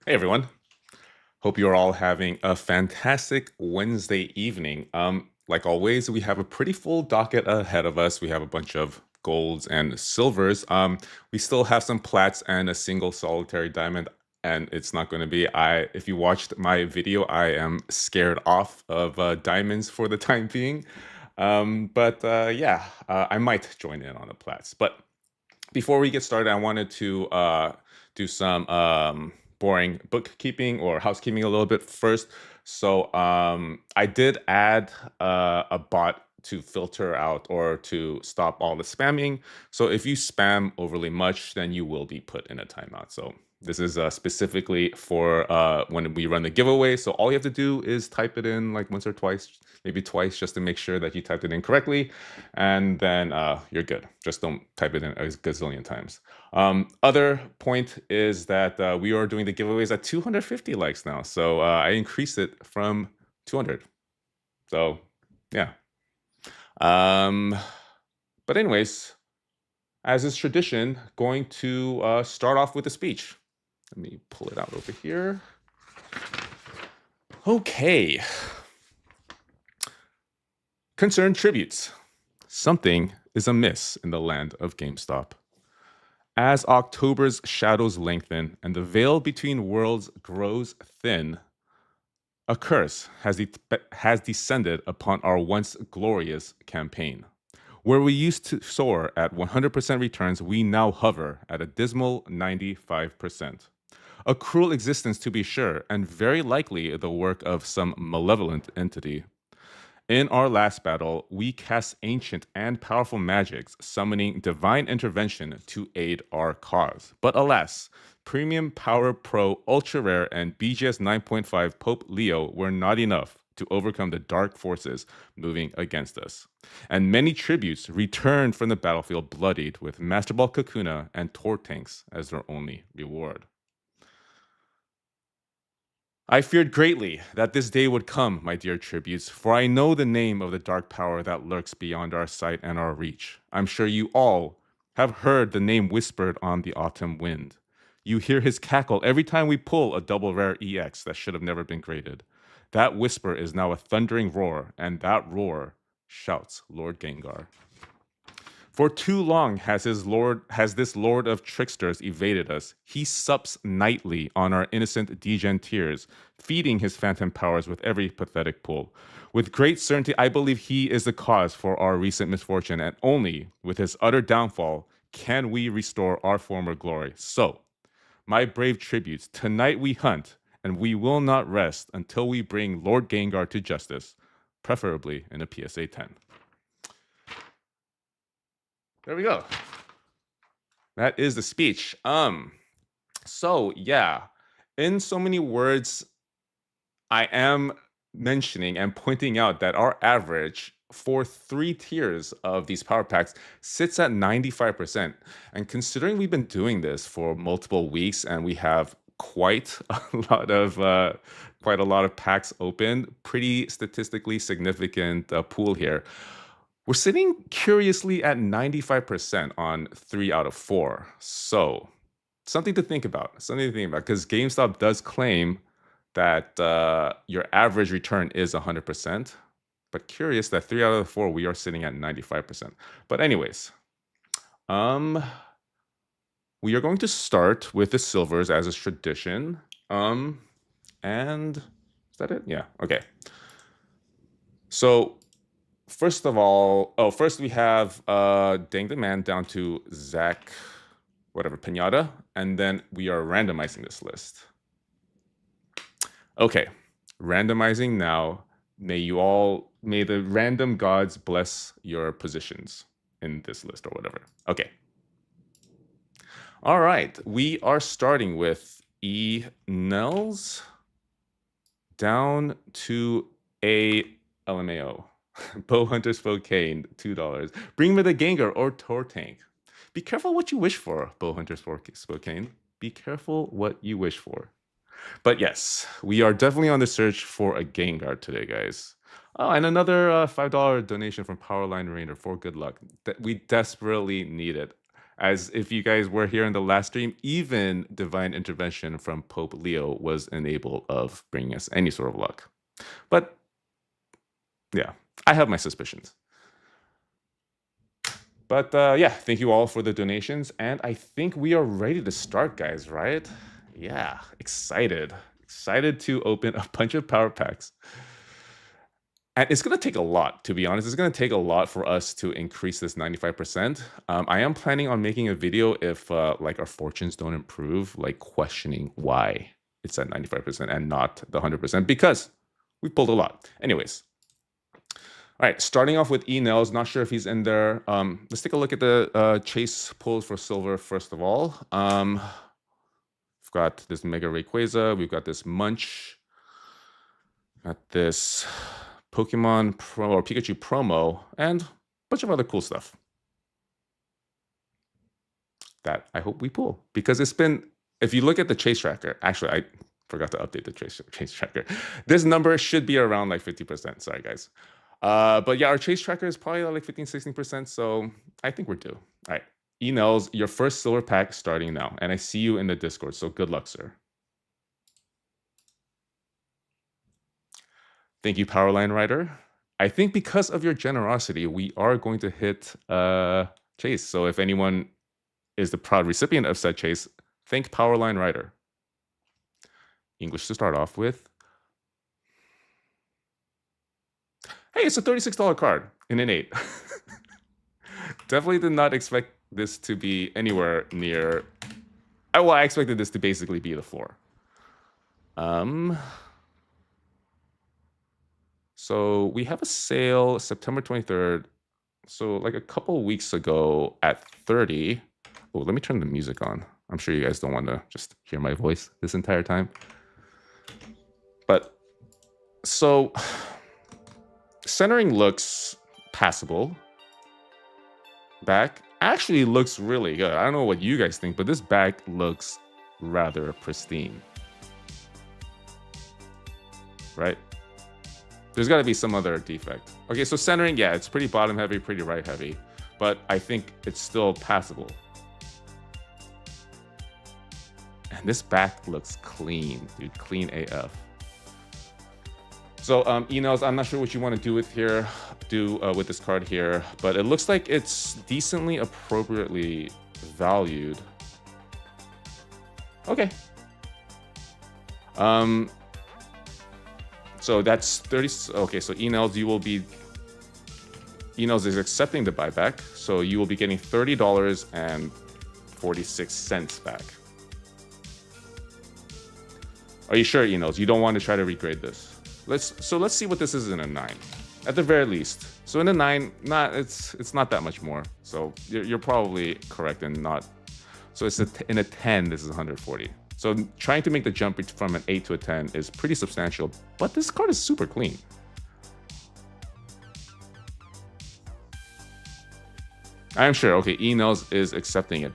Hey everyone. Hope you're all having a fantastic Wednesday evening. Like always, we have a pretty full docket ahead of us. We have a bunch of golds and silvers. We still have some plats and a single solitary diamond, and it's not going to be. If you watched my video, I am scared off of diamonds for the time being. But I might join in on the plats. But before we get started, I wanted to do some boring bookkeeping or housekeeping a little bit first. So I did add a bot to filter out or to stop all the spamming. So if you spam overly much, then you will be put in a timeout. So this is specifically for when we run the giveaway. So all you have to do is type it in like once or twice, maybe twice, just to make sure that you typed it in correctly. And then you're good. Just don't type it in a gazillion times. Other point is that we are doing the giveaways at 250 likes now. So I increased it from 200. So yeah. But anyways, as is tradition, going to start off with a speech. Let me pull it out over here. Okay. Concerned tributes. Something is amiss in the land of GameStop. As October's shadows lengthen and the veil between worlds grows thin, a curse has descended upon our once glorious campaign. Where we used to soar at 100% returns, we now hover at a dismal 95%. A cruel existence, to be sure, and very likely the work of some malevolent entity. In our last battle, we cast ancient and powerful magics, summoning divine intervention to aid our cause. But alas, Premium Power Pro Ultra Rare and BGS 9.5 Pope Leo were not enough to overcome the dark forces moving against us. And many tributes returned from the battlefield bloodied with Master Ball Kakuna and Tor Tanks as their only reward. I feared greatly that this day would come, my dear tributes, for I know the name of the dark power that lurks beyond our sight and our reach. I'm sure you all have heard the name whispered on the autumn wind. You hear his cackle every time we pull a double rare EX that should have never been graded. That whisper is now a thundering roar, and that roar shouts Lord Gengar. For too long has this lord of tricksters evaded us. He sups nightly on our innocent degen tears, feeding his phantom powers with every pathetic pull. With great certainty, I believe he is the cause for our recent misfortune, and only with his utter downfall can we restore our former glory. So, my brave tributes, tonight we hunt, and we will not rest until we bring Lord Gengar to justice, preferably in a PSA 10. There we go. That is the speech. So yeah, in so many words, I am mentioning and pointing out that our average for 3 tiers of these power packs sits at 95%. And considering we've been doing this for multiple weeks and we have quite a lot of packs open, pretty statistically significant pool here. We're sitting curiously at 95% on 3 out of 4. So, something to think about. Something to think about because GameStop does claim that your average return is 100%. But curious that 3 out of the 4 we are sitting at 95%. But anyways, we are going to start with the silvers as is tradition. And is that it? Yeah. Okay. So first of all, first we have Dang the Man down to Zach, whatever, Pinata, and then we are randomizing this list. Okay, randomizing now. May the random gods bless your positions in this list or whatever. Okay. All right, we are starting with E. Nels down to A. LMAO. Bow Hunter Spokane, $2. Bring me the Gengar or Tor Tank. Be careful what you wish for, Bow Hunter Spokane. Be careful what you wish for. But yes, we are definitely on the search for a Gengar today, guys. Oh, and another $5 donation from Powerline Rainer for good luck. We desperately need it. As if you guys were here in the last stream, even divine intervention from Pope Leo was unable of bringing us any sort of luck. But yeah, I have my suspicions. But yeah, thank you all for the donations. And I think we are ready to start, guys, right? Yeah, excited. Excited to open a bunch of power packs. And it's going to take a lot, to be honest. It's going to take a lot for us to increase this 95%. I am planning on making a video if like our fortunes don't improve, like questioning why it's at 95% and not the 100%, because we pulled a lot. Anyways. All right, starting off with E-Nails. Not sure if he's in there. Let's take a look at the chase pulls for silver first of all. We've got this Mega Rayquaza. We've got this Munch. Got this Pokemon Pro or Pikachu promo, and a bunch of other cool stuff that I hope we pull, because it's been, if you look at the chase tracker, actually I forgot to update the chase tracker. This number should be around like 50%. Sorry guys. But yeah, our chase tracker is probably like 15-16%, so I think we're due. All right, E-Nails, your first silver pack starting now, and I see you in the Discord, so good luck, sir. Thank you, Powerline Rider. I think because of your generosity, we are going to hit chase. So if anyone is the proud recipient of said chase, thank Powerline Rider. English to start off with. Hey, it's a $36 card in an 8. Definitely did not expect this to be anywhere near. Well, I expected this to basically be the floor. So we have a sale September 23rd. So like a couple weeks ago at 30. Oh, let me turn the music on. I'm sure you guys don't want to just hear my voice this entire time. But so centering looks passable. Back actually looks really good. I don't know what you guys think, but this back looks rather pristine. Right? There's got to be some other defect. Okay, so centering, yeah, it's pretty bottom heavy, pretty right heavy, but I think it's still passable. And this back looks clean, dude, clean AF. So E-Nails, I'm not sure what you want to do with this card here, but it looks like it's decently appropriately valued. Okay. So that's 30. Okay, so E-Nails, E-Nails is accepting the buyback, so you will be getting $30.46 back. Are you sure, E-Nails? You don't want to try to regrade this? Let's see what this is in a 9, at the very least. So in a 9, it's not that much more. So you're probably correct and not. So it's in a 10, this is 140. So trying to make the jump from an 8 to a 10 is pretty substantial, but this card is super clean. I am sure. Okay, E-Nails is accepting it.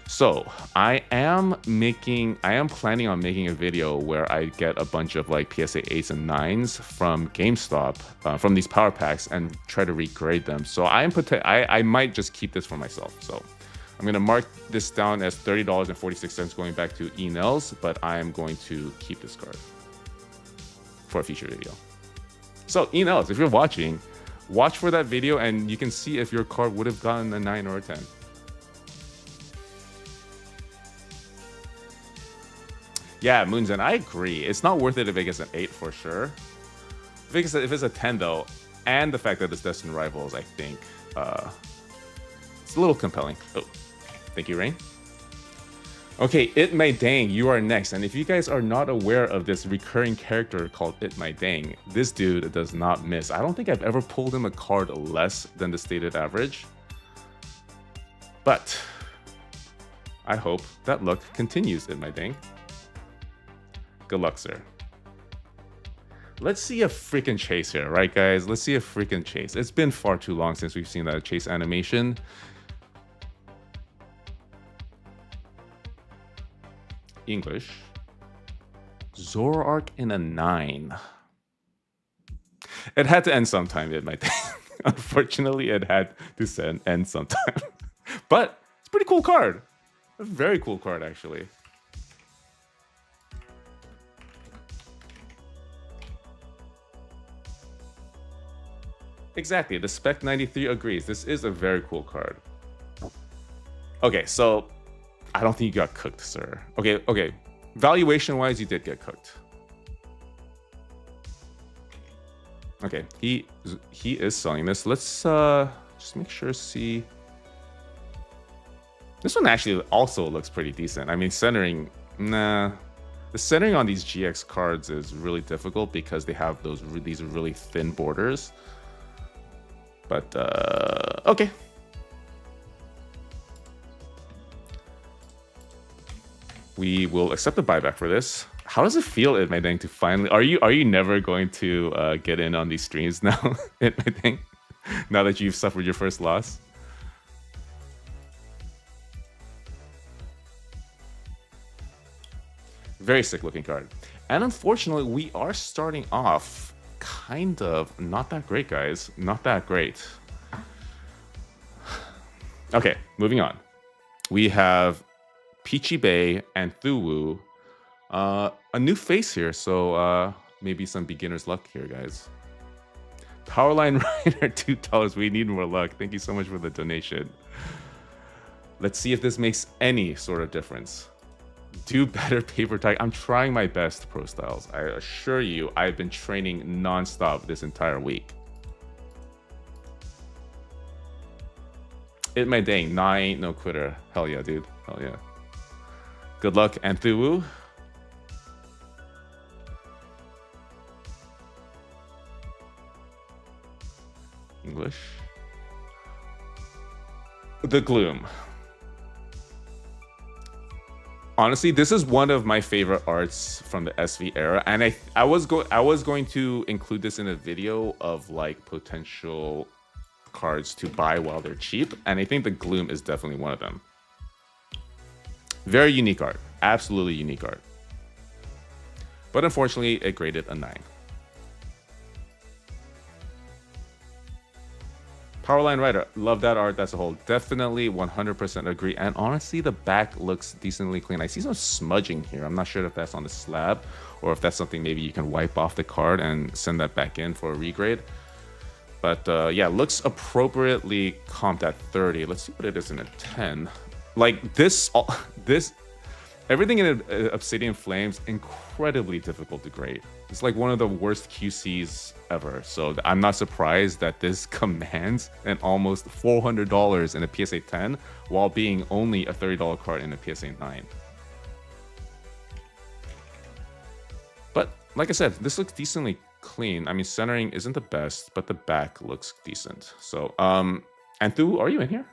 So I am planning on making a video where I get a bunch of like PSA 8s and 9s from GameStop, from these power packs, and try to regrade them. So I might just keep this for myself. So I'm going to mark this down as $30.46 going back to E-Nails, but I am going to keep this card for a future video. So E-Nails, if you're watching, watch for that video and you can see if your card would have gotten a 9 or a 10. Yeah, Moonzen, I agree. It's not worth it if it gets an 8 for sure. If it's a 10 though, and the fact that it's Destined Rivals, I think it's a little compelling. Oh, thank you, Rain. Okay, It My Dang, you are next. And if you guys are not aware of this recurring character called It My Dang, this dude does not miss. I don't think I've ever pulled him a card less than the stated average. But I hope that luck continues, It My Dang. Good luck, sir. Let's see a freaking chase here, right, guys? Let's see a freaking chase. It's been far too long since we've seen that chase animation. English. Zoroark in a 9. It had to end sometime, it might. Unfortunately, it had to end sometime. But It's a pretty cool card. A very cool card, actually. Exactly. The Spec 93 agrees. This is a very cool card. Okay, so I don't think you got cooked, sir. Okay. Valuation-wise, you did get cooked. Okay, he is selling this. Let's just make sure see. This one actually also looks pretty decent. I mean, centering, nah. The centering on these GX cards is really difficult because they have these really thin borders. But okay. We will accept the buyback for this. How does it feel, It My Thing, to finally... Are you never going to get in on these streams now, It My Thing? Now that you've suffered your first loss? Very sick looking card. And unfortunately, we are starting off kind of not that great, guys. Not that great. Okay, moving on. We have Peachy Bay and Thuwu. A new face here, so maybe some beginner's luck here, guys. Powerline Rider, $2. We need more luck. Thank you so much for the donation. Let's see if this makes any sort of difference. Do better paper tag. I'm trying my best, Pro Styles. I assure you, I've been training non-stop this entire week. It My Dang, nah, I ain't no quitter. Hell yeah, dude. Hell yeah. Good luck, Anthuwu. English. The Gloom. Honestly, this is one of my favorite arts from the SV era, and I was going to include this in a video of like potential cards to buy while they're cheap, and I think the Gloom is definitely one of them. Very unique art, absolutely unique art. But unfortunately, it graded a 9. Powerline Rider, love that art. That's a whole. Definitely 100% agree. And honestly, the back looks decently clean. I see some smudging here. I'm not sure if that's on the slab or if that's something maybe you can wipe off the card and send that back in for a regrade. But yeah, looks appropriately comped at 30. Let's see what it is in a 10. Like this, everything in Obsidian Flames, incredibly difficult to grade. It's like one of the worst QCs ever. So I'm not surprised that this commands an almost $400 in a PSA 10 while being only a $30 card in a PSA 9. But like I said, this looks decently clean. I mean, centering isn't the best, but the back looks decent. So, Anthu, are you in here?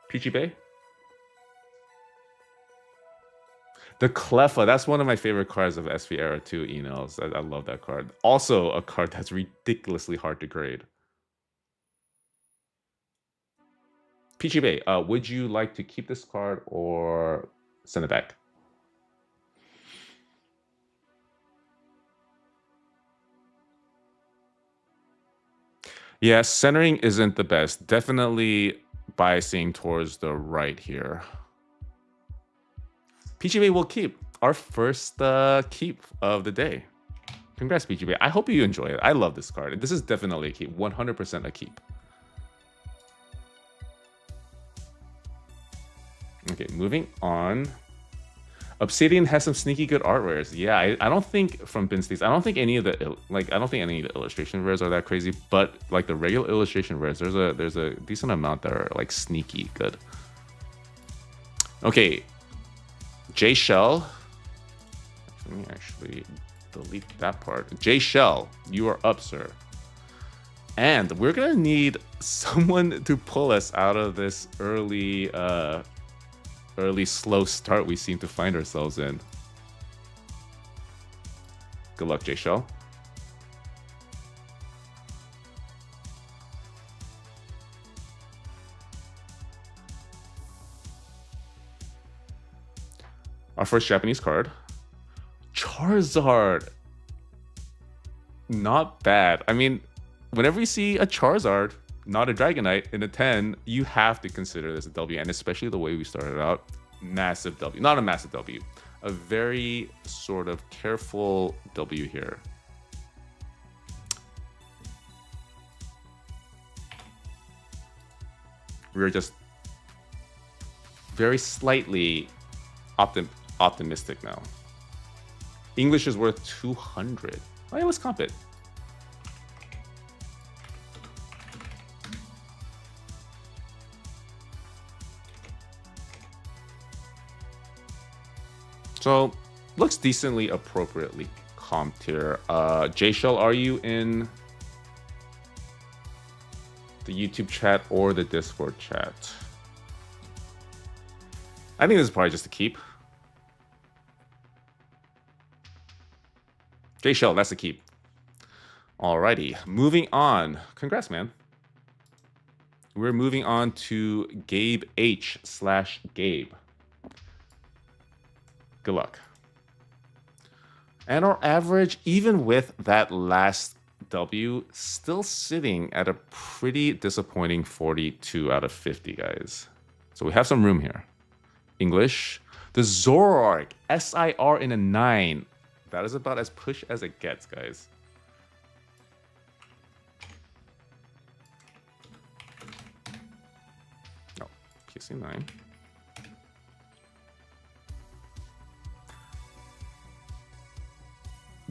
Peachy Bay? The Cleffa, that's one of my favorite cards of SV Era 2 Enels. I love that card. Also a card that's ridiculously hard to grade. Peachy Bay, would you like to keep this card or send it back? Yeah, centering isn't the best. Definitely biasing towards the right here. PGB will keep our first keep of the day. Congrats, PGB. I hope you enjoy it. I love this card. This is definitely a keep. 100% a keep. Okay, moving on. Obsidian has some sneaky good art rares. Yeah, I don't think from Bin States, I don't think any of the illustration rares are that crazy, but like the regular illustration rares, there's a decent amount that are like sneaky good. Okay. J Shell. Let me actually delete that part. J Shell, you are up, sir. And we're gonna need someone to pull us out of this early slow start we seem to find ourselves in. Good luck, J Shell. Our first Japanese card. Charizard. Not bad. I mean, whenever you see a Charizard, not a Dragonite. In a 10, you have to consider this a W, and especially the way we started out, massive W. Not a massive W, a very sort of careful W here. We're just very slightly optimistic now. English is worth 200. Oh yeah, let's comp it. So, looks decently appropriately comped here. J-Shell, are you in the YouTube chat or the Discord chat? I think this is probably just a keep. J-Shell, that's a keep. Alrighty, moving on. Congrats, man. We're moving on to Gabe H/Gabe. Good luck. And our average, even with that last W, still sitting at a pretty disappointing 42 out of 50, guys. So we have some room here. English. The Zoroark, SIR in a 9. That is about as push as it gets, guys. Oh, PSA 9.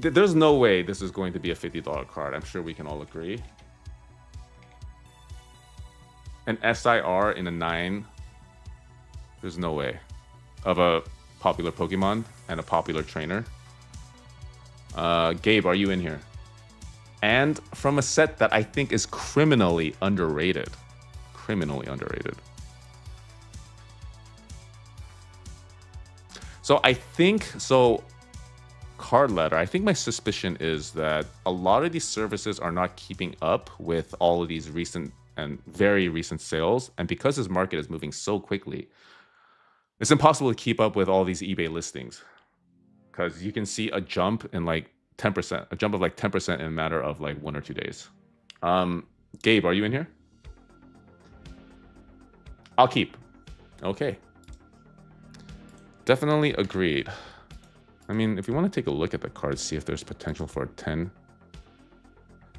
There's no way this is going to be a $50 card. I'm sure we can all agree. An SIR in a 9. There's no way. Of a popular Pokemon and a popular trainer. Gabe, are you in here? And from a set that I think is criminally underrated. Criminally underrated. So I think, card letter, I think my suspicion is that a lot of these services are not keeping up with all of these recent and very recent sales. And because this market is moving so quickly, it's impossible to keep up with all these eBay listings. Because you can see a jump in like 10%, a jump of like 10% in a matter of like 1 or 2 days. Gabe, are you in here? I'll keep. Okay. Definitely agreed. I mean, if you want to take a look at the cards, see if there's potential for a 10.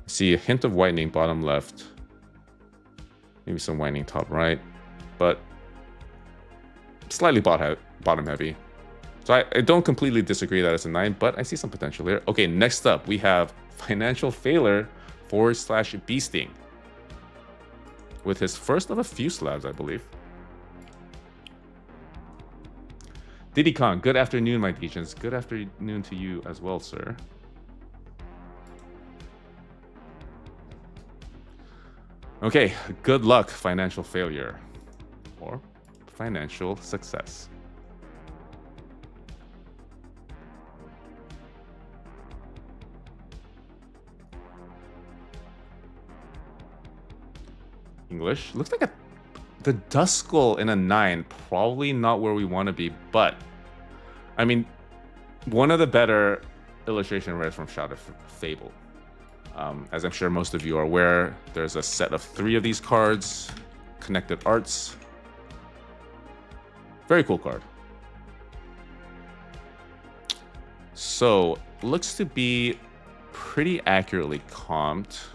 See a hint of whitening bottom left. Maybe some whitening top right. But slightly bottom heavy. So I don't completely disagree that it's a 9, but I see some potential here. Okay, next up, we have Financial Failure / Beasting. With his first of a few slabs, I believe. Diddy Kong, good afternoon, my Degens. Good afternoon to you as well, sir. Okay, good luck, Financial Failure. Or financial success. English. Looks like the Duskull in a 9. Probably not where we want to be, but I mean, one of the better illustration rares from Shadow Fable. As I'm sure most of you are aware, there's a set of 3 of these cards, connected arts. Very cool card. So, looks to be pretty accurately comped.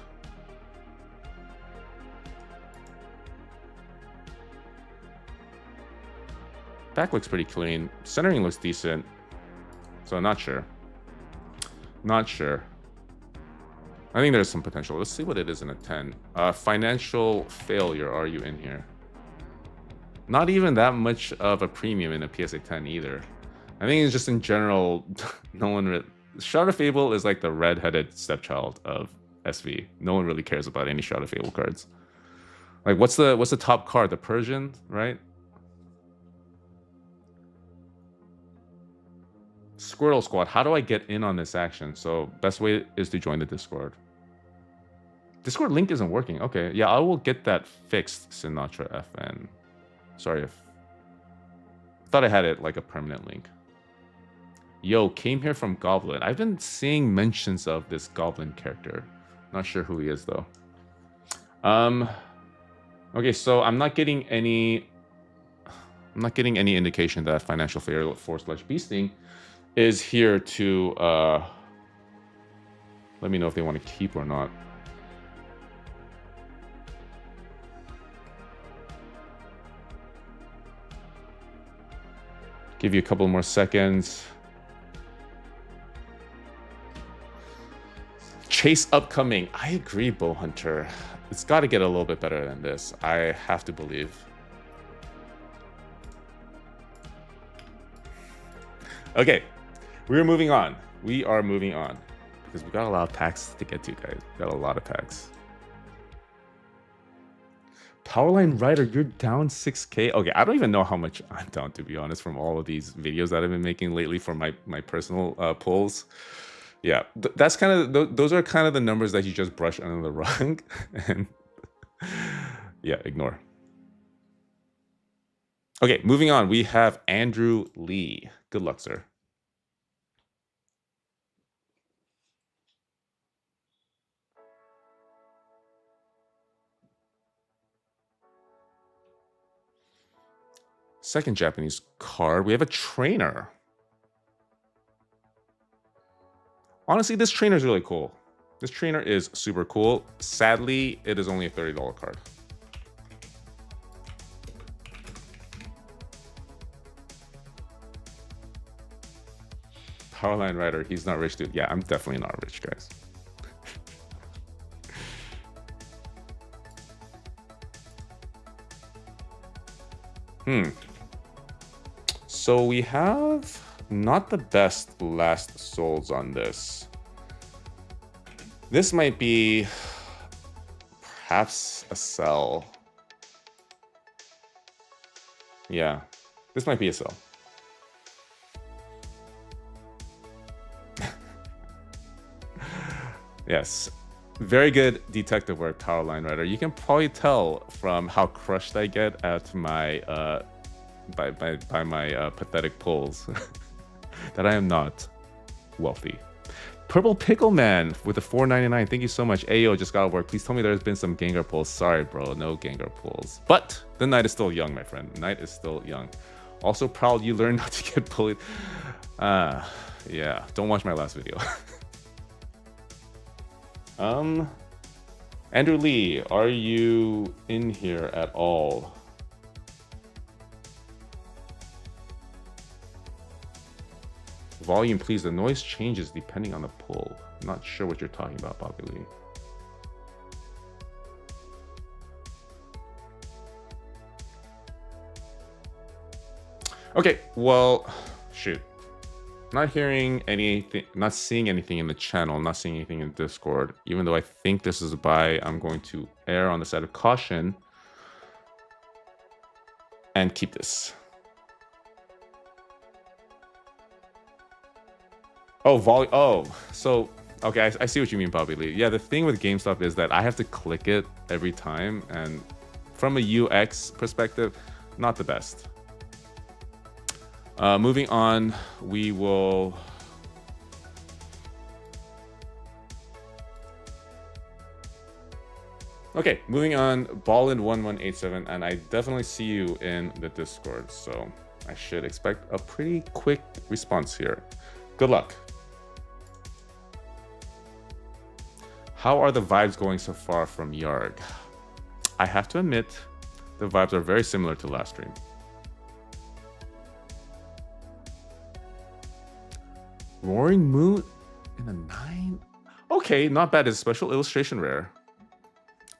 Back looks pretty clean. Centering looks decent. So, not sure. Not sure. I think there's some potential. Let's see what it is in a 10. Financial Failure, are you in here? Not even that much of a premium in a PSA 10 either. I think it's just in general, no one... Shadow Fable is like the red-headed stepchild of SV. No one really cares about any Shadow Fable cards. Like, what's the top card? The Persian, right? Squirtle Squad, how do I get in on this action? So best way is to join the Discord. Discord link isn't working. Okay, yeah, I will get that fixed, Sinatra FN. Sorry if... thought I had it like a permanent link. Yo, came here from Goblin. I've been seeing mentions of this Goblin character. Not sure who he is though. Okay, so I'm not getting any indication that Financial Fair / Beasting is here to let me know if they want to keep or not. Give you a couple more seconds. Chase upcoming. I agree, Bowhunter. It's got to get a little bit better than this. I have to believe. Okay, we're moving on. We are moving on because we got a lot of packs to get to, guys. We got a lot of packs. Powerline Rider, you're down 6K. Okay, I don't even know how much I'm down, to be honest, from all of these videos that I've been making lately for my personal polls. Yeah, that's kind of those are kind of the numbers that you just brush under the rug, and yeah, ignore. Okay, moving on. We have Andrew Lee. Good luck, sir. Second Japanese card. We have a trainer. Honestly, this trainer is really cool. This trainer is super cool. Sadly, it is only a $30 card. Powerline Rider, he's not rich, dude. Yeah, I'm definitely not rich, guys. So we have not the best last souls on this. This might be perhaps a sell. Yeah, this might be a sell. Yes, very good detective work, Powerline Rider. You can probably tell from how crushed I get at my by my pathetic pulls that I am not wealthy. Purple Pickle Man with a $4.99. Thank you so much. Ayo, just got work. Please tell me there's been some Gengar pulls. Sorry, bro, no Gengar pulls. But the night is still young, my friend. The night is still young. Also proud you learned not to get bullied. Yeah, don't watch my last video. Andrew Lee, are you in here at all? Volume, please. The noise changes depending on the pull. I'm not sure what you're talking about, Bobby Lee. Okay, well, shoot. Not hearing anything, not seeing anything in the channel, not seeing anything in Discord. Even though I think this is a buy, I'm going to err on the side of caution and keep this. Oh, so okay, I see what you mean, Bobby Lee. Yeah, the thing with GameStop is that I have to click it every time, and from a UX perspective, not the best. Moving on, we will. Okay, moving on. Ballin1187, and I definitely see you in the Discord, so I should expect a pretty quick response here. Good luck. How are the vibes going so far from Yarg? I have to admit, the vibes are very similar to last stream. Roaring Moon in a 9? Okay, not bad. It's a special illustration rare.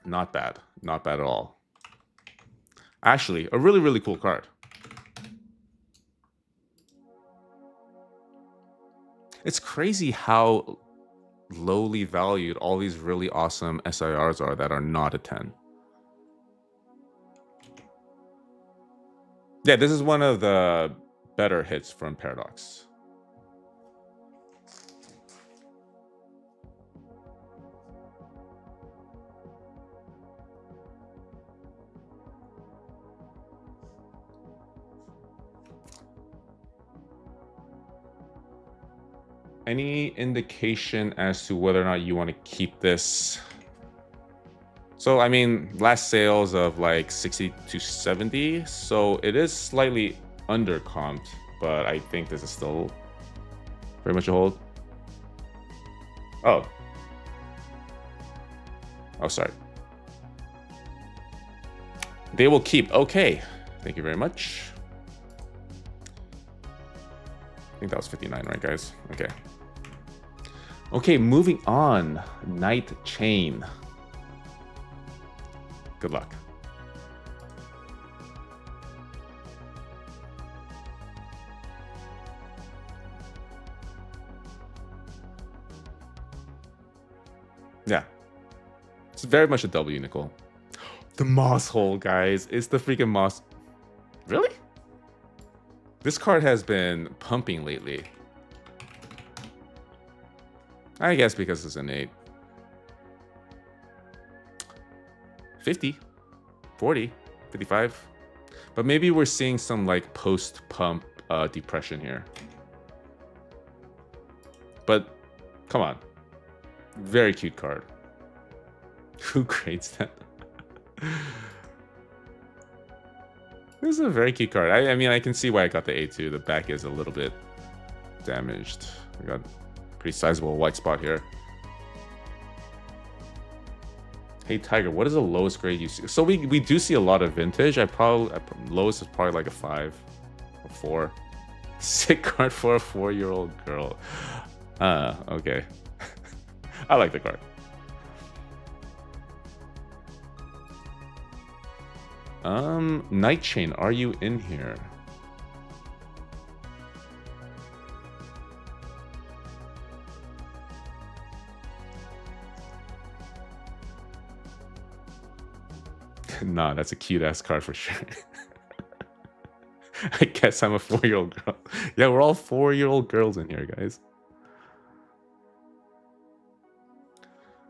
Not bad. Not bad at all. Actually, a really, really cool card. It's crazy how lowly valued all these really awesome SIRs are that are not a 10. Yeah, this is one of the better hits from Paradox. Any indication as to whether or not you want to keep this? So, I mean, last sales of like 60 to 70. So it is slightly under comped, but I think this is still very much a hold. Oh. Oh, sorry. They will keep. Okay. Thank you very much. I think that was 59, right, guys? Okay. Okay, moving on. Night Chain. Good luck. Yeah. It's very much a W, Nicole. The Moss Hole, guys. It's the freaking Moss. Really? This card has been pumping lately. I guess because it's an 8. 50, 40, 55. But maybe we're seeing some like post-pump depression here. But come on. Very cute card. Who grades that? This is a very cute card. I mean, I can see why I got the A2. The back is a little bit damaged. We got a pretty sizable white spot here. Hey Tiger, what is the lowest grade you see? So we do see a lot of vintage. Lowest is probably like a 5 or 4. Sick card for a 4-year-old girl. Okay. I like the card. Night Chain, are you in here? Nah, that's a cute ass card for sure. I guess I'm a 4-year-old girl. Yeah, we're all 4-year-old girls in here, guys.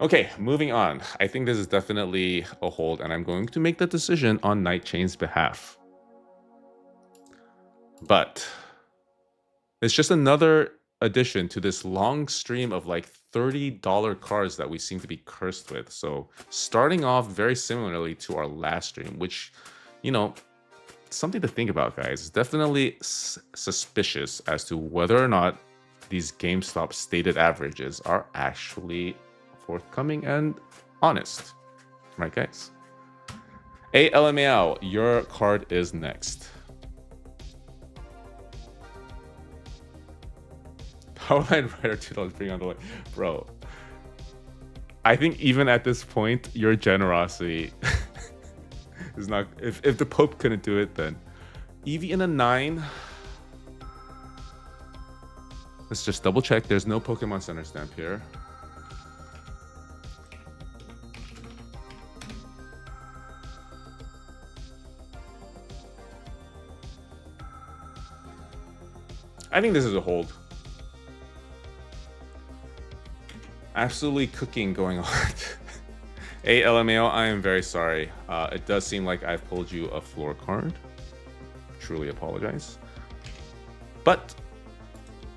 Okay, moving on. I think this is definitely a hold, and I'm going to make the decision on Night Chain's behalf. But it's just another addition to this long stream of like $30 cards that we seem to be cursed with. So starting off very similarly to our last stream, which, you know, something to think about, guys. It's definitely suspicious as to whether or not these GameStop stated averages are actually forthcoming and honest. Right, guys? LMAO, your card is next. Powerline Rider $2 bring on the way. Bro, I think even at this point, your generosity is not... If the Pope couldn't do it, then... Eevee in a 9. Let's just double check. There's no Pokemon Center stamp here. I think this is a hold. Absolutely cooking going on. LMAO, I am very sorry. It does seem like I've pulled you a floor card. Truly apologize. But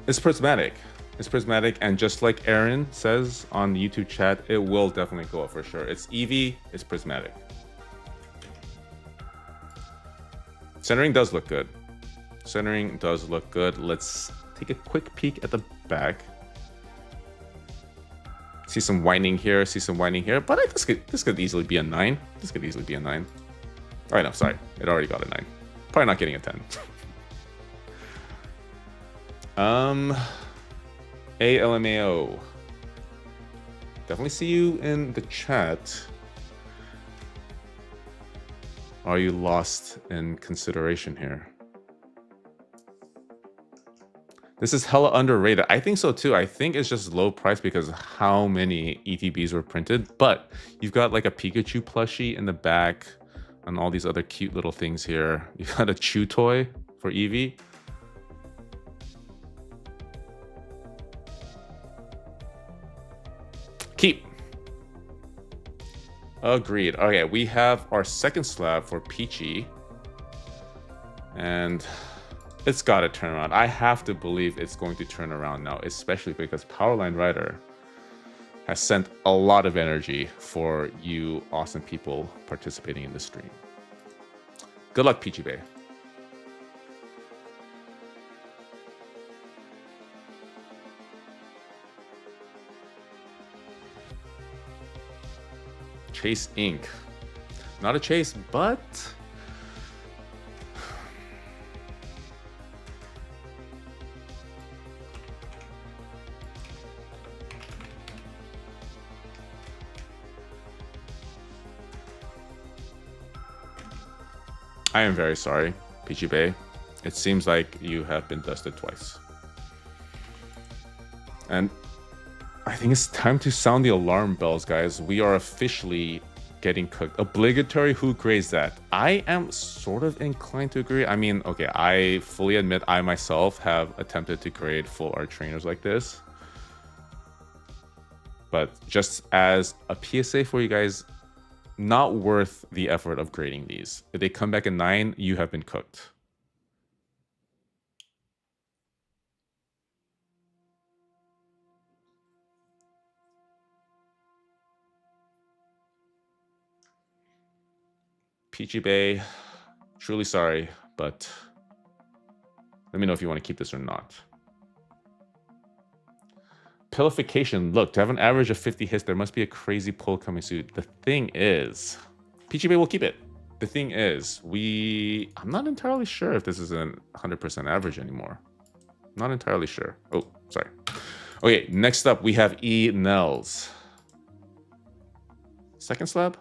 it's prismatic. It's prismatic, and just like Aaron says on the YouTube chat, it will definitely go up for sure. It's Eevee, it's prismatic. Centering does look good. Centering does look good. Let's take a quick peek at the back. See some whitening here, see some whitening here, but this could easily be a 9. This could easily be a 9. Oh, no, sorry. It already got a 9. Probably not getting a 10. LMAO. Definitely see you in the chat. Are you lost in consideration here? This is hella underrated. I think so too. I think it's just low price because of how many ETBs were printed. But you've got like a Pikachu plushie in the back and all these other cute little things here. You've got a Chew toy for Eevee. Keep. Agreed. Okay, we have our second slab for Peachy. And it's got to turn around. I have to believe it's going to turn around now, especially because Powerline Rider has sent a lot of energy for you awesome people participating in this stream. Good luck, Peachy Bay. Chase Inc. Not a chase, but I am very sorry, Peachy Bay. It seems like you have been dusted twice. And I think it's time to sound the alarm bells, guys. We are officially getting cooked. Obligatory, who grades that? I am sort of inclined to agree. I mean, okay, I fully admit I myself have attempted to grade full art trainers like this. But just as a PSA for you guys, not worth the effort of grading these. If they come back at 9, you have been cooked. Peachy Bay, truly sorry, but let me know if you want to keep this or not. Pillification. Look, to have an average of 50 hits, there must be a crazy pull coming soon. The thing is, Peachy Bay will keep it. The thing is, I'm not entirely sure if this is a 100% average anymore. Not entirely sure. Oh, sorry. Okay, next up, we have E. Nels. Second slab?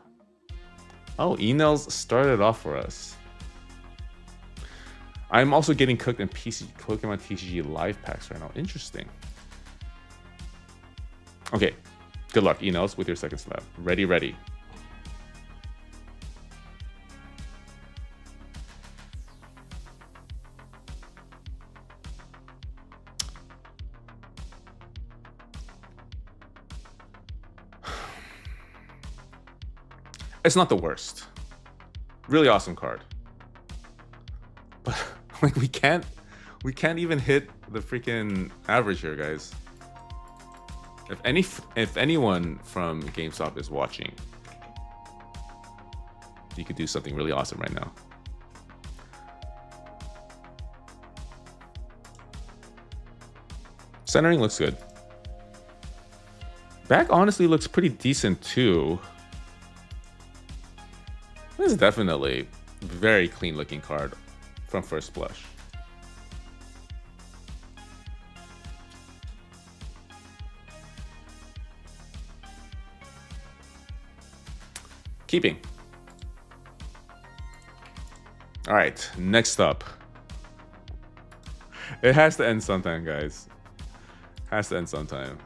Oh, E. Nels started off for us. I'm also getting cooked in Pokemon TCG live packs right now. Interesting. Okay, good luck, Enos, with your second slab. Ready, ready. It's not the worst. Really awesome card. But like we can't even hit the freaking average here, guys. If anyone from GameStop is watching, you could do something really awesome right now. Centering looks good. Back honestly looks pretty decent too. This is definitely a very clean looking card from first blush. Keeping. All right, next up. It has to end sometime, guys. Has to end sometime.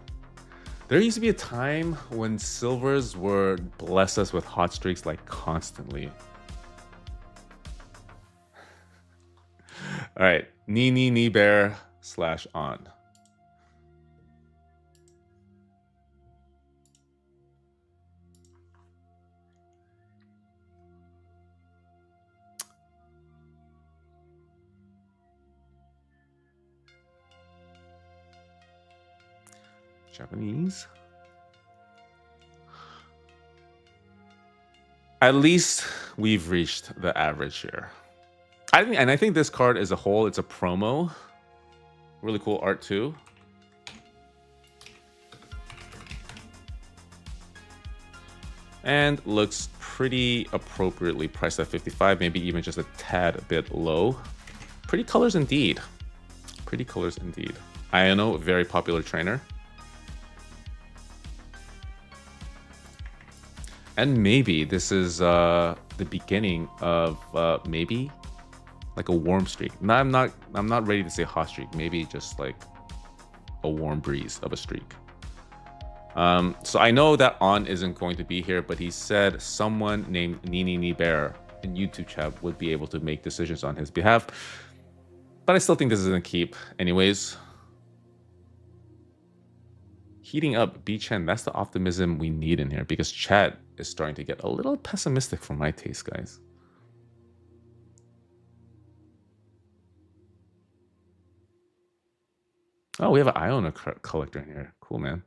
There used to be a time when silvers would bless us with hot streaks like constantly. All right, knee bear / on. Japanese. At least we've reached the average here. I think this card as a whole, it's a promo. Really cool art too. And looks pretty appropriately priced at 55, maybe even just a tad bit low. Pretty colors indeed. Pretty colors indeed. Iono, very popular trainer. And maybe this is the beginning of maybe like a warm streak. No, I'm not ready to say hot streak. Maybe just like a warm breeze of a streak. So I know that On isn't going to be here, but he said someone named Nini Bear in YouTube chat would be able to make decisions on his behalf. But I still think this is gonna keep anyways. Heating up, B-Chen, that's the optimism we need in here because chat is starting to get a little pessimistic for my taste, guys. Oh, we have an Iona collector in here. Cool, man.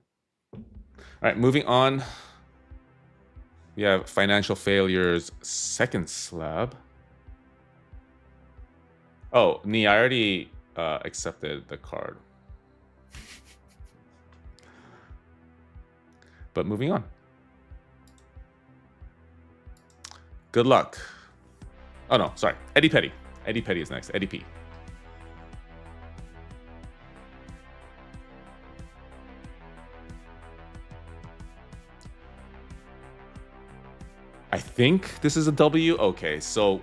All right, moving on. We have financial failures, second slab. Oh, Nee, I already accepted the card. But moving on. Good luck. Oh no, sorry. Eddie Petty. Eddie Petty is next. Eddie P. I think this is a W. Okay, so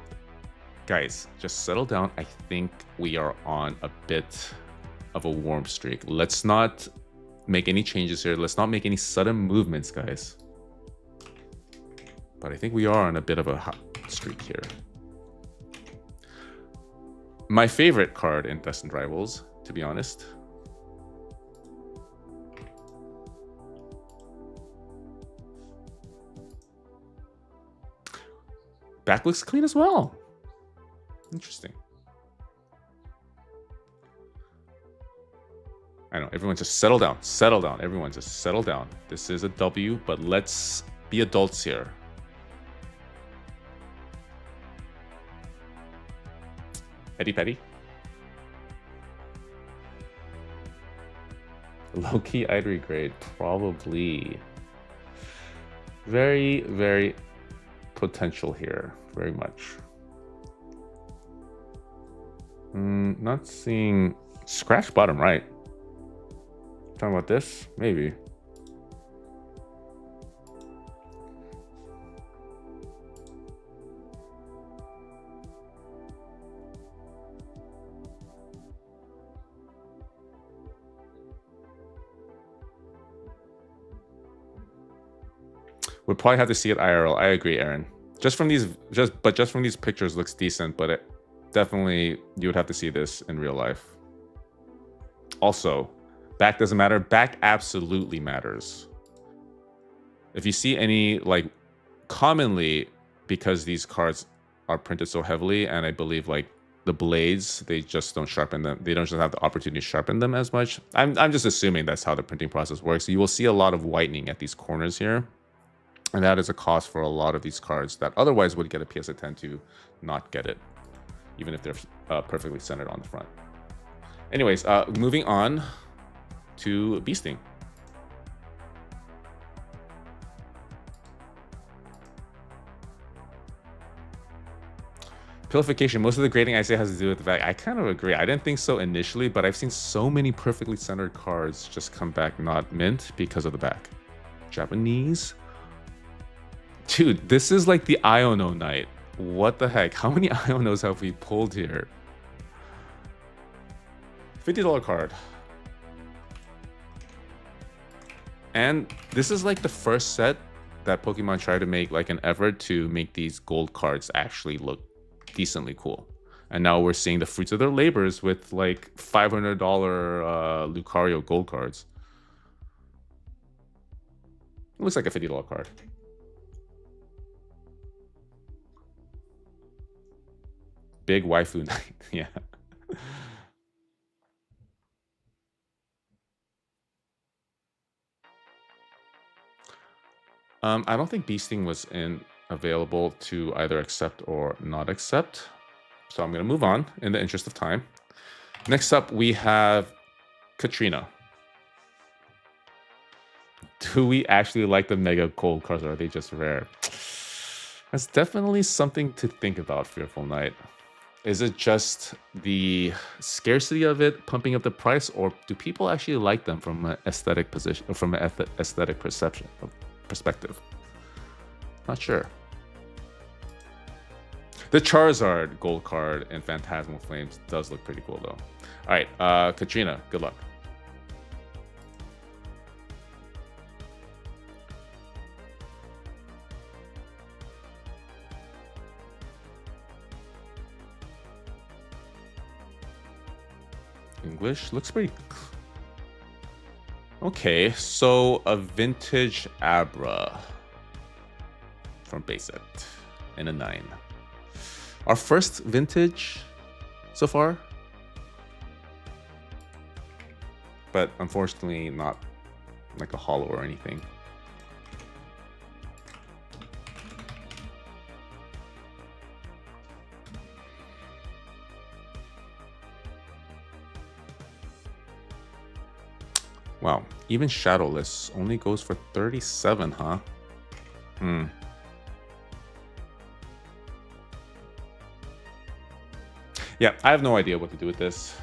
guys, just settle down. I think we are on a bit of a warm streak. Let's not make any changes here. Let's not make any sudden movements, guys. But I think we are on a bit of a hot streak here. My favorite card in Destined Rivals, to be honest. Back looks clean as well. Interesting. I know, everyone just settle down. Settle down. Everyone just settle down. This is a W, but let's be adults here. Eddie Petty. Low-key, I'd regrade. Probably. Very, very potential here. Very much. Not seeing scratch bottom right. Talking about this? Maybe. We'll probably have to see it IRL. I agree, Aaron. Just from these pictures looks decent, but it definitely you would have to see this in real life. Also, back doesn't matter. Back absolutely matters. If you see any, like, commonly, because these cards are printed so heavily, and I believe like the blades, they just don't sharpen them. They don't just have the opportunity to sharpen them as much. I'm just assuming that's how the printing process works. You will see a lot of whitening at these corners here. And that is a cost for a lot of these cards that otherwise would get a PSA 10 to not get it, even if they're perfectly centered on the front. Anyways, moving on to Beasting. Pilification, most of the grading I say has to do with the back. I kind of agree. I didn't think so initially, but I've seen so many perfectly centered cards just come back not mint because of the back. Japanese. Dude, this is like the Iono night. What the heck? How many Ionos have we pulled here? $50 card. And this is like the first set that Pokemon tried to make like an effort to make these gold cards actually look decently cool. And now we're seeing the fruits of their labors with like $500 Lucario gold cards. It looks like a $50 card. Big waifu night. Yeah. I don't think Beasting was available to either accept or not accept. So I'm going to move on in the interest of time. Next up, we have Katrina. Do we actually like the mega gold cards, or are they just rare? That's definitely something to think about, Fearful Knight. Is it just the scarcity of it pumping up the price, or do people actually like them from an aesthetic position, or from an aesthetic perspective? Not sure. The Charizard gold card in Phantasmal Flames does look pretty cool, though. All right, Katrina, good luck. English looks pretty. Okay, so a vintage Abra from base set in a 9. Our first vintage so far, but unfortunately not like a hollow or anything. Wow, even Shadowless only goes for 37, huh? Yeah, I have no idea what to do with this.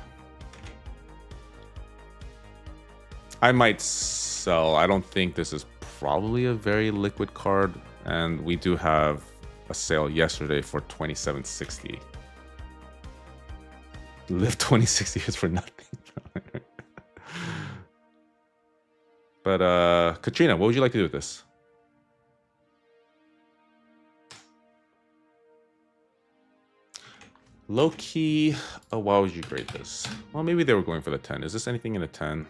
I might sell. I don't think this is probably a very liquid card, and we do have a sale yesterday for 2760. Live 26 years for nothing. But Katrina, what would you like to do with this? Low key, why would you grade this? Well, maybe they were going for the 10. Is this anything in the 10?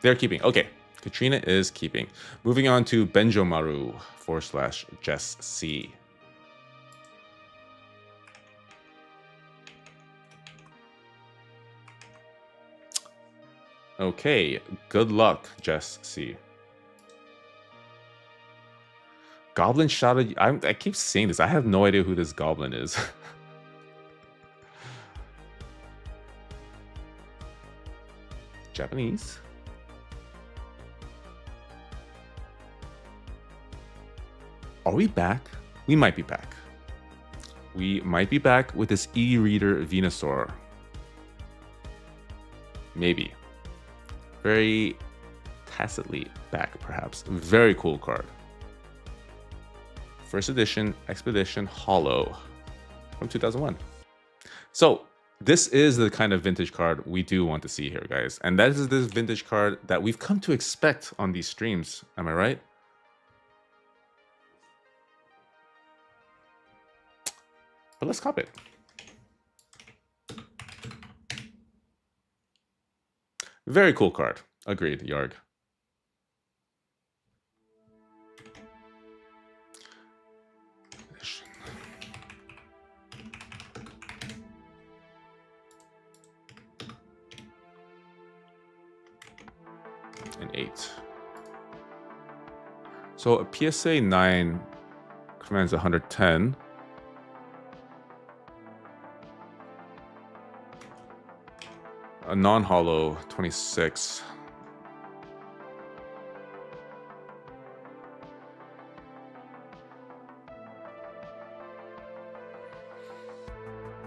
They're keeping. Okay, Katrina is keeping. Moving on to Benjomaru / Jess C. Okay, good luck, Jess C. Goblin Shadow. I keep saying this. I have no idea who this goblin is. Japanese. Are we back? We might be back. We might be back with this e-reader Venusaur. Maybe. Very tacitly back, perhaps. Very cool card. First edition Expedition Hollow from 2001. So this is the kind of vintage card we do want to see here, guys. And that is this vintage card that we've come to expect on these streams. Am I right? But let's cop it. Very cool card. Agreed, Yarg. An 8. So a PSA 9 commands 110. A non-hollow 26.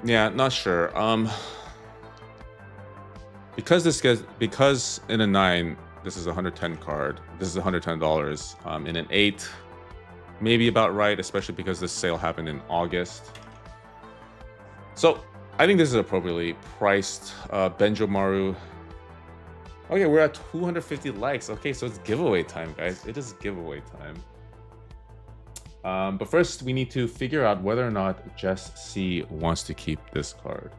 Yeah, not sure. Because in a 9 this is a 110 card. This is $110. In an 8, maybe about right, especially because this sale happened in August. So I think this is appropriately priced. Benjomaru. Okay, we're at 250 likes. Okay, so it's giveaway time, guys. It is giveaway time. But first, we need to figure out whether or not Jess C wants to keep this card.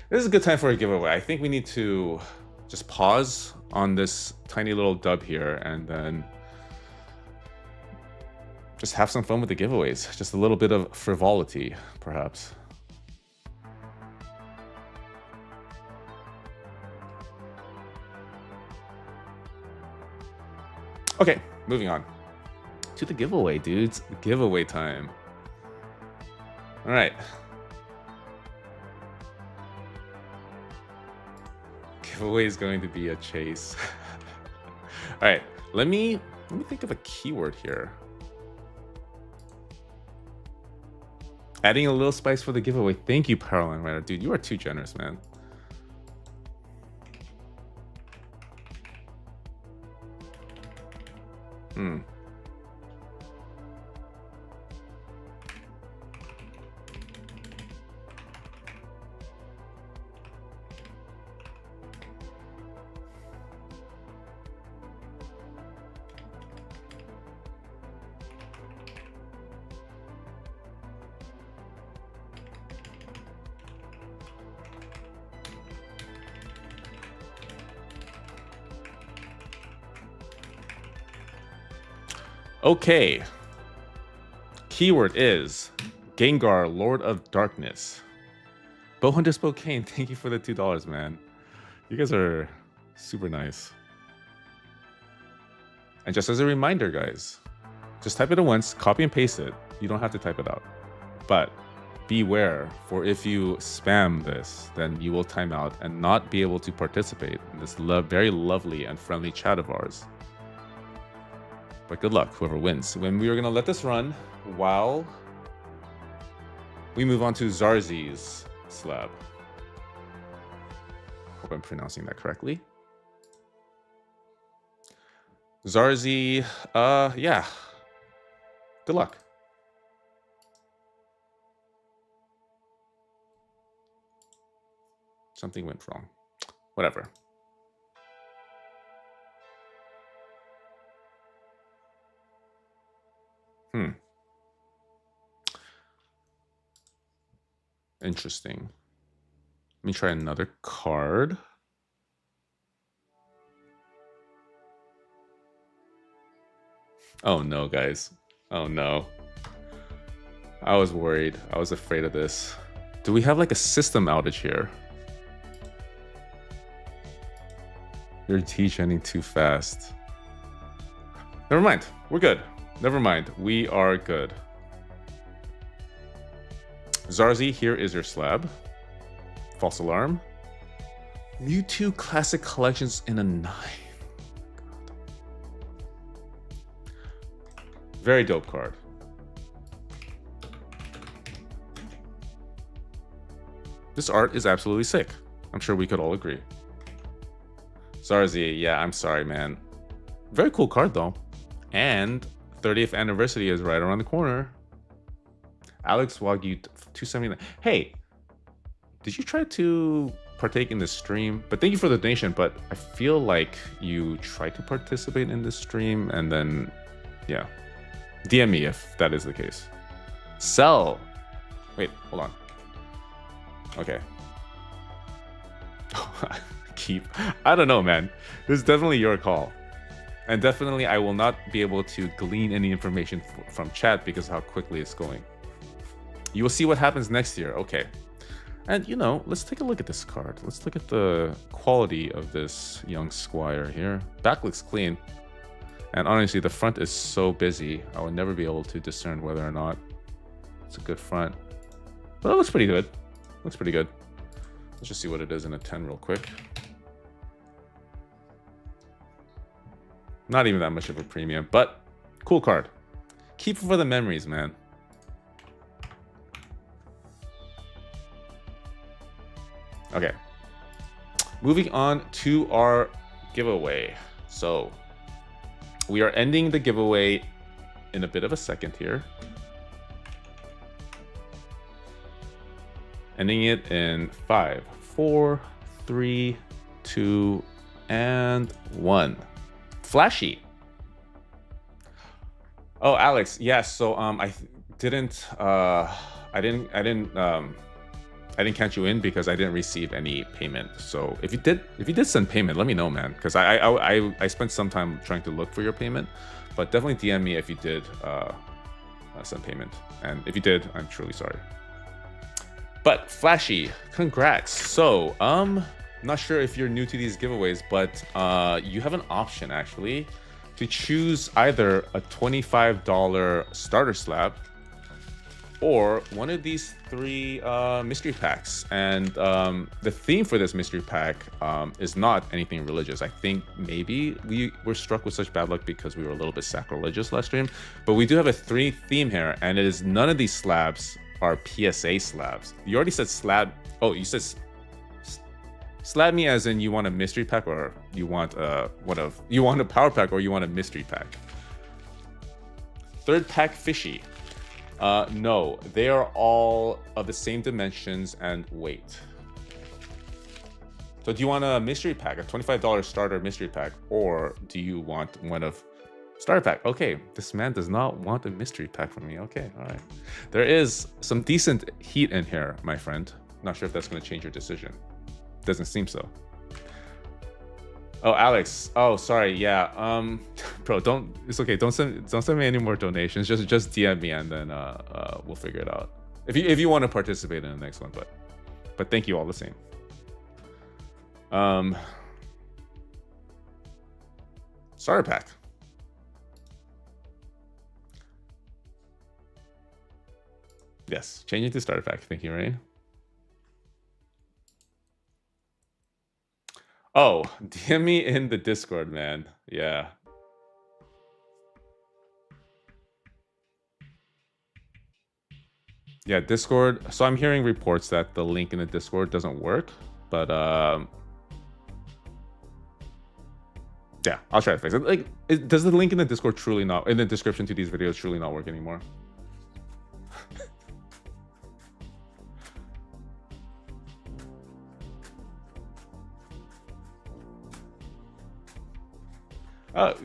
This is a good time for a giveaway. I think we need to just pause on this tiny little dub here and then just have some fun with the giveaways. Just a little bit of frivolity, perhaps. Okay, moving on to the giveaway, dudes. Giveaway time. All right. Giveaway is going to be a chase. All right, let me think of a keyword here. Adding a little spice for the giveaway. Thank you, Karl and Ryder. Dude, you are too generous, man. Okay. Keyword is Gengar, Lord of Darkness. Bowhunter Spokane, thank you for the $2, man. You guys are Super nice. And just as a reminder, guys, just type it in once, copy and paste it. You don't have to type it out. But beware, for if you spam this, then you will time out and not be able to participate in this very lovely and friendly chat of ours. But good luck, whoever wins. When we are going to let this run while we move on to Zarzi's slab. Hope I'm pronouncing that correctly. Zarzi, yeah. Good luck. Something went wrong. Whatever. Interesting. Let me try another card. Oh no, guys. Oh no. I was worried. I was afraid of this. Do we have like a system outage here? You're degening too fast. Never mind. We're good. Never mind. We are good. Zarzi, here is your slab. False alarm. Mewtwo Classic Collections in a 9. Very dope card. This art is absolutely sick. I'm sure we could all agree. Zarzi, yeah, I'm sorry, man. Very cool card, though. And 30th anniversary is right around the corner. Alex Wagyu 279. Hey, did you try to partake in this stream? But thank you for the donation, but I feel like you tried to participate in this stream and then, yeah. DM me if that is the case. Sell. Wait, hold on. Okay. Keep. I don't know, man. This is definitely your call. And definitely I will not be able to glean any information from chat because of how quickly it's going. You will see what happens next year. Okay. And, you know, let's take a look at this card. Let's look at the quality of this young squire here. Back looks clean. And honestly, the front is so busy, I would never be able to discern whether or not it's a good front. But it looks pretty good. Looks pretty good. Let's just see what it is in a 10 real quick. Not even that much of a premium, but cool card. Keep it for the memories, man. Okay. Moving on to our giveaway. So we are ending the giveaway in a bit of a second here. Ending it in 5, 4, 3, 2, and 1. Flashy. Oh, Alex. Yeah. So I didn't catch you in because I didn't receive any payment. So if you did send payment, let me know, man, because I spent some time trying to look for your payment. But definitely DM me if you did send payment, and if you did, I'm truly sorry. But Flashy, congrats. So not sure if you're new to these giveaways, but you have an option actually to choose either a $25 starter slab or one of these 3 mystery packs. And the theme for this mystery pack is not anything religious. I think maybe we were struck with such bad luck because we were a little bit sacrilegious last stream. But we do have a 3 theme here, and it is none of these slabs are PSA slabs. You already said slab. Oh, you said slab me as in you want a mystery pack, or you want you want a power pack, or you want a mystery pack. 3rd pack fishy. No, they are all of the same dimensions and weight. So do you want a mystery pack, a $25 starter mystery pack, or do you want one of starter pack? Okay, this man does not want a mystery pack from me. Okay, all right. There is some decent heat in here, my friend. Not sure if that's going to change your decision. Doesn't seem so. Oh, Alex. Oh, sorry. Yeah. Bro, don't. It's okay. Don't send me any more donations. Just DM me, and then we'll figure it out. If you want to participate in the next one, but thank you all the same. Starter pack. Yes, changing to starter pack. Thank you, Rain. Oh, DM me in the Discord, man. Yeah. Yeah, Discord. So I'm hearing reports that the link in the Discord doesn't work, but yeah, I'll try to fix it. Like, does the link in the Discord truly not, in the description to these videos, truly not work anymore?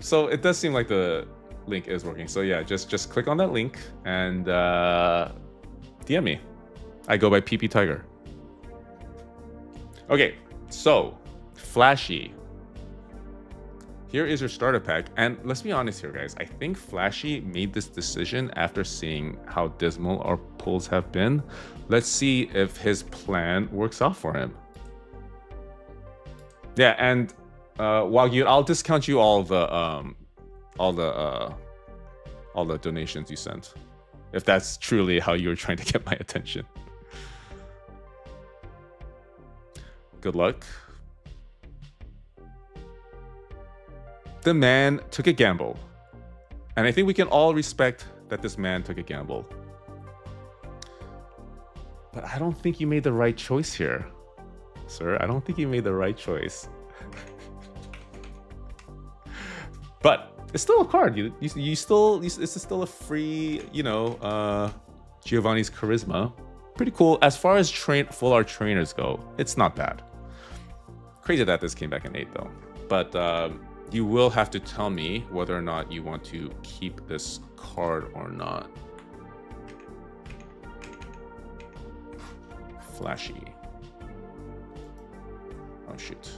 So it does seem like the link is working. So yeah, just click on that link and DM me. I go by PP Tiger. Okay, so Flashy. Here is your starter pack. And let's be honest here, guys. I think Flashy made this decision after seeing how dismal our pulls have been. Let's see if his plan works out for him. Yeah, and Wagyu, I'll discount you all the donations you sent, if that's truly how you were trying to get my attention. Good luck. The man took a gamble, and I think we can all respect that this man took a gamble. But I don't think you made the right choice here, sir. I don't think you made the right choice. But it's still a card. You still, this is still a free, you know, Giovanni's Charisma. Pretty cool. As far as full art trainers go, it's not bad. Crazy that this came back in 8 though. But you will have to tell me whether or not you want to keep this card or not. Flashy. Oh shoot.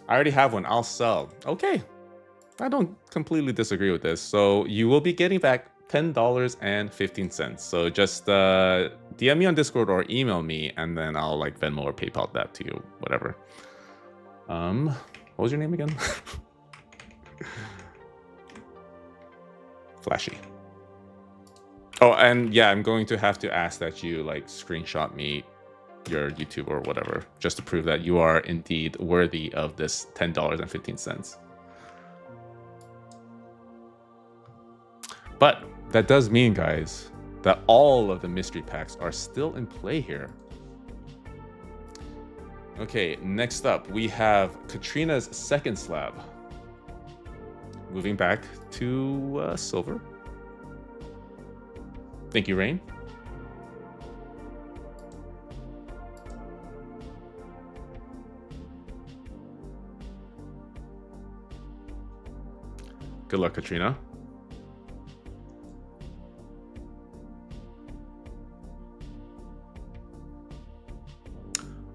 I already have one. I'll sell. Okay. I don't completely disagree with this. So you will be getting back $10.15. So just DM me on Discord or email me, and then I'll like Venmo or PayPal that to you, whatever. What was your name again? Flashy. Oh, and yeah, I'm going to have to ask that you like screenshot me your YouTube or whatever, just to prove that you are indeed worthy of this $10.15. But that does mean, guys, that all of the mystery packs are still in play here. Okay, next up, we have Katrina's second slab. Moving back to silver. Thank you, Rain. Good luck, Katrina.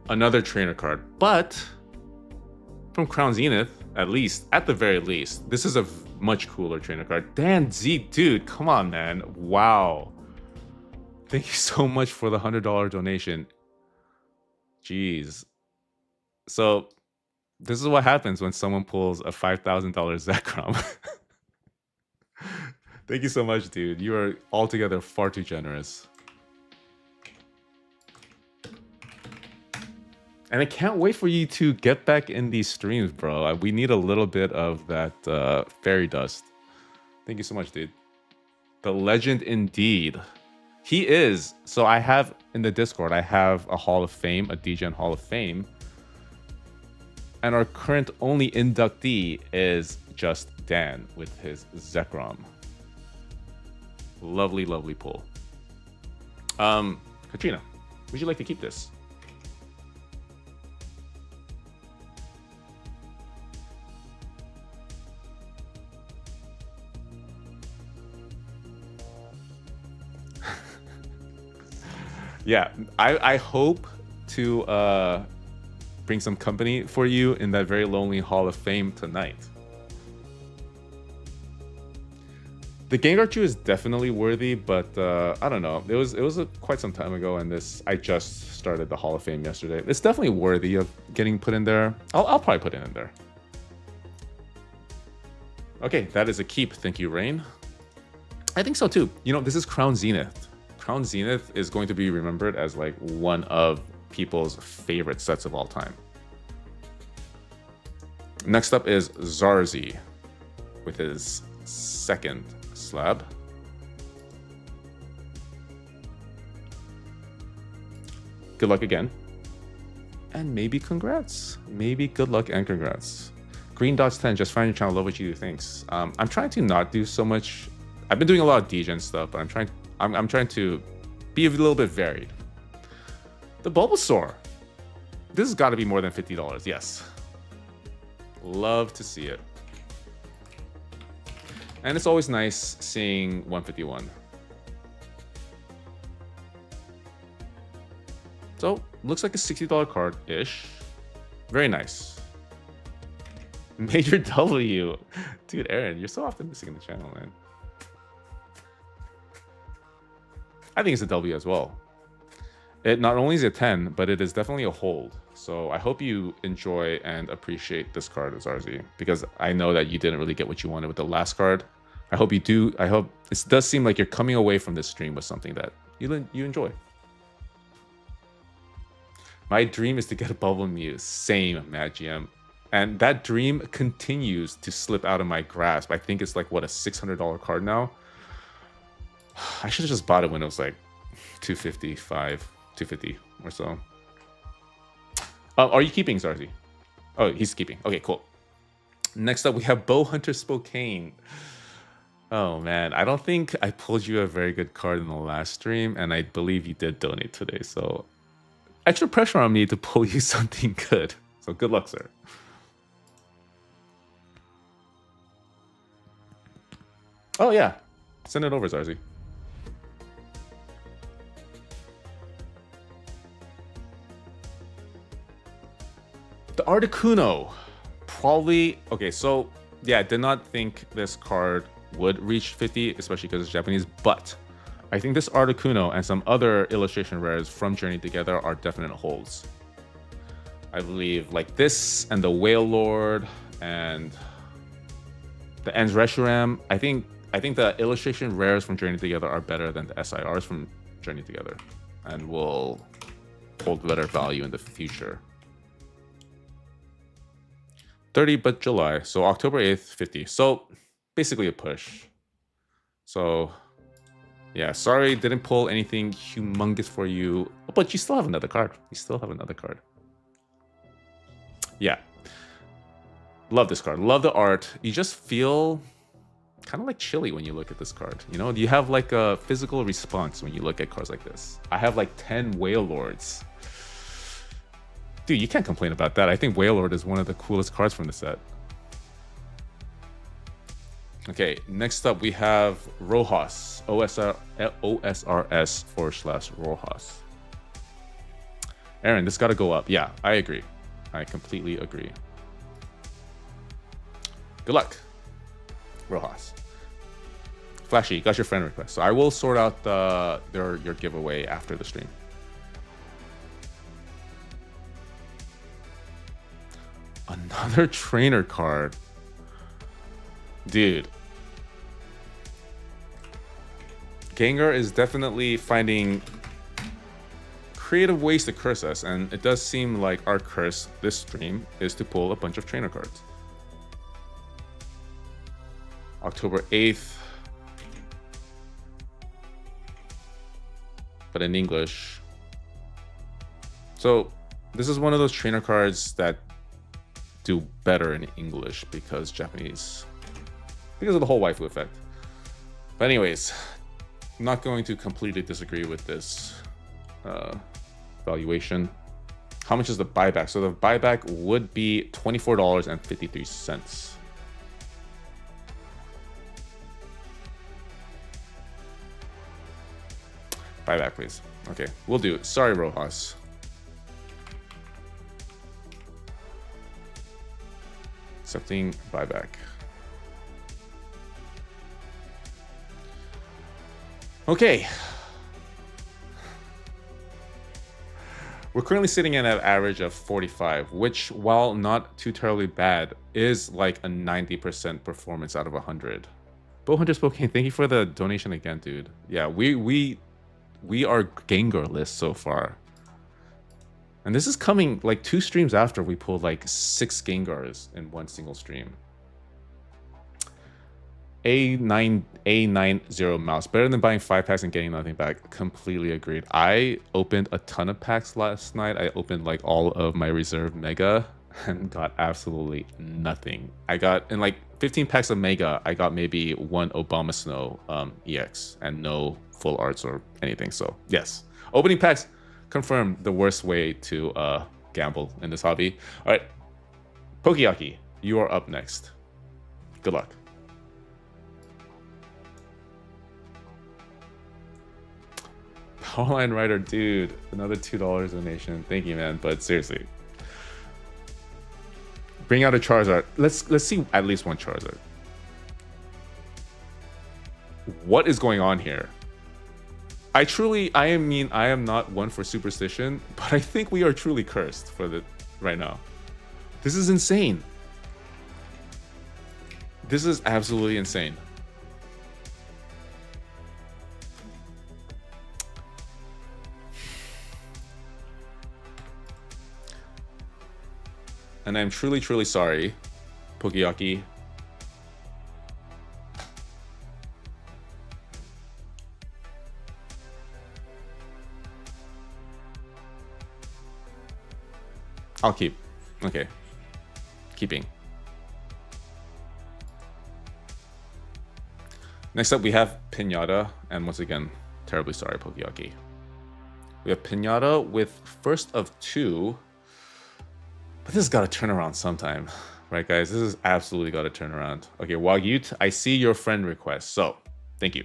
Another trainer card, but from Crown Zenith, at the very least, this is a much cooler trainer card. Dan Z, dude, come on, man. Wow. Thank you so much for the $100 donation. Jeez. So this is what happens when someone pulls a $5,000 Zekrom. Thank you so much, dude. You are altogether far too generous. And I can't wait for you to get back in these streams, bro. We need a little bit of that fairy dust. Thank you so much, dude. The legend indeed. He is. So I have in the Discord, I have a Hall of Fame, a DGen Hall of Fame. And our current only inductee is just Dan with his Zekrom. Lovely, lovely pull. Katrina, would you like to keep this? Yeah, I hope to bring some company for you in that very lonely Hall of Fame tonight. The Gengar Chew is definitely worthy, but I don't know. It was quite some time ago, and I just started the Hall of Fame yesterday. It's definitely worthy of getting put in there. I'll probably put it in there. Okay, that is a keep. Thank you, Rain. I think so too. You know, this is Crown Zenith. Crown Zenith is going to be remembered as like one of people's favorite sets of all time. Next up is Zarzi with his second slab. Good luck again. And maybe congrats. Maybe good luck and congrats. Green Dots 10, just find your channel, love what you do, thanks. I'm trying to not do so much. I've been doing a lot of degen stuff, but I'm trying to be a little bit varied. The Bulbasaur. This has got to be more than $50, yes. Love to see it. And it's always nice seeing 151. So, looks like a $60 card-ish. Very nice. Major W. Dude, Aaron, you're so optimistic in the channel, man. I think it's a W as well. It not only is a 10, but it is definitely a hold. So I hope you enjoy and appreciate this card as RZ, because I know that you didn't really get what you wanted with the last card. I hope you do. I hope it does seem like you're coming away from this stream with something that you enjoy. My dream is to get a Bubble Mew. Same, Mad GM. And that dream continues to slip out of my grasp. I think it's like, what, a $600 card now? I should have just bought it when it was like 255, 250 or so. Are you keeping, Zarzi? Oh, he's keeping. Okay, cool. Next up, we have Bow Hunter Spokane. Oh, man. I don't think I pulled you a very good card in the last stream, and I believe you did donate today. So extra pressure on me to pull you something good. So good luck, sir. Oh, yeah. Send it over, Zarzi. The Articuno. Probably... Okay, so... Yeah, I did not think this card would reach 50, especially because it's Japanese, but I think this Articuno and some other illustration rares from Journey Together are definite holds. I believe like this and the Whale Lord and the Ens Reshiram. I think the illustration rares from Journey Together are better than the SIRs from Journey Together and will hold better value in the future. 30, but July. So October 8th, 50. So basically a push. So yeah, sorry, didn't pull anything humongous for you, but you still have another card. You still have another card. Yeah. Love this card. Love the art. You just feel kind of like chilly when you look at this card. You know, you have like a physical response when you look at cards like this. I have like 10 Whale Lords. Dude, you can't complain about that. I think Whale Lord is one of the coolest cards from the set. Okay, next up we have Rojas. OSRS/Rojas. Aaron, this got to go up. Yeah, I agree. I completely agree. Good luck, Rojas. Flashy, got your friend request. So I will sort out your giveaway after the stream. Another trainer card. Dude. Gengar is definitely finding creative ways to curse us, and it does seem like our curse this stream is to pull a bunch of trainer cards. October 8th. But in English. So this is one of those trainer cards that do better in English because Japanese, because of the whole waifu effect. But anyways, I'm not going to completely disagree with this valuation. How much is the buyback? So the buyback would be $24.53. Buyback, please. Okay, we'll do it. Sorry, Rojas. Accepting buyback. Okay. We're currently sitting at an average of 45, which, while not too terribly bad, is like a 90% performance out of 100. Bowhunter Spokane, thank you for the donation again, dude. Yeah, we are Gengarless so far. And this is coming like 2 streams after we pulled like 6 Gengars in one single stream. A90 mouse. Better than buying 5 packs and getting nothing back. Completely agreed. I opened a ton of packs last night. I opened like all of my reserve mega and got absolutely nothing. I got in like 15 packs of mega, I got maybe 1 Obama Snow EX and no full arts or anything. So yes, opening packs confirmed the worst way to gamble in this hobby. All right, Pokeyaki, you are up next. Good luck. Powerline Rider, dude, another $2 donation. Thank you, man. But seriously, bring out a Charizard. Let's see at least one Charizard. What is going on here? I am not one for superstition, but I think we are truly cursed for the right now. This is insane. This is absolutely insane. And I'm truly, truly sorry, Pokeyaki. I'll keep. Okay. Keeping. Next up, we have Pinata. And once again, terribly sorry, Pokeyaki. We have Pinata with first of 2. But this has got to turn around sometime. Right, guys? This has absolutely got to turn around. Okay, Wagyut, I see your friend request. So, thank you.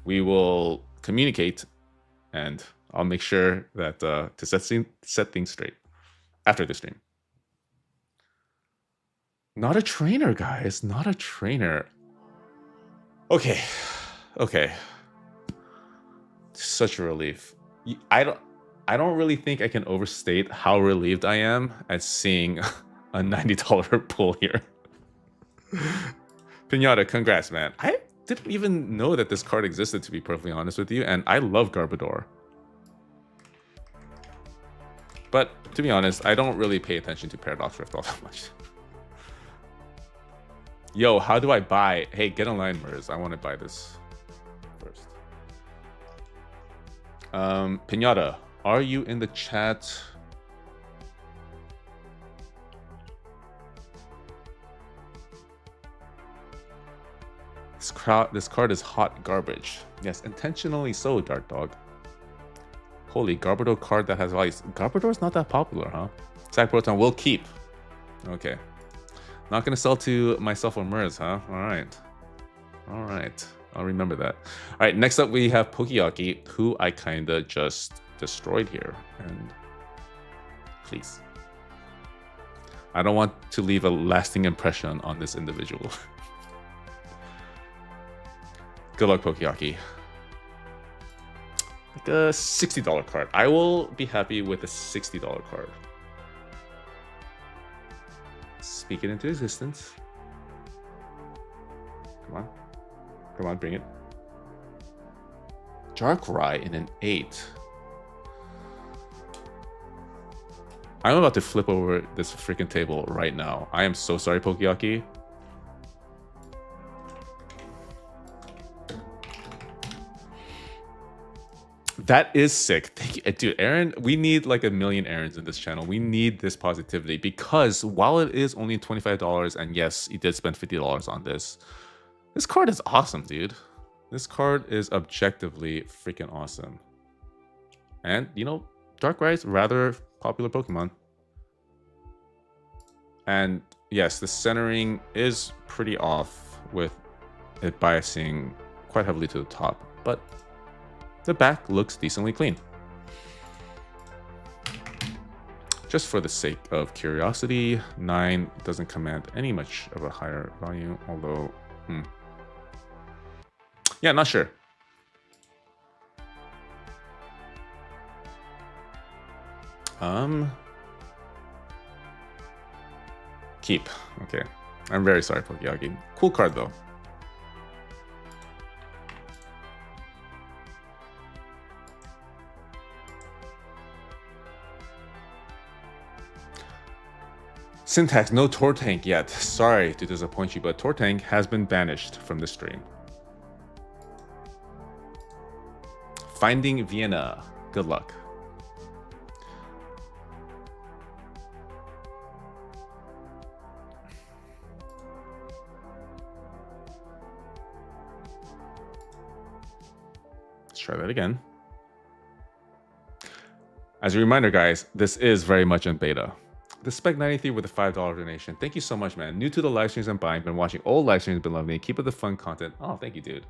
We will communicate, and I'll make sure that to set things straight after the stream. Not a trainer, guys. Not a trainer. Okay. Okay. Such a relief. I don't really think I can overstate how relieved I am at seeing a $90 pull here. Pinata, congrats, man. I didn't even know that this card existed, to be perfectly honest with you, and I love Garbodor. But to be honest, I don't really pay attention to Paradox Rift all that much. Yo, how do I buy? Hey, get online, Mers. I want to buy this first. Pinata, are you in the chat? This card is hot garbage. Yes, intentionally so, Dart Dog. Holy, Garbodor card that has ice. Garbodor's not that popular, huh? Sack Proton will keep. Okay. Not gonna sell to myself or Mers, huh? Alright. Alright. I'll remember that. Alright, next up we have Pokeyaki, who I kinda just destroyed here. And please. I don't want to leave a lasting impression on this individual. Good luck, Pokeyaki. Like a $60 card. I will be happy with a $60 card. Speak it into existence. Come on. Come on, bring it. Darkrai in an 8. I'm about to flip over this freaking table right now. I am so sorry, Pokeyaki. That is sick. Thank you. Dude, Aaron, we need like a million Aarons in this channel. We need this positivity because while it is only $25, and yes, you did spend $50 on this, this card is awesome, dude. This card is objectively freaking awesome. And, you know, Darkrai's rather popular Pokemon. And yes, the centering is pretty off with it biasing quite heavily to the top, but the back looks decently clean. Just for the sake of curiosity, 9 doesn't command any much of a higher value, although, yeah, not sure. Keep. Okay. I'm very sorry, Pokeyaki. Cool card, though. Syntax, no Tortank yet. Sorry to disappoint you, but Tortank has been banished from the stream. Finding Vienna. Good luck. Let's try that again. As a reminder, guys, this is very much in beta. The Spec93 with a $5 donation. Thank you so much, man. New to the live streams I'm buying. Been watching old live streams, been loving it. Keep up the fun content. Oh, thank you, dude.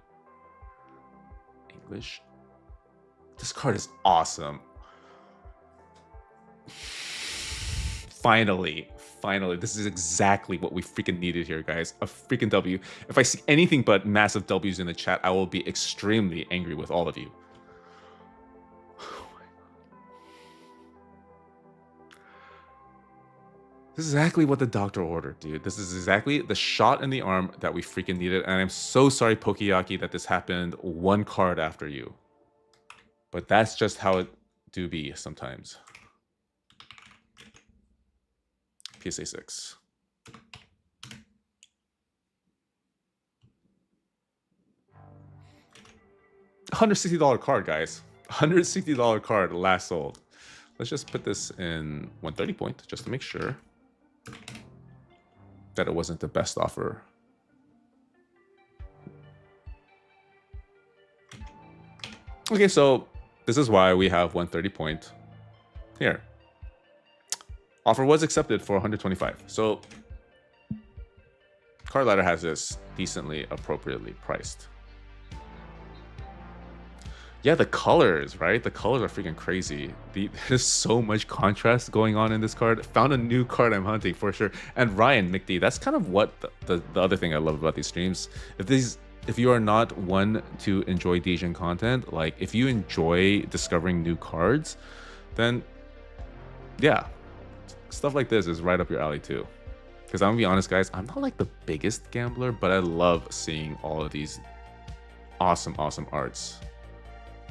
English. This card is awesome. Finally. This is exactly what we freaking needed here, guys. A freaking W. If I see anything but massive W's in the chat, I will be extremely angry with all of you. This is exactly what the doctor ordered, dude. This is exactly the shot in the arm that we freaking needed. And I'm so sorry, Pokeyaki, that this happened one card after you. But that's just how it do be sometimes. PSA 6. $160 card, guys. $160 card last sold. Let's just put this in 130 point just to make sure that it wasn't the best offer. Okay, so this is why we have 130 point here. Offer was accepted for 125. So Card Ladder has this decently appropriately priced. Yeah, the colors, right? The colors are freaking crazy. There's so much contrast going on in this card. Found a new card I'm hunting for sure. And Ryan McD, that's kind of what the other thing I love about these streams. If you are not one to enjoy Degen content, like if you enjoy discovering new cards, then yeah, stuff like this is right up your alley too. Because I'm gonna be honest, guys, I'm not like the biggest gambler, but I love seeing all of these awesome arts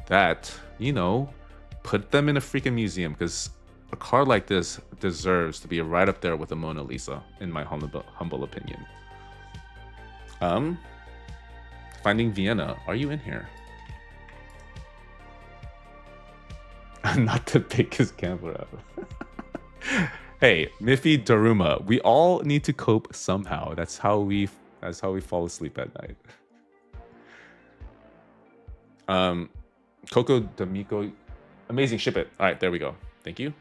that, you know, put them in a freaking museum, because a card like this deserves to be right up there with the Mona Lisa, in my humble opinion. Finding Vienna, are you in here? I'm not the biggest gambler ever. Hey, Miffy Daruma, we all need to cope somehow. That's how we fall asleep at night. Coco D'Amico, amazing, ship it. All right, there we go. Thank you.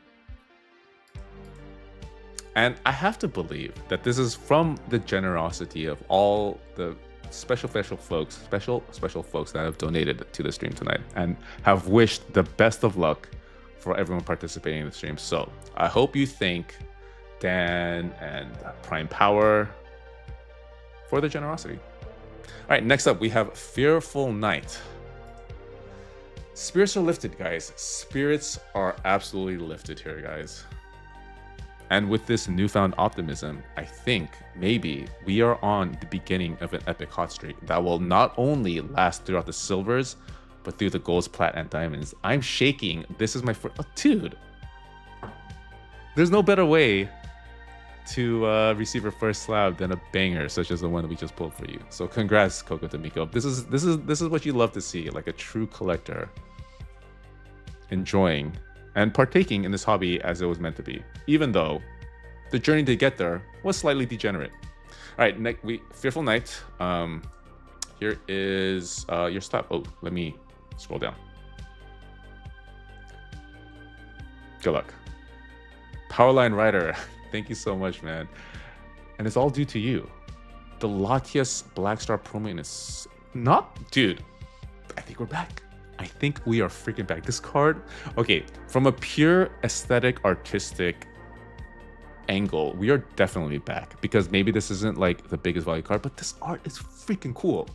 And I have to believe that this is from the generosity of all the special folks that have donated to the stream tonight and have wished the best of luck for everyone participating in the stream. So I hope you thank Dan and Prime Power for the generosity. All right, next up we have Fearful Night. Spirits are lifted, guys. Spirits are absolutely lifted here, guys. And with this newfound optimism, I think maybe we are on the beginning of an epic hot streak that will not only last throughout the silvers, but through the golds, plat, and diamonds. I'm shaking. This is my first... Oh, dude. There's no better way to receive your first slab than a banger such as the one that we just pulled for you. So congrats, Coco D'Amico. This is what you love to see, like a true collector enjoying and partaking in this hobby as it was meant to be, even though the journey to get there was slightly degenerate. All right, Fearful Night. Here is your slab. Oh, let me scroll down. Good luck. Powerline Rider, thank you so much, man. And it's all due to you. The Latias Blackstar promo is not, dude. I think we're back. I think we are freaking back. This card, okay, from a pure aesthetic, artistic angle, we are definitely back, because maybe this isn't like the biggest value card, but this art is freaking cool.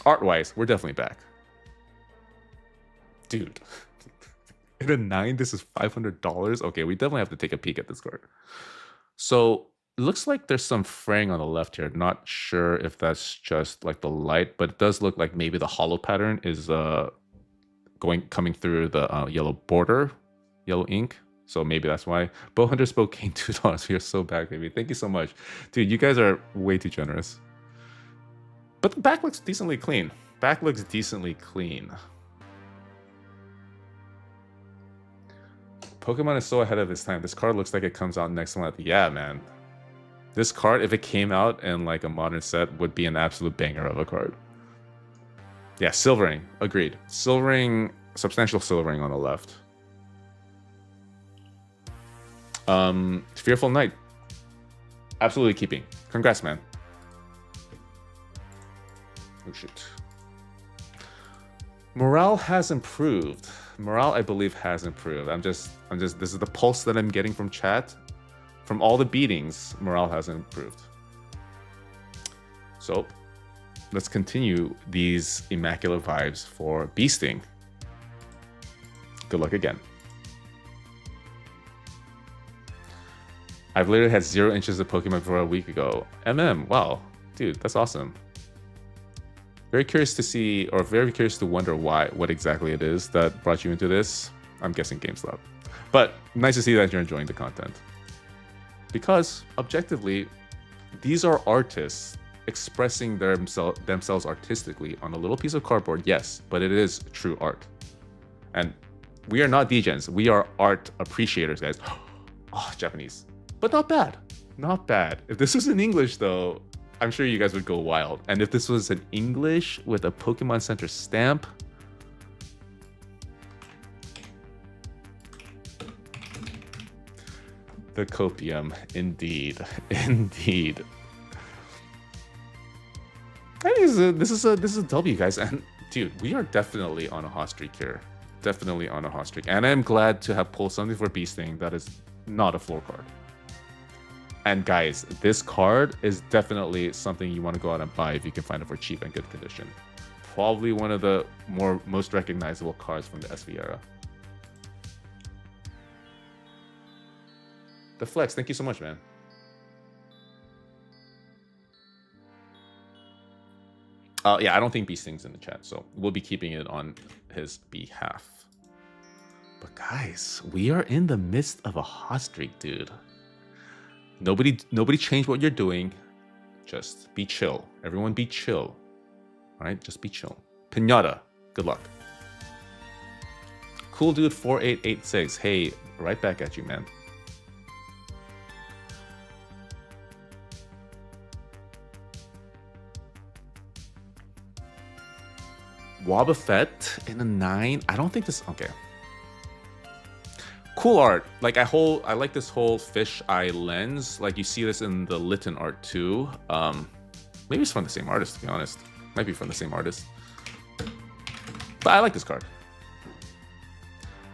Art-wise, we're definitely back. Dude. In a 9, this is $500. Okay, we definitely have to take a peek at this card. So it looks like there's some fraying on the left here. Not sure if that's just like the light, but it does look like maybe the hollow pattern is coming through the yellow border, yellow ink. So maybe that's why. Bowhunter Spokane, $2. You're so back, baby. Thank you so much. Dude, you guys are way too generous. But the back looks decently clean. Back looks decently clean. Pokemon is so ahead of its time. This card looks like it comes out next month. Yeah, man. This card, if it came out in like a modern set, would be an absolute banger of a card. Yeah, silvering. Agreed. Silvering, substantial silvering on the left. Fearful Knight. Absolutely keeping. Congrats, man. Oh, shoot. Morale has improved. Morale, I believe, has improved. I'm just, this is the pulse that I'm getting from chat. From all the beatings, morale has improved. So, let's continue these immaculate vibes for beasting. Good luck again. I've literally had 0 inches of Pokemon for a week ago. Wow. Dude, that's awesome. Very curious to see, or very curious to wonder what exactly it is that brought you into this. I'm guessing Gamestop. But nice to see that you're enjoying the content. Because, objectively, these are artists expressing themselves artistically on a little piece of cardboard, yes, but it is true art. And we are not degens, we are art appreciators, guys. Oh, Japanese. But not bad. Not bad. If this was in English, though, I'm sure you guys would go wild. And if this was in English with a Pokemon Center stamp, the copium, indeed, indeed. I think this is a W, guys. And dude, we are definitely on a hot streak here. Definitely on a hot streak. And I'm glad to have pulled something for beasting that is not a floor card. And guys, this card is definitely something you want to go out and buy if you can find it for cheap and good condition. Probably one of the most recognizable cards from the SV era. The Flex, thank you so much, man. Yeah, I don't think Beasting's in the chat, so we'll be keeping it on his behalf. But guys, we are in the midst of a hot streak, dude. Nobody change what you're doing. Just be chill. Everyone be chill. All right, just be chill. Pinata, good luck. Cool dude 4886. Hey, right back at you, man. Wobbuffet in a 9. I don't think this. Okay. Cool art. Like I like this whole fish eye lens. Like you see this in the Litten art too. Maybe it's from the same artist, to be honest. Might be from the same artist. But I like this card.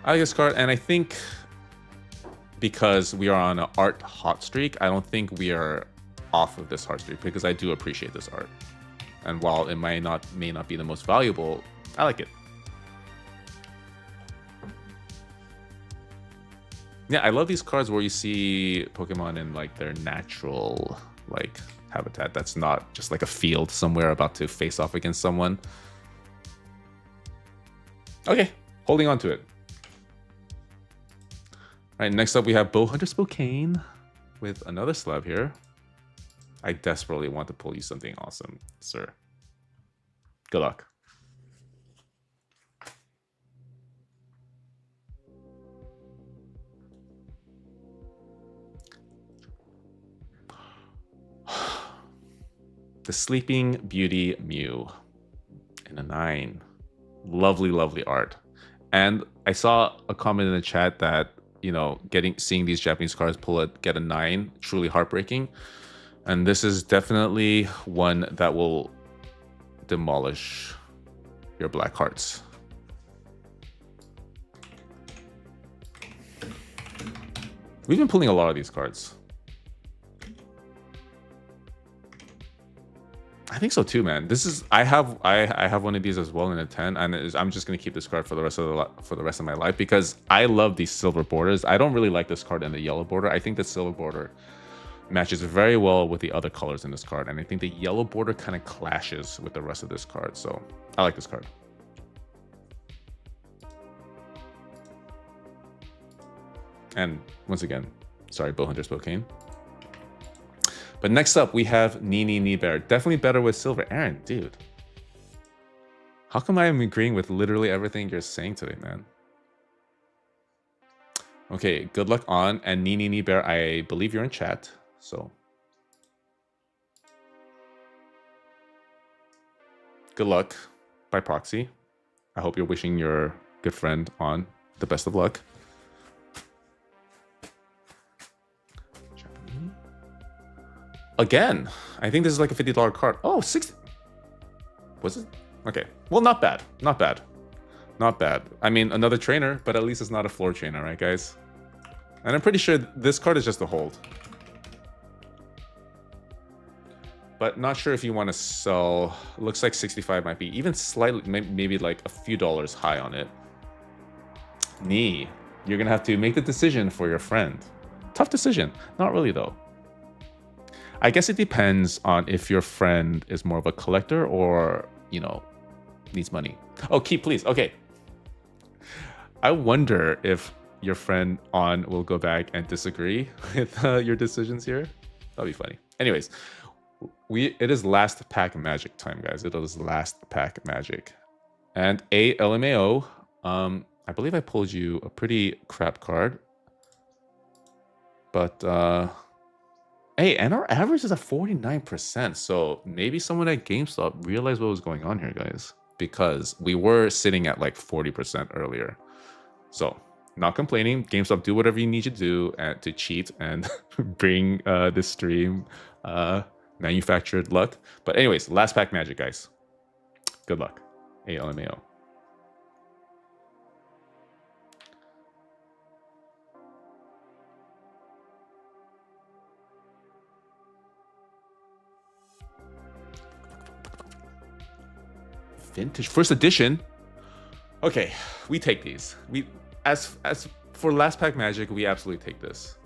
I like this card, and I think because we are on an art hot streak, I don't think we are off of this hot streak because I do appreciate this art. And while it may not be the most valuable, I like it. Yeah, I love these cards where you see Pokemon in like their natural like habitat. That's not just like a field somewhere about to face off against someone. Okay, holding on to it. All right, next up we have Bowhunter Spokane with another slab here. I desperately want to pull you something awesome, sir. Good luck. The Sleeping Beauty Mew in a 9. Lovely, lovely art. And I saw a comment in the chat that, you know, seeing these Japanese cards get a 9, truly heartbreaking. And this is definitely one that will demolish your black hearts. We've been pulling a lot of these cards. I think so too, man. This is I have one of these as well in a 10, and I'm just gonna keep this card for the rest of my life because I love these silver borders. I don't really like this card in the yellow border. I think the silver border matches very well with the other colors in this card, and I think the yellow border kind of clashes with the rest of this card. So I like this card. And once again, sorry, Bowhunter Spokane. But next up, we have Knee Bear. Definitely better with silver. Aaron, dude. How come I am agreeing with literally everything you're saying today, man? Okay, good luck on. And Knee Bear, I believe you're in chat. So good luck by proxy. I hope you're wishing your good friend on the best of luck. Again, I think this is like a $50 card. Oh, 60. Was it? Okay. Well, not bad. Not bad. Not bad. I mean, another trainer, but at least it's not a floor trainer, right, guys? And I'm pretty sure this card is just a hold. But not sure if you want to sell. Looks like 65 might be even slightly, maybe like a few dollars high on it. Knee. You're going to have to make the decision for your friend. Tough decision. Not really, though. I guess it depends on if your friend is more of a collector or, you know, needs money. Oh, keep, please. Okay. I wonder if your friend on will go back and disagree with your decisions here. That'll be funny. Anyways, it is last pack magic time, guys. It is last pack magic. And a LMAO, I believe I pulled you a pretty crap card. But, hey, and our average is at 49%. So maybe someone at GameStop realized what was going on here, guys. Because we were sitting at like 40% earlier. So, not complaining. GameStop, do whatever you need to do to cheat and bring this stream manufactured luck. But anyways, last pack magic, guys. Good luck. ALMAO. Vintage first edition. Okay, we take these. We as for last pack magic, we absolutely take this.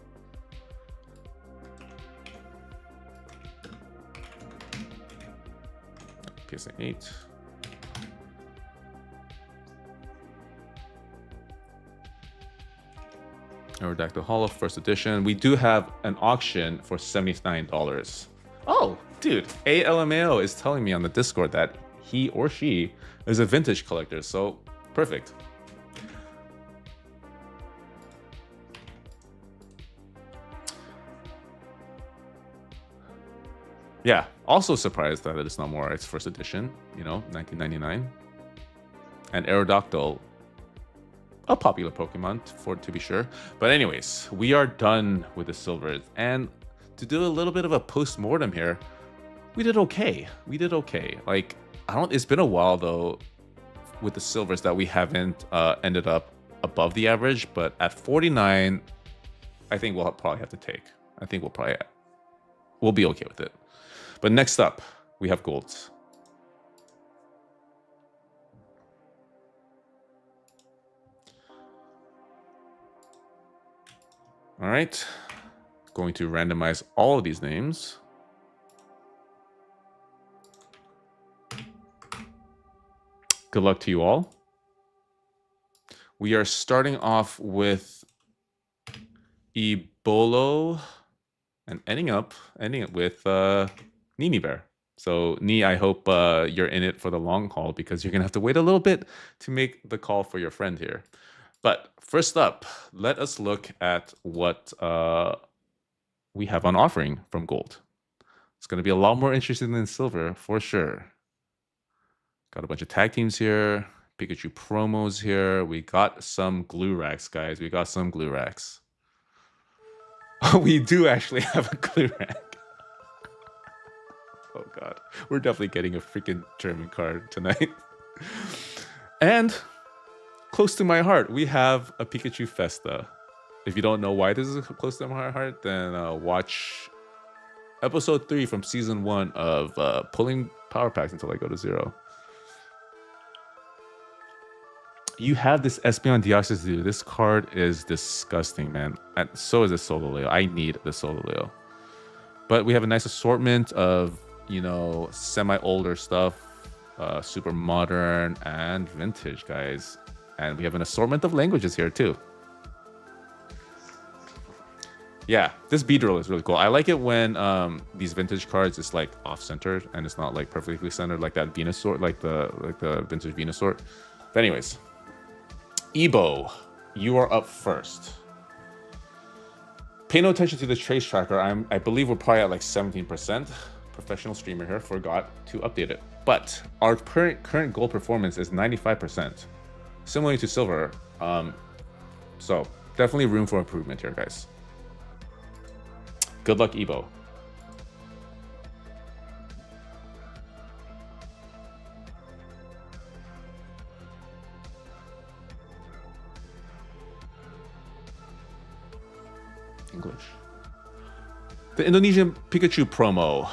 PSA 8. Aerodactyl Hollow first edition. We do have an auction for $79. Oh, dude, ALMAO is telling me on the Discord that he or she is a vintage collector, so perfect. Yeah, also surprised that it's not more. It's first edition, you know, 1999. And Aerodactyl, a popular Pokemon, to be sure. But anyways, we are done with the silvers. And to do a little bit of a post-mortem here, we did okay. We did okay. Like, it's been a while though with the silvers that we haven't ended up above the average, but at 49, I think we'll probably have to take. I think we'll be okay with it. But next up, we have golds. All right, going to randomize all of these names. Good luck to you all. We are starting off with Ebolo and ending up with Nini Bear. So Nee, I hope you're in it for the long haul because you're gonna have to wait a little bit to make the call for your friend here. But first up, let us look at what we have on offering from gold. It's gonna be a lot more interesting than silver for sure. Got a bunch of tag teams here. Pikachu promos here. We got some glue racks, guys. We got some glue racks. We do actually have a glue rack. Oh, God. We're definitely getting a freaking German card tonight. And close to my heart, we have a Pikachu Festa if you don't know why this is close to my heart, then watch episode 3 from season 1 of pulling power packs until I go to 0. You have this Espeon Deoxys, dude. This card is disgusting, man. And so is the Solgaleo. I need the Solgaleo. But we have a nice assortment of, you know, semi-older stuff, super modern and vintage, guys. And we have an assortment of languages here too. Yeah, this B-drill is really cool. I like it when these vintage cards is like off-centered and it's not like perfectly centered, like that Venusaur, like the vintage Venusaur. But anyways, Ebo, you are up first. Pay no attention to the trace tracker. I believe we're probably at like 17%. Professional streamer here, forgot to update it. But our current goal performance is 95%, similarly to silver. So definitely room for improvement here, guys. Good luck, Ebo. English. The Indonesian Pikachu promo.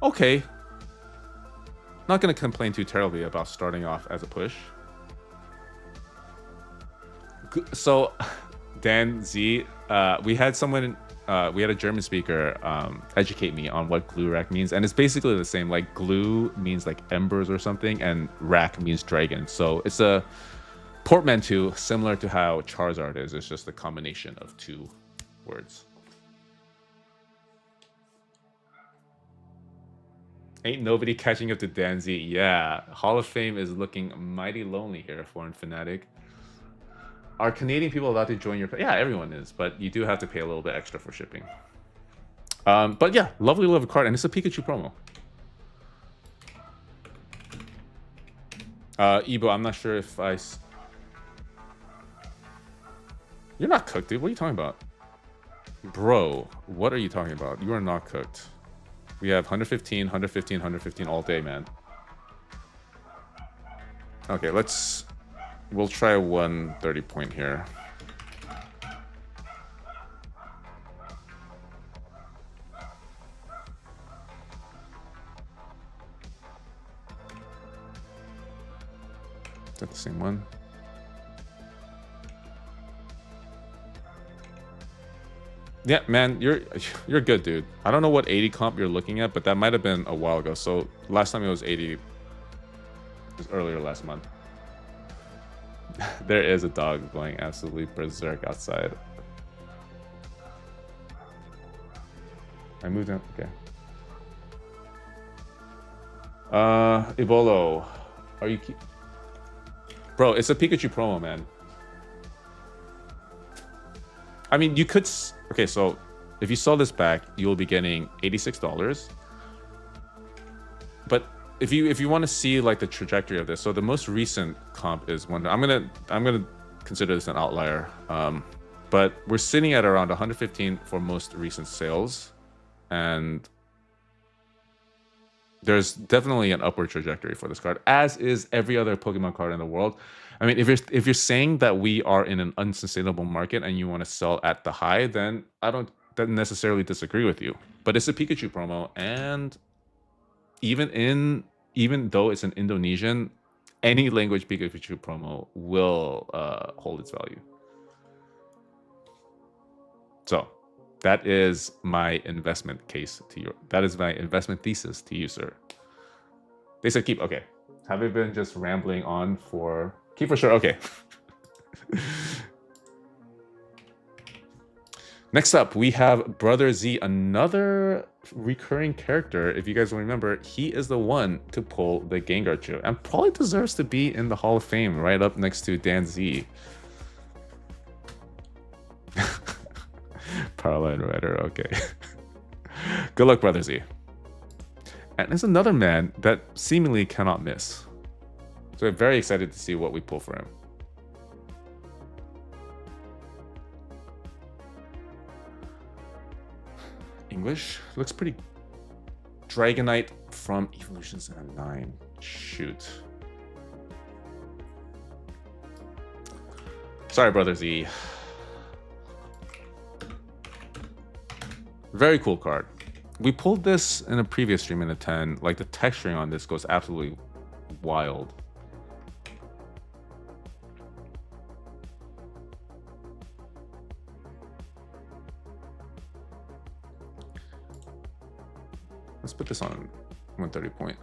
Okay. Not going to complain too terribly about starting off as a push. So, Dan Z, we had someone, we had a German speaker educate me on what glue rack means. And it's basically the same. Like glue means like embers or something, and rack means dragon. So it's a portmanteau similar to how Charizard is. It's just a combination of two words. Ain't nobody catching up to Danzy. Yeah, Hall of Fame is looking mighty lonely here, Foreign Fanatic. Are Canadian people allowed to join your... Yeah, everyone is, but you do have to pay a little bit extra for shipping. But yeah, lovely card, and it's a Pikachu promo. Ebo, I'm not sure if I... You're not cooked, dude. What are you talking about? Bro, what are you talking about? You are not cooked. We have 115, 115, 115 all day, man. Okay, we'll try a 130 point here. Is that the same one? Yeah, man, you're good, dude. I don't know what 80 comp you're looking at, but that might have been a while ago. So last time it was 80. It was earlier last month. There is a dog going absolutely berserk outside. I moved in. Okay. Ebolo, are you? Bro, it's a Pikachu promo, man. I mean, you could. Okay, so if you sell this back, you will be getting $86. But if you want to see like the trajectory of this, so the most recent comp is one. I'm gonna consider this an outlier. But we're sitting at around 115 for most recent sales, and there's definitely an upward trajectory for this card, as is every other Pokemon card in the world. I mean, if you're saying that we are in an unsustainable market and you want to sell at the high, then I don't necessarily disagree with you. But it's a Pikachu promo, and even though it's an Indonesian, any language Pikachu promo will hold its value. So that is my investment case to you. That is my investment thesis to you, sir. They said keep. Okay. Have I been just rambling on for... Keep for sure. Okay. Next up, we have Brother Z, another recurring character. If you guys remember, he is the one to pull the Gengar Trio and probably deserves to be in the Hall of Fame right up next to Dan Z. Parallel Rider, okay. Good luck, Brother Z. And there's another man that seemingly cannot miss. So I'm very excited to see what we pull for him. English looks pretty. Dragonite from Evolution 9. Shoot. Sorry, Brother Z. Very cool card. We pulled this in a previous stream in a 10. Like, the texturing on this goes absolutely wild. Let's put this on 130 point.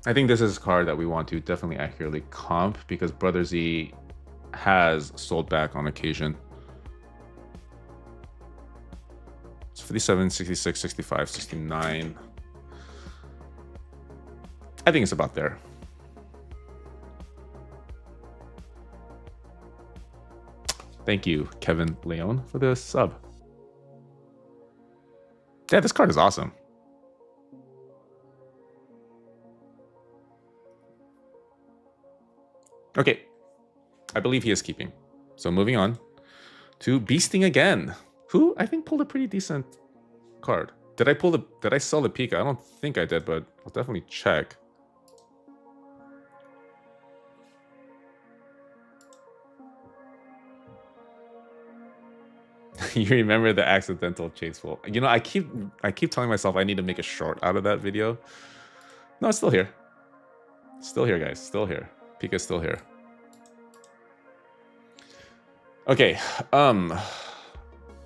I think this is a card that we want to definitely accurately comp because Brother Z has sold back on occasion. It's 57, 66, 65, 69. I think it's about there. Thank you, Kevin Leon, for the sub. Yeah, this card is awesome. Okay, I believe he is keeping. So moving on to Beasting again, who I think pulled a pretty decent card. Did I sell the Pika? I don't think I did, but I'll definitely check. You remember the accidental chase full. You know, I keep telling myself I need to make a short out of that video. No, it's still here. Still here, guys. Still here. Pika's still here. Okay.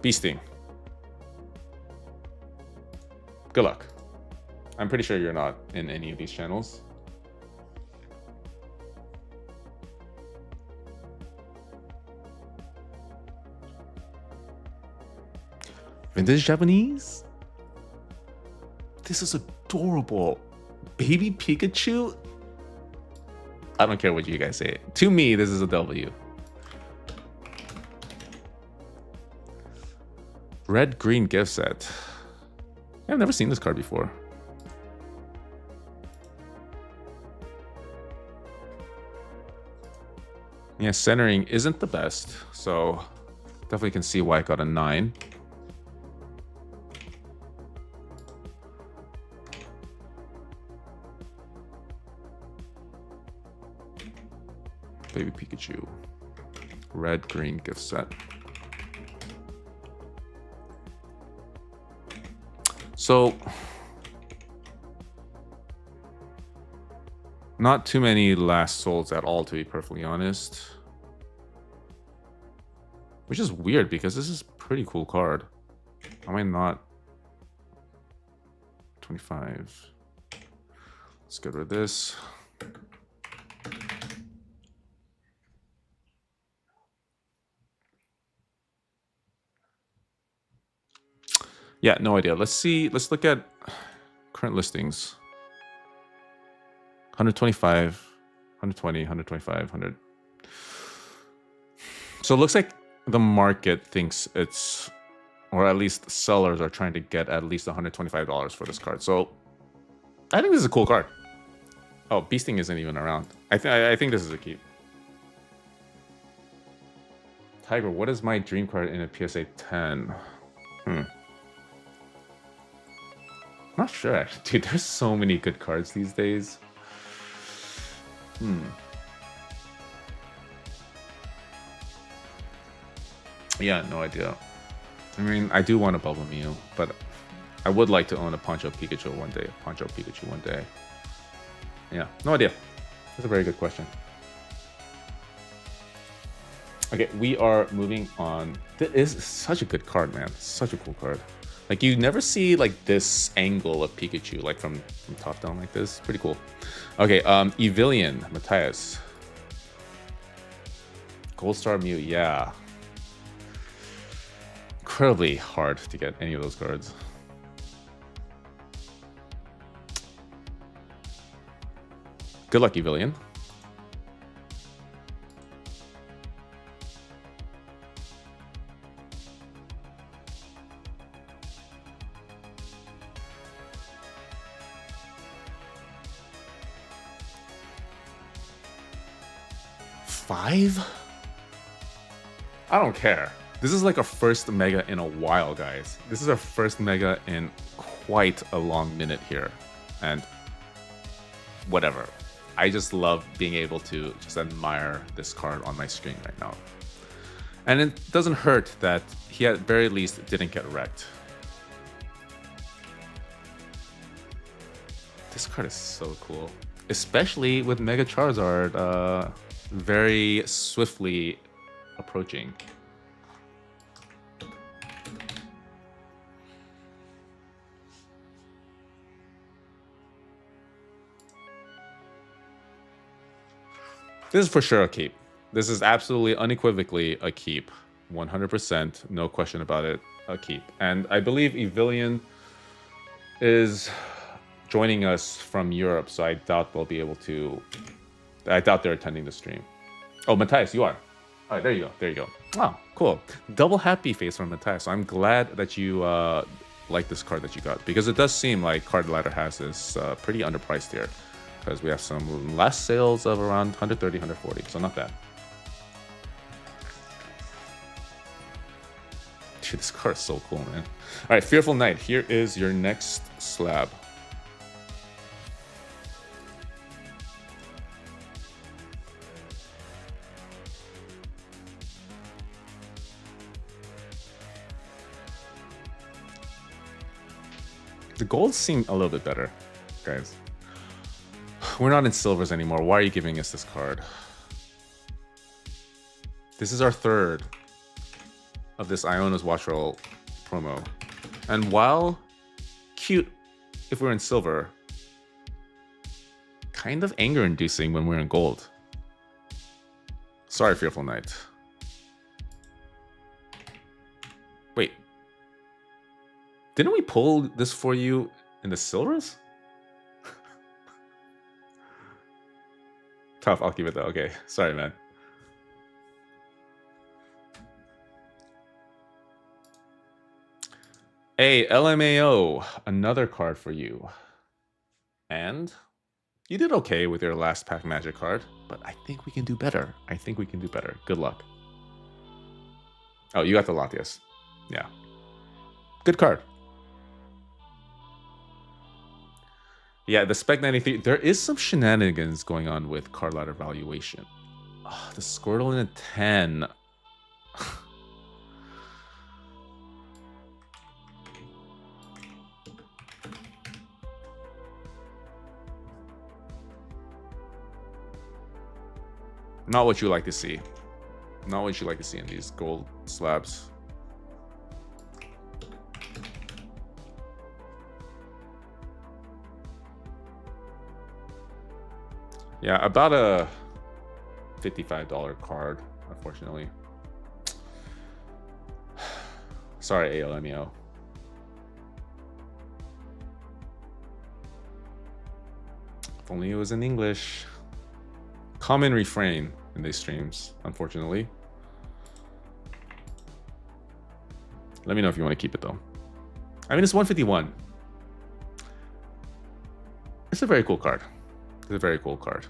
Beasting. Good luck. I'm pretty sure you're not in any of these channels. Vintage Japanese? This is adorable. Baby Pikachu? I don't care what you guys say. To me, this is a W. Red green gift set. I've never seen this card before. Yeah, centering isn't the best, so definitely can see why I got a 9. Baby Pikachu. Red green gift set. So, not too many last souls at all, to be perfectly honest. Which is weird because this is a pretty cool card. Am I not? 25. Let's get rid of this. Yeah, no idea. Let's see. Let's look at current listings. 125, 120, 125, 100. So it looks like the market thinks it's, or at least sellers are trying to get at least $125 for this card. So I think this is a cool card. Oh, Beasting isn't even around. I think this is a keep. Tiger, what is my dream card in a PSA 10? Not sure, actually. Dude, there's so many good cards these days. Yeah, no idea. I mean, I do want a Bubble Mew, but I would like to own a Poncho Pikachu one day. Yeah, no idea. That's a very good question. Okay, we are moving on. This is such a good card, man. Such a cool card. Like, you never see like this angle of Pikachu, like from top down like this. Pretty cool. Okay, Evilian, Matthias. Gold Star Mew, yeah. Incredibly hard to get any of those cards. Good luck, Evilian. Five? I don't care. This is like our first mega in a while, guys. This is our first mega in quite a long minute here. And whatever. I just love being able to just admire this card on my screen right now. And it doesn't hurt that he at very least didn't get wrecked. This card is so cool. Especially with Mega Charizard very swiftly approaching. This is for sure a keep. This is absolutely unequivocally a keep. 100%, no question about it, a keep. And I believe Evillian is joining us from Europe, so I doubt they'll be able to... I doubt they're attending the stream. Oh, Matthias, you are. All right, there you go, there you go. Wow, cool. Double happy face from Matthias. So I'm glad that you like this card that you got, because it does seem like Card Ladder has this pretty underpriced here. Because we have some last sales of around 130, 140, so not bad. Dude, this card is so cool, man. All right, Fearful Knight, here is your next slab. The golds seem a little bit better, guys. We're not in silvers anymore. Why are you giving us this card? This is our third of this Iona's Watch Roll promo. And while cute if we're in silver, kind of anger-inducing when we're in gold. Sorry, Fearful Knight. Wait. Didn't we pull this for you in the silvers? Tough, I'll keep it though. Okay, sorry, man. Hey, LMAO, another card for you. And you did okay with your last pack magic card, but I think we can do better. I think we can do better. Good luck. Oh, you got the Latias. Yeah. Good card. Yeah, the Spec 93, there is some shenanigans going on with card ladder valuation. Oh, the Squirtle in a 10. Not what you like to see. Not what you like to see in these gold slabs. Yeah, about a $55 card, unfortunately. Sorry, ALMEO. If only it was in English. Common refrain in these streams, unfortunately. Let me know if you want to keep it, though. I mean, it's 151. It's a very cool card. It's a very cool card.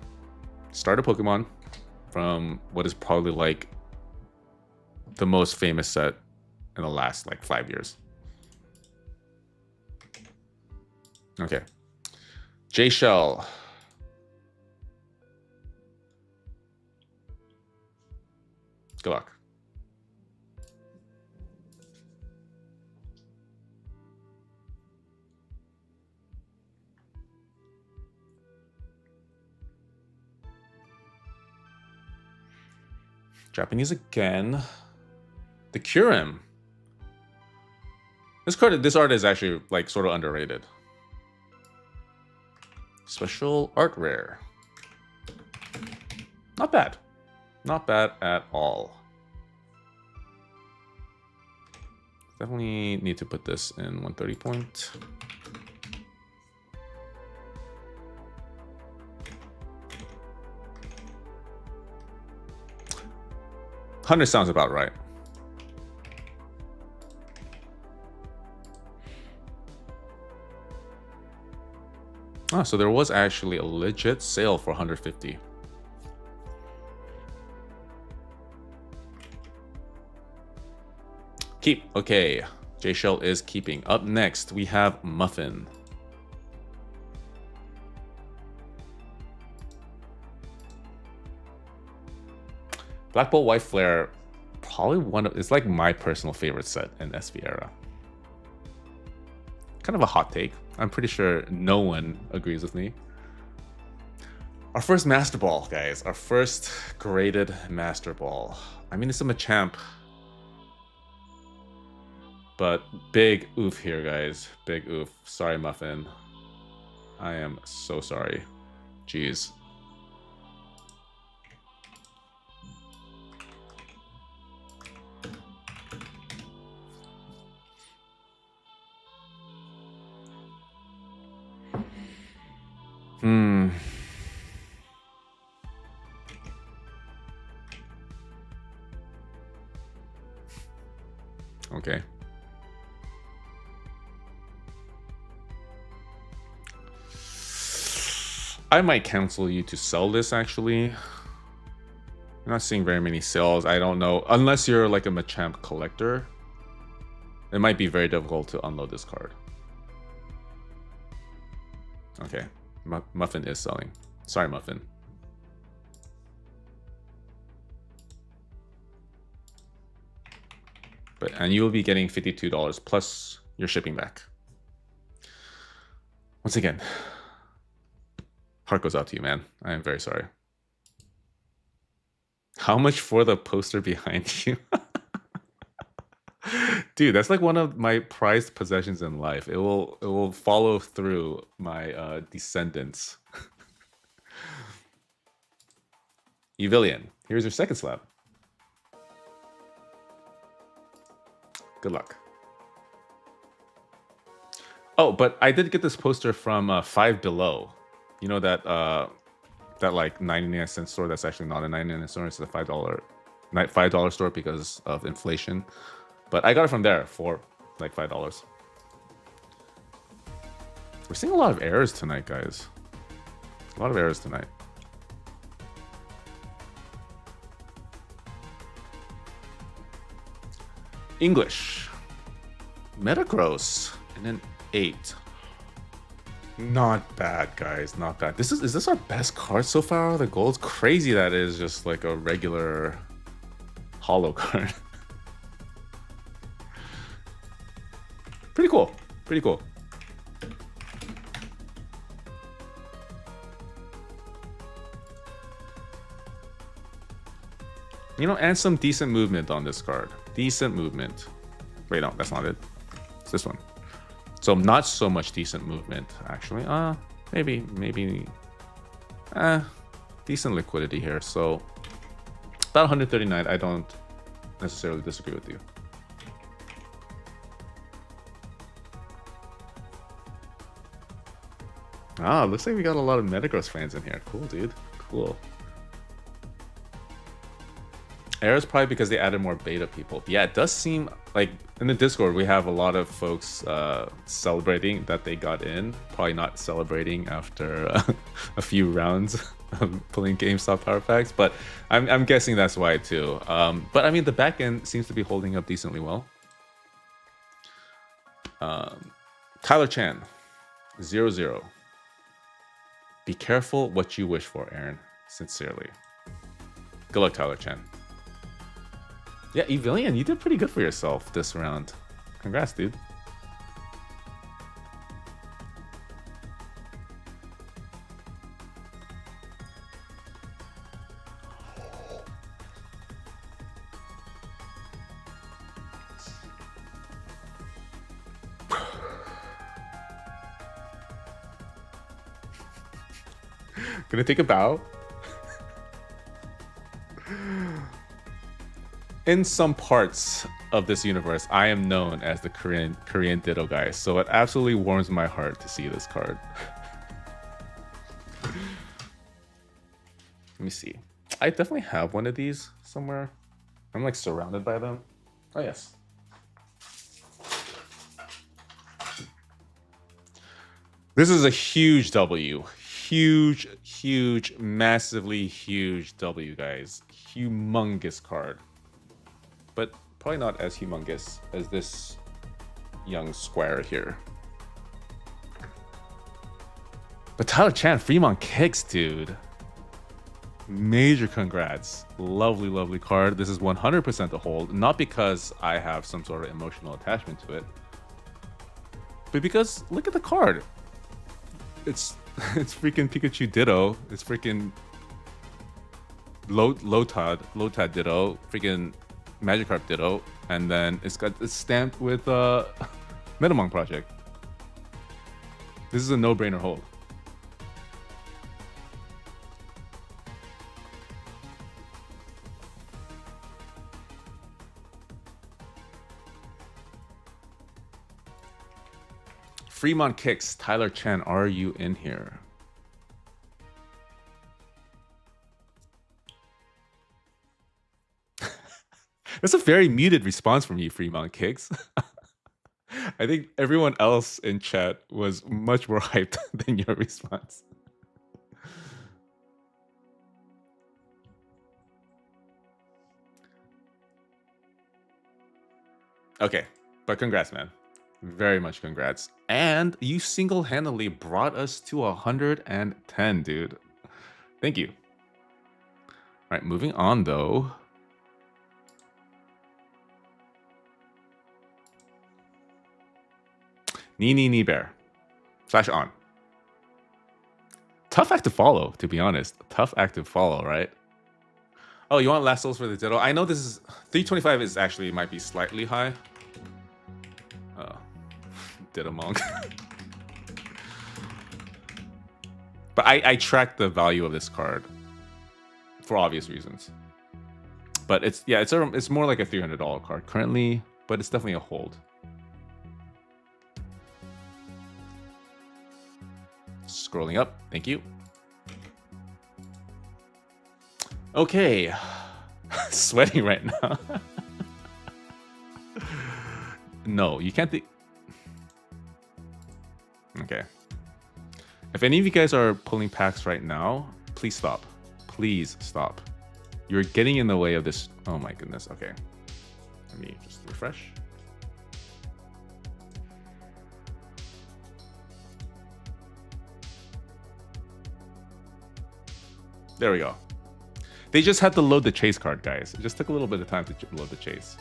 Start a Pokemon from what is probably like the most famous set in the last like 5 years. Okay. J Shell. Good luck. Japanese again. The Kyurem. This art is actually like sort of underrated. Special art rare. Not bad. Not bad at all. Definitely need to put this in 130 point. $100 sounds about right. Ah, so there was actually a legit sale for 150. Keep. Okay. J Shell is keeping. Up next, we have Muffin. Black Bolt White Flare probably it's like my personal favorite set in SV era. Kind of a hot take. I'm pretty sure no one agrees with me. Our first Master Ball, guys. Our first graded Master Ball. I mean, it's a Machamp. But big oof here, guys. Big oof. Sorry, Muffin. I am so sorry. Jeez. Okay. I might counsel you to sell this, actually. I'm not seeing very many sales. I don't know. Unless you're like a Machamp collector, it might be very difficult to unload this card. Okay. Muffin is selling. Sorry, Muffin. And you will be getting $52 plus your shipping back. Once again, heart goes out to you, man. I am very sorry. How much for the poster behind you? Dude, that's like one of my prized possessions in life. It will follow through my descendants. Evilian, here's your second slab. Good luck. Oh, but I did get this poster from Five Below. You know that that like 99-cent store that's actually not a 99-cent store. It's a $5 store because of inflation. But I got it from there for like $5. We're seeing a lot of errors tonight, guys. A lot of errors tonight. English. Metagross. And then 8. Not bad, guys. Not bad. Is this our best card so far? The gold's crazy that is just like a regular holo card. Pretty cool. Pretty cool. You know, and some decent movement on this card. Decent movement. Wait, no, that's not it. It's this one. So not so much decent movement, actually. Maybe, decent liquidity here. So about 139. I don't necessarily disagree with you. Looks like we got a lot of Metagross fans in here. Cool, dude. Cool. Errors probably because they added more beta people. But yeah, it does seem like in the Discord we have a lot of folks celebrating that they got in. Probably not celebrating after a few rounds of pulling GameStop Power Packs, but I'm guessing that's why too. But I mean, the back end seems to be holding up decently well. Tyler Chan, 0-0. Be careful what you wish for, Aaron. Sincerely. Good luck, Tyler Chan. Yeah, Evilian, you did pretty good for yourself this round. Congrats, dude. Gonna take a bow. In some parts of this universe, I am known as the Korean Ditto guy, so it absolutely warms my heart to see this card. Let me see. I definitely have one of these somewhere. I'm like surrounded by them. Oh yes. This is a huge W. Huge, massively huge W, guys. Humongous card. But probably not as humongous as this young square here. But Tyler Chan, Fremont kicks, dude. Major congrats. Lovely, lovely card. This is 100% a hold. Not because I have some sort of emotional attachment to it, but because look at the card. It's it's freaking Pikachu Ditto. It's freaking Lotad Ditto. Freaking Magikarp Ditto. And then it's stamped with Metamon Project. This is a no-brainer hold. Fremont Kicks, Tyler Chen, are you in here? That's a very muted response from you, Fremont Kicks. I think everyone else in chat was much more hyped than your response. Okay, but congrats, man. Very much congrats. And you single-handedly brought us to 110, dude. Thank you. All right, moving on, though. Nee Bear. /on. Tough act to follow, to be honest. Tough act to follow, right? Oh, you want last souls for the Ditto? I know this is... 325 is actually might be slightly high. Dittomong. But I track the value of this card for obvious reasons. But it's more like a $300 card currently, but it's definitely a hold. Scrolling up, thank you. Okay, sweating right now. No, you can't think. Okay. If any of you guys are pulling packs right now, please stop. Please stop. You're getting in the way of this. Oh my goodness. Okay. Let me just refresh. There we go. They just had to load the chase card, guys. It just took a little bit of time to load the chase.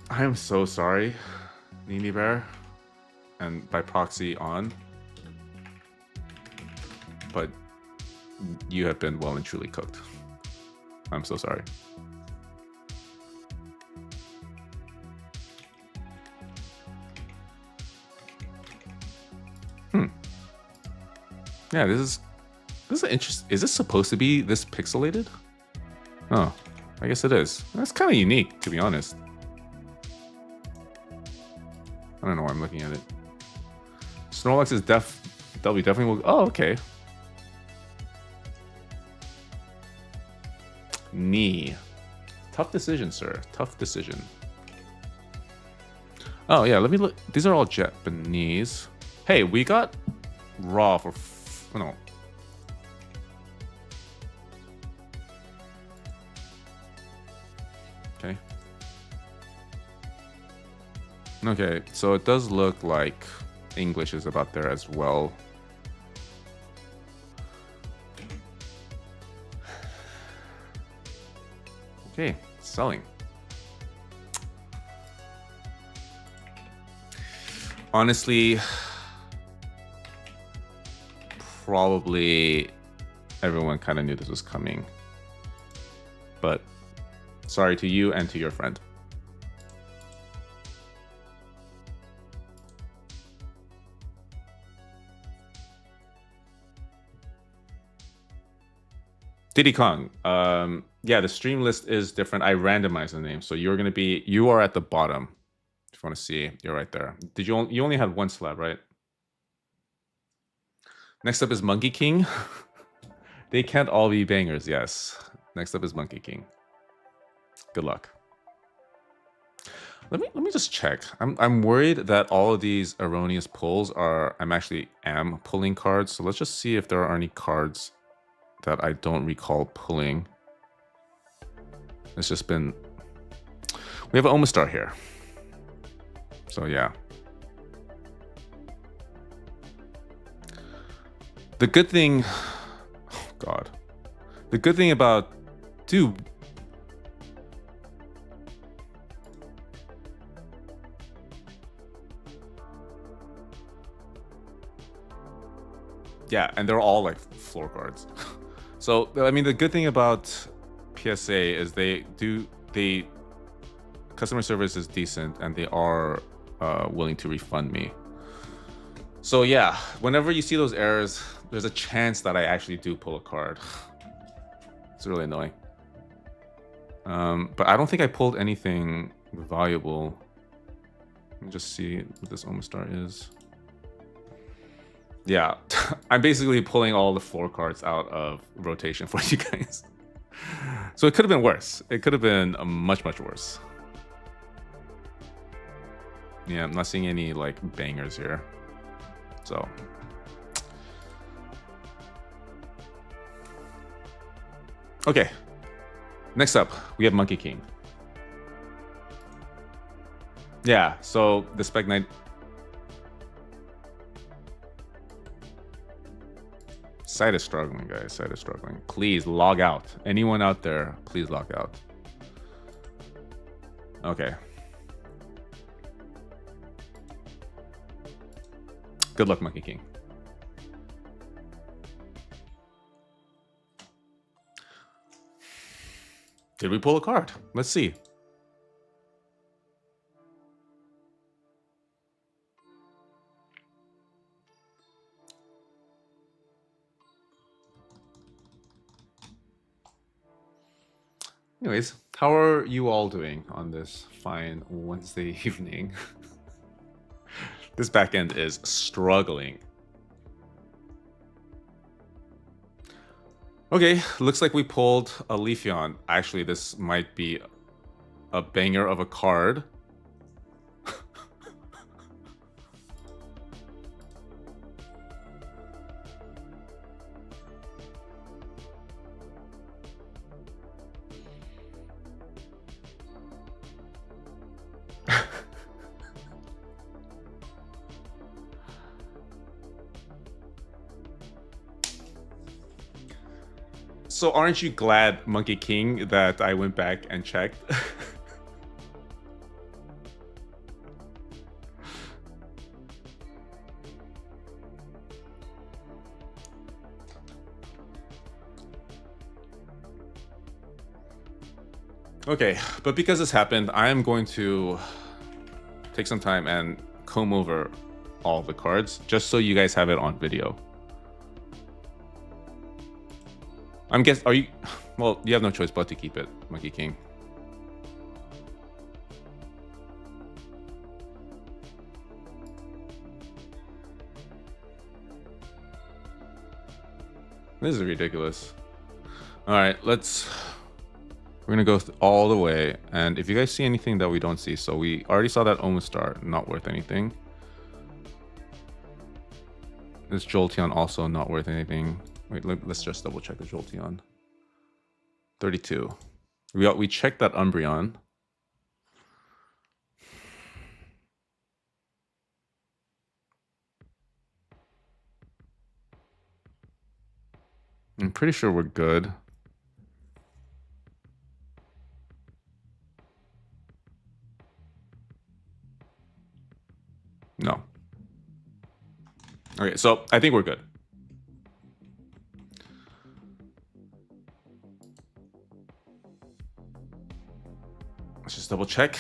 I am so sorry, Nini Bear, and by proxy on, but you have been well and truly cooked. I'm so sorry. Yeah, this is interesting. Is this supposed to be this pixelated? Oh, I guess it is. That's kind of unique, to be honest. I don't know why I'm looking at it. Snorlax is definitely will. Oh, okay. Knee. Tough decision, sir. Tough decision. Oh, yeah. Let me look. These are all Japanese. Hey, we got raw for... no. Okay. Okay, so it does look like English is about there as well. Okay, selling. Honestly, probably everyone kind of knew this was coming. But sorry to you and to your friend. Diddy Kong. Yeah, the stream list is different. I randomized the name, so you are at the bottom. If you want to see, you're right there. You only had one slab, right? Next up is Monkey King. They can't all be bangers, yes. Next up is Monkey King. Good luck. Let me just check. I'm worried that all of these erroneous pulls are am pulling cards. So let's just see if there are any cards that I don't recall pulling. It's just been, we have an Omastar here. So yeah. The good thing, oh God. The good thing about, dude. Yeah, and they're all like floor cards. So, I mean, the good thing about PSA is customer service is decent and they are willing to refund me. So yeah, whenever you see those errors, there's a chance that I actually do pull a card. It's really annoying. But I don't think I pulled anything valuable. Let me just see what this Omastar is. Yeah, I'm basically pulling all the floor cards out of rotation for you guys. So it could have been worse. It could have been much, much worse. Yeah, I'm not seeing any like bangers here. So. Okay. Next up, we have Monkey King. Yeah, so the Spec Knight. Site is struggling, guys. Site is struggling. Please log out. Anyone out there, please log out. Okay. Good luck, Monkey King. Did we pull a card? Let's see. Anyways, how are you all doing on this fine Wednesday evening? This back end is struggling. Okay, looks like we pulled a Leafeon. Actually, this might be a banger of a card. So aren't you glad, Monkey King, that I went back and checked? Okay, but because this happened, I am going to take some time and comb over all the cards, just so you guys have it on video. Are you, well, you have no choice but to keep it, Monkey King. This is ridiculous. All right, we're gonna go all the way. And if you guys see anything that we don't see, so we already saw that Omastar, not worth anything. This Jolteon also not worth anything. Wait, let's just double check the Jolteon. 32. We checked that Umbreon. I'm pretty sure we're good. No. Okay, so I think we're good. Let's just double check.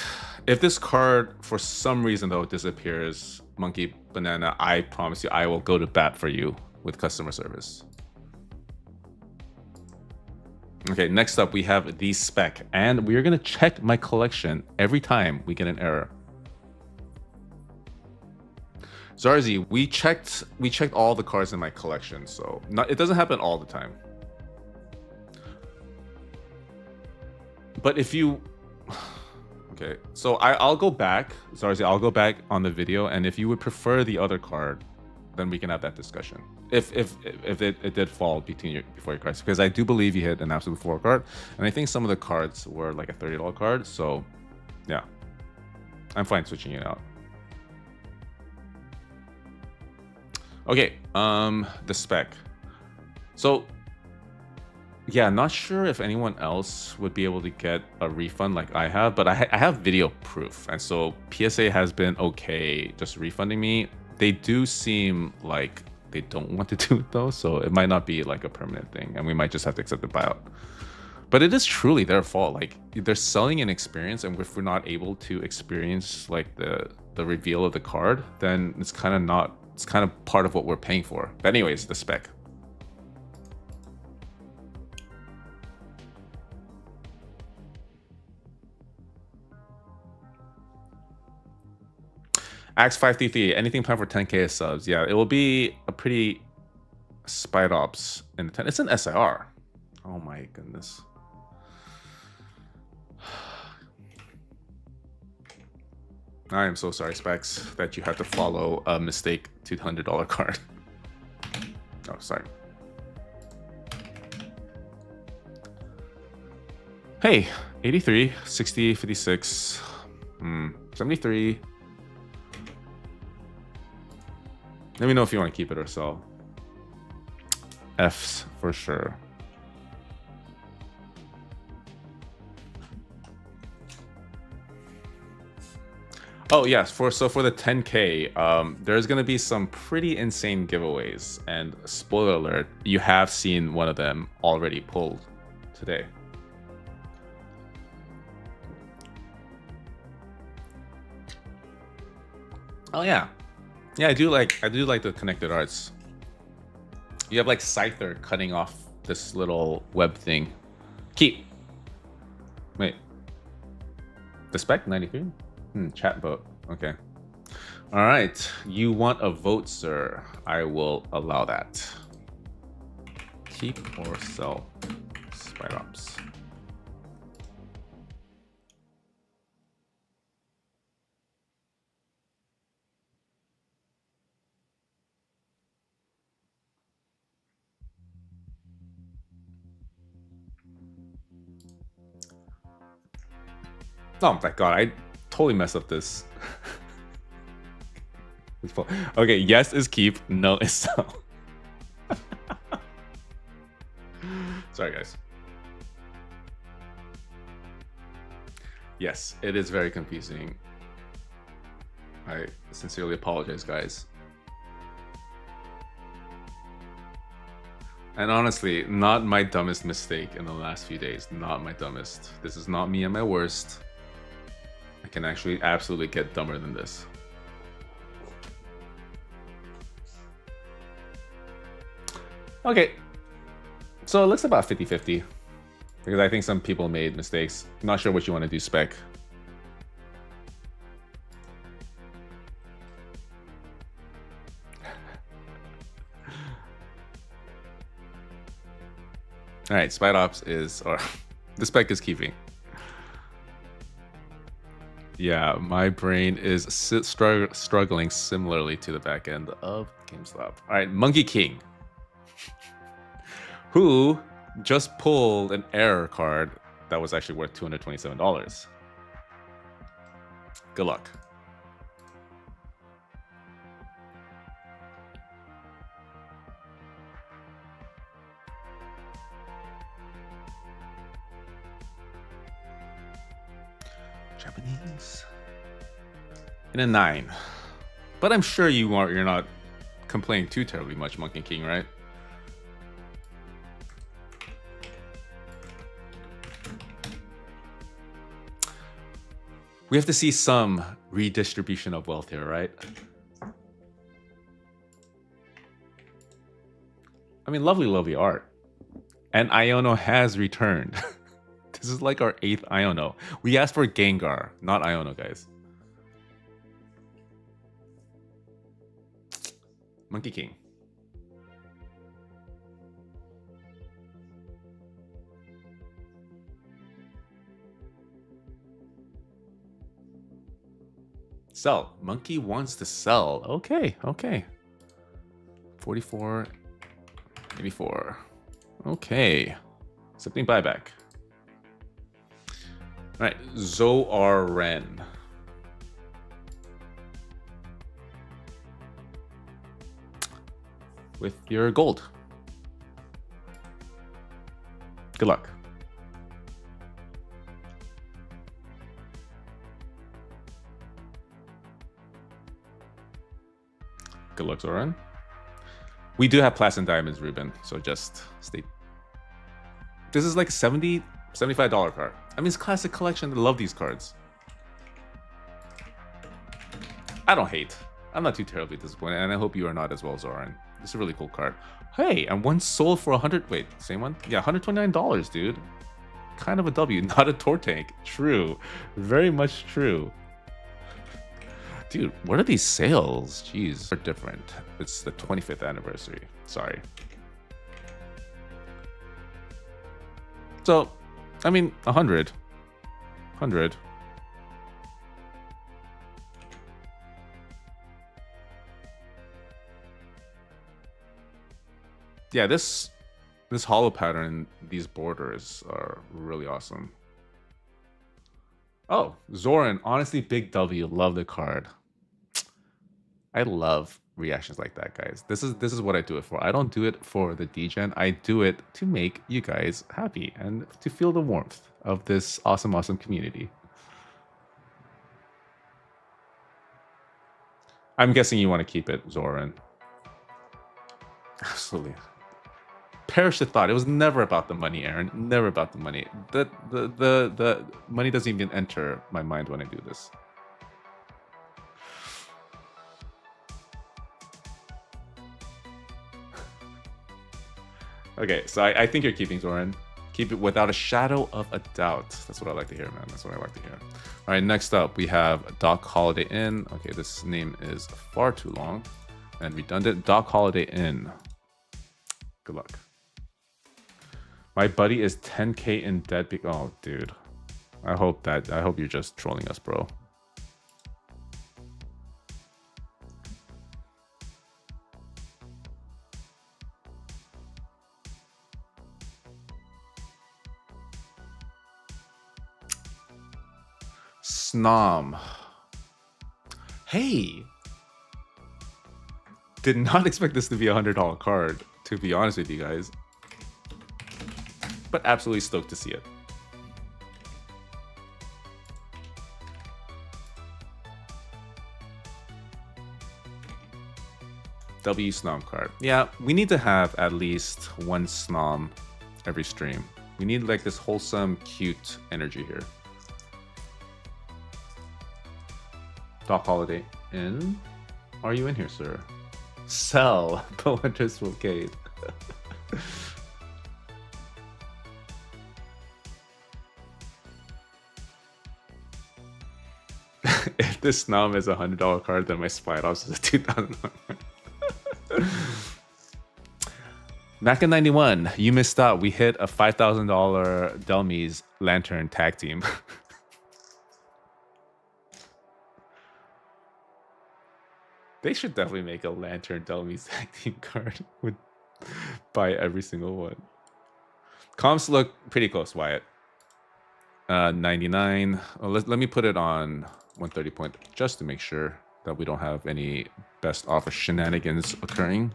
If this card, for some reason though, disappears, Monkey Banana, I promise you, I will go to bat for you with customer service. Okay, next up we have the Spec, and we are gonna check my collection every time we get an error. Zarzi, we checked all the cards in my collection, so it doesn't happen all the time. But if you, Okay, so I'll go back. Sorry, I'll go back on the video, and if you would prefer the other card, then we can have that discussion. If it did fall before your cards, because I do believe you hit an absolute 4 card, and I think some of the cards were like a $30 card. So, yeah, I'm fine switching it out. Okay, the spec. So, yeah, not sure if anyone else would be able to get a refund like I have, but I have video proof, and so PSA has been okay just refunding me. They do seem like they don't want to do it though, so it might not be like a permanent thing, and we might just have to accept the buyout. But it is truly their fault. Like, they're selling an experience, and if we're not able to experience like the reveal of the card, then it's kind of part of what we're paying for. But anyways, the spec. Axe 533, anything planned for 10k subs? Yeah, it will be a pretty Spite Ops in the 10. It's an SIR. Oh my goodness. I am so sorry, Specs, that you had to follow a mistake $200 card. Oh, sorry. Hey, 83, 60, 56, 73. Let me know if you want to keep it or sell. F's for sure. Oh yes, for the 10k, there's gonna be some pretty insane giveaways, and spoiler alert, you have seen one of them already pulled today. Oh yeah. Yeah, I do like the connected arts. You have like Scyther cutting off this little web thing. Keep. Wait. The spec 93? Chat vote. Okay. All right. You want a vote, sir? I will allow that. Keep or sell Spite Ops. Oh my god, I totally messed up this. Okay, yes is keep, no is sell. Sorry, guys. Yes, it is very confusing. I sincerely apologize, guys. And honestly, not my dumbest mistake in the last few days. Not my dumbest. This is not me at my worst. I can actually absolutely get dumber than this. Okay. So it looks about 50-50. Because I think some people made mistakes. Not sure what you want to do, Spec. All right, Spite Ops is, or the spec is keeping. Yeah, my brain is struggling similarly to the back end of GameStop. All right, Monkey King, who just pulled an error card that was actually worth $227. Good luck. Japanese in a 9, but I'm sure you're not complaining too terribly much, Monkey King, right? We have to see some redistribution of wealth here, right? I mean, lovely art, and Iono has returned. This is like our 8th Iono. We asked for Gengar, not Iono, guys. Monkey King. Sell. Monkey wants to sell. Okay, okay. 44, 84. Okay. Accepting buyback. All right, Zoar Ren. With your gold. Good luck. Good luck, Zoran. We do have Platinum Diamonds, Ruben, so just stay. This is like $70, $75 card. I mean, it's classic collection. I love these cards. I don't hate. I'm not too terribly disappointed, and I hope you are not as well, Zoran. This is a really cool card. Hey, and one sold for 100. Wait, same one? Yeah, $129, dude. Kind of a W, not a tour tank. True. Very much true. Dude, what are these sales? Jeez, they're different. It's the 25th anniversary. Sorry. So, I mean, 100. 100. Yeah, this hollow pattern, these borders are really awesome. Oh, Zoran, honestly, big W. Love the card. I love reactions like that, guys. This is what I do it for. I don't do it for the degen. I do it to make you guys happy and to feel the warmth of this awesome, awesome community. I'm guessing you want to keep it, Zoran. Absolutely. Perish the thought. It was never about the money, Aaron. Never about the money. The money doesn't even enter my mind when I do this. Okay, so I think you're keeping Zoran. Keep it without a shadow of a doubt. That's what I like to hear, man. That's what I like to hear. All right, next up, we have Doc Holiday Inn. Okay, this name is far too long and redundant. Doc Holiday Inn. Good luck. My buddy is 10K in debt. Oh, dude. I hope you're just trolling us, bro. Snom. Hey. Did not expect this to be a $100 card, to be honest with you guys. But absolutely stoked to see it. W Snom card. Yeah, we need to have at least one Snom every stream. We need like this wholesome, cute energy here. Doc Holiday in? Are you in here, sir? Sell the Winter's Brocade. If this Snom is a $100 card, then my Spite Ops is a $2,000. Back in 91, you missed out. We hit a $5,000 Delmies Lantern tag team. They should definitely make a Lantern Delmies tag team card. Would buy every single one. Comps look pretty close, Wyatt. 99. Oh, let me put it on 130 point just to make sure that we don't have any best offer shenanigans occurring.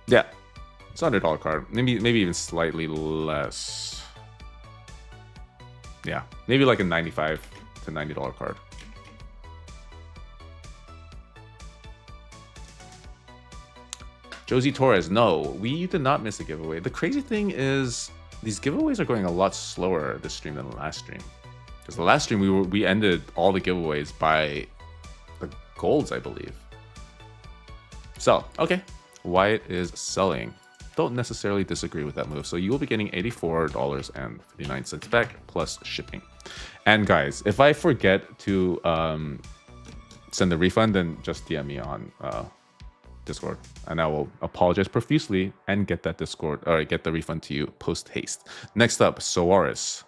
Yeah, it's a $100 card. Maybe even slightly less. Yeah, maybe like a $95 to $90 card. Josie Torres, no, we did not miss a giveaway. The crazy thing is these giveaways are going a lot slower this stream than the last stream. Because the last stream we ended all the giveaways by the golds, I believe. Sell. Okay. Wyatt is selling. Don't necessarily disagree with that move. So you will be getting $84.59 back plus shipping. And guys, if I forget to send the refund, then just DM me on Discord, and I will apologize profusely and get that Discord or get the refund to you post haste. Next up, Soaris.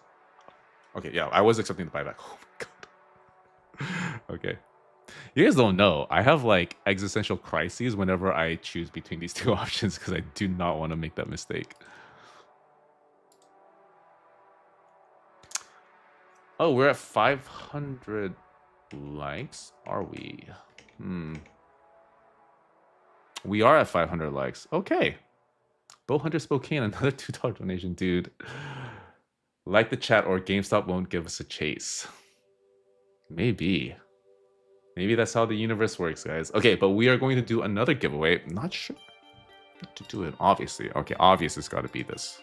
Okay, yeah, I was accepting the buyback. Oh my god. Okay. You guys don't know. I have like existential crises whenever I choose between these two options because I do not want to make that mistake. Oh, we're at 500 likes. Are we? We are at 500 likes. Okay. Bowhunter Spokane, another $2 donation, dude. Like the chat or GameStop won't give us a chase. Maybe. Maybe that's how the universe works, guys. Okay, but we are going to do another giveaway. I'm not sure what to do it, obviously. Okay, obvious it's got to be this.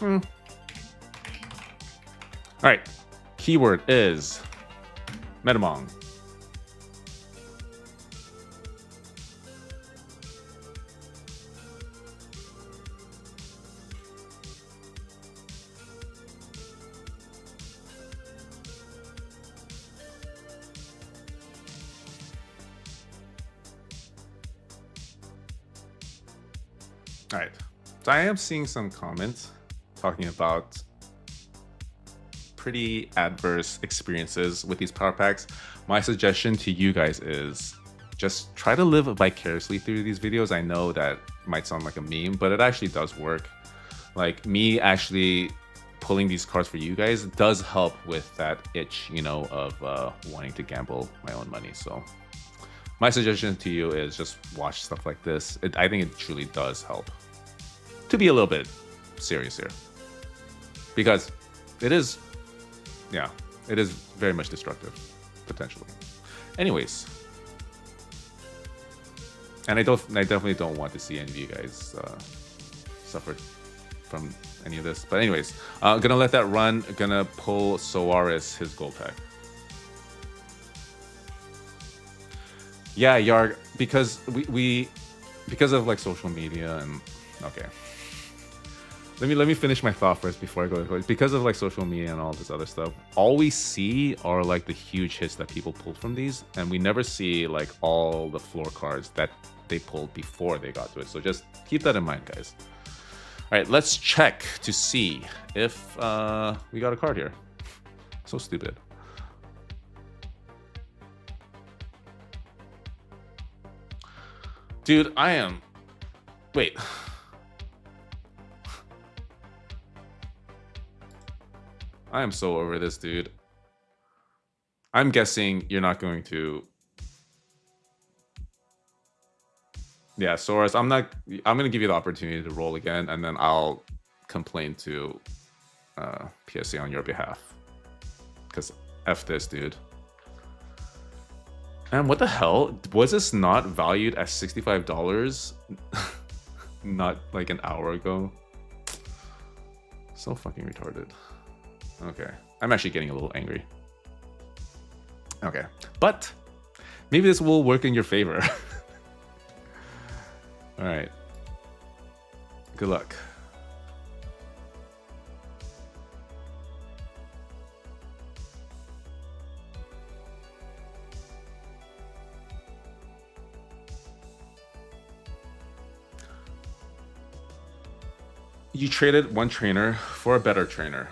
All right. Keyword is Metamong. All right. So I am seeing some comments talking about pretty adverse experiences with these power packs. My suggestion to you guys is just try to live vicariously through these videos. I know that might sound like a meme, but it actually does work. Like me actually pulling these cards for you guys does help with that itch, you know, of wanting to gamble my own money. So my suggestion to you is just watch stuff like this. I think it truly does help to be a little bit serious here, because it is, yeah, it is very much destructive, potentially. Anyways, and I definitely don't want to see any of you guys suffer from any of this. But anyways, gonna let that run. Gonna pull Soaris his gold pack. Yeah, Yarg, because we because of like social media and okay. Let me finish my thought first before I go. Because of like social media and all this other stuff, all we see are like the huge hits that people pulled from these, and we never see like all the floor cards that they pulled before they got to it. So just keep that in mind, guys. All right, let's check to see if we got a card here. So stupid. Dude, I am... Wait. I am so over this, dude. I'm guessing you're not going to... Yeah, Soros, I'm going to give you the opportunity to roll again, and then I'll complain to PSA on your behalf. Because F this, dude. And what the hell? Was this not valued at $65 not like an hour ago? So fucking retarded. Okay. I'm actually getting a little angry. Okay. But maybe this will work in your favor. All right. Good luck. You traded one trainer for a better trainer.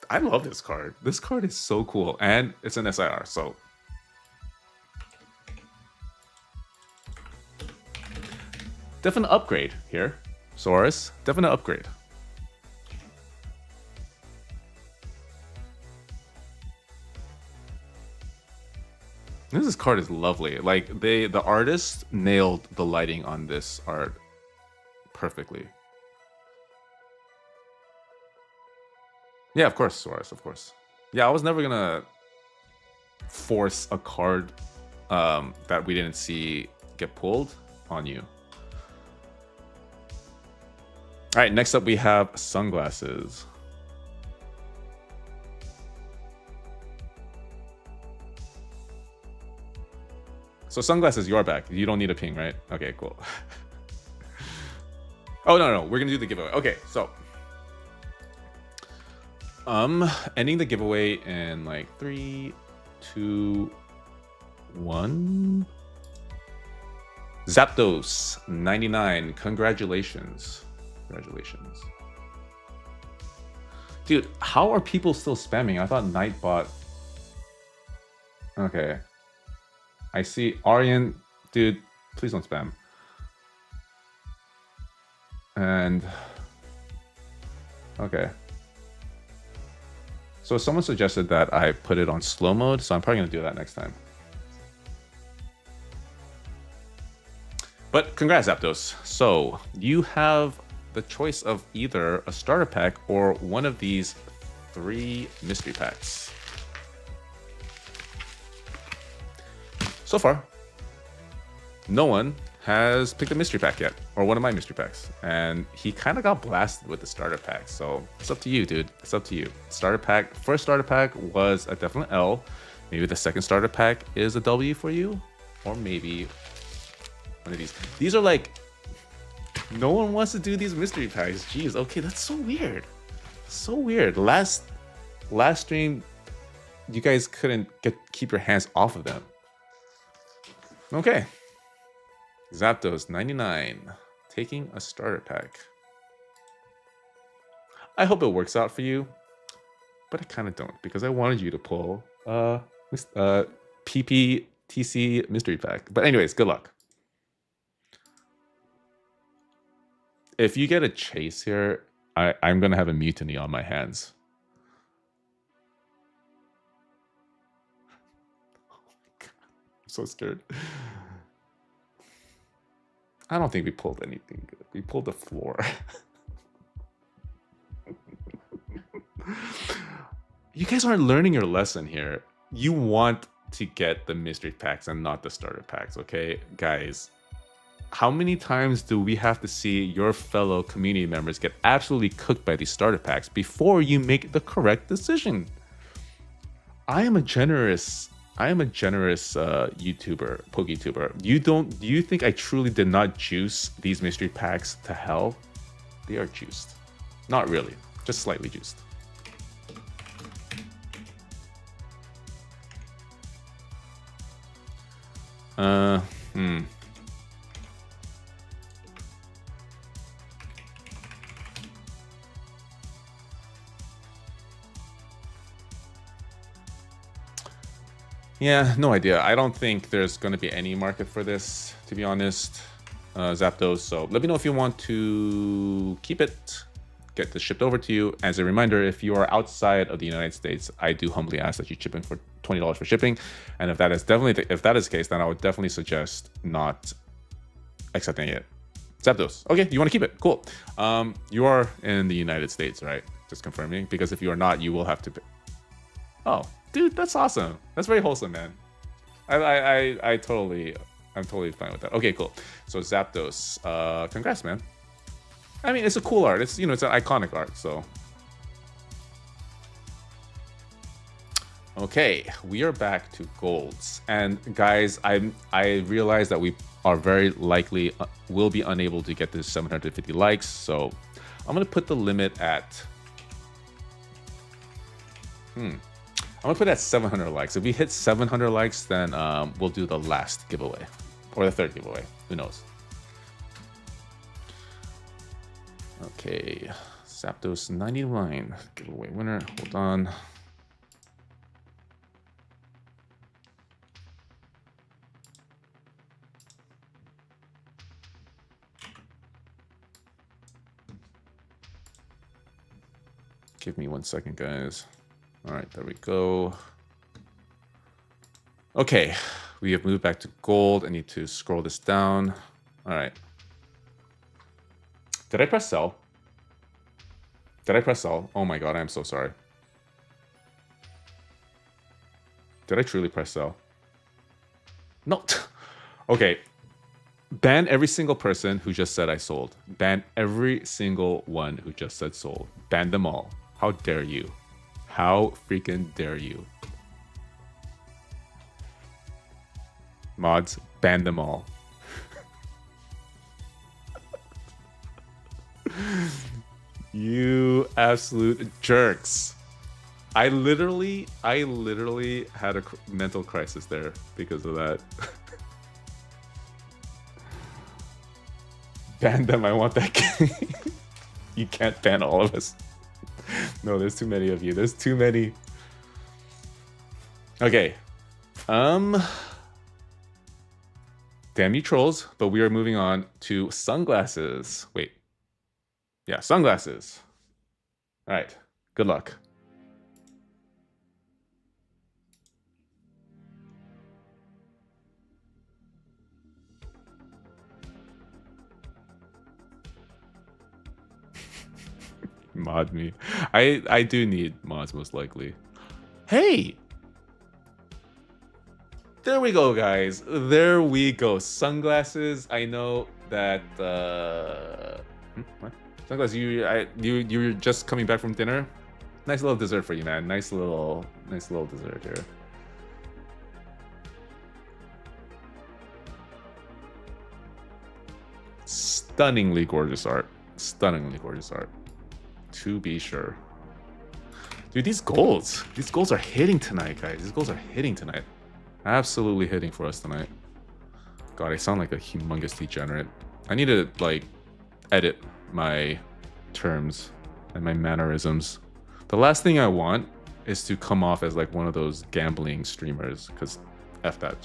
I love this card. This card is so cool, and it's an SIR, so... Definite upgrade here, Soros. Definite upgrade. This card is lovely. Like, the artist nailed the lighting on this art perfectly. Yeah, of course, Soros, of course. Yeah, I was never gonna force a card that we didn't see get pulled on you. All right, next up we have sunglasses. So sunglasses, you're back. You don't need a ping, right? Okay, cool. Oh, no, we're gonna do the giveaway. Okay, so ending the giveaway in like 3, 2, 1. Zapdos 99. Congratulations. Dude, how are people still spamming? I thought Nightbot. Okay. I see Aryan. Dude, please don't spam. And okay. So someone suggested that I put it on slow mode, so I'm probably gonna do that next time. But congrats, Zapdos. So you have the choice of either a starter pack or one of these 3 mystery packs. So far, no one has picked a mystery pack yet, or one of my mystery packs. And he kind of got blasted with the starter pack. So it's up to you, dude. It's up to you. Starter pack, first starter pack was a definite L. Maybe the second starter pack is a W for you, or maybe one of these. These are like, no one wants to do these mystery packs. Jeez, okay, that's so weird. So weird. Last stream, you guys couldn't keep your hands off of them. Okay. Zapdos 99, taking a starter pack. I hope it works out for you, but I kind of don't, because I wanted you to pull PPTC mystery pack. But anyways, good luck. If you get a chase here, I'm gonna have a mutiny on my hands. Oh my God, I'm so scared. I don't think we pulled anything good. We pulled the floor. You guys aren't learning your lesson here. You want to get the mystery packs and not the starter packs, okay? Guys, how many times do we have to see your fellow community members get absolutely cooked by these starter packs before you make the correct decision? I am a generous YouTuber, PokeTuber. Do you think I truly did not juice these mystery packs to hell? They are juiced. Not really, just slightly juiced. Yeah, no idea. I don't think there's going to be any market for this, to be honest, Zapdos. So let me know if you want to keep it, get this shipped over to you. As a reminder, if you are outside of the United States, I do humbly ask that you chip in for $20 for shipping. And if that is the case, then I would definitely suggest not accepting it. Zapdos. Okay, you want to keep it? Cool. You are in the United States, right? Just confirming, because if you are not, you will have to pay. Oh. Dude, that's awesome. That's very wholesome, man. I'm totally fine with that. Okay, cool. So Zapdos, congrats, man. I mean, it's a cool art. It's, it's an iconic art. So, okay, we are back to golds, and guys, I realize that we are very likely will be unable to get to 750 likes. So, I'm gonna put the limit at. I'm gonna put it at 700 likes. If we hit 700 likes, then we'll do the last giveaway or the third giveaway. Who knows? Okay, Zapdos 99 giveaway winner. Hold on. Give me 1 second, guys. All right, there we go. Okay, we have moved back to gold. I need to scroll this down. All right. Did I press sell? Did I press sell? Oh my God, I'm so sorry. Did I truly press sell? No. Okay. Ban every single person who just said I sold. Ban every single one who just said sold. Ban them all. How dare you? How freaking dare you? Mods, ban them all. You absolute jerks. I literally had a mental crisis there because of that. Ban them, I want that game. You can't ban all of us. No, there's too many of you. There's too many. Okay. Damn you trolls, but we are moving on to sunglasses. Wait. Yeah, sunglasses. All right. Good luck. Mod me. I do need mods most likely. Hey! There we go, guys. There we go. Sunglasses. I know that what? Sunglasses, you're just coming back from dinner? Nice little dessert for you, man. Nice little dessert here. Stunningly gorgeous art. Stunningly gorgeous art. To be sure. Dude, these goals are hitting tonight, guys. These goals are hitting tonight. Absolutely hitting for us tonight. God, I sound like a humongous degenerate. I need to, like, edit my terms and my mannerisms. The last thing I want is to come off as, like, one of those gambling streamers, because F that.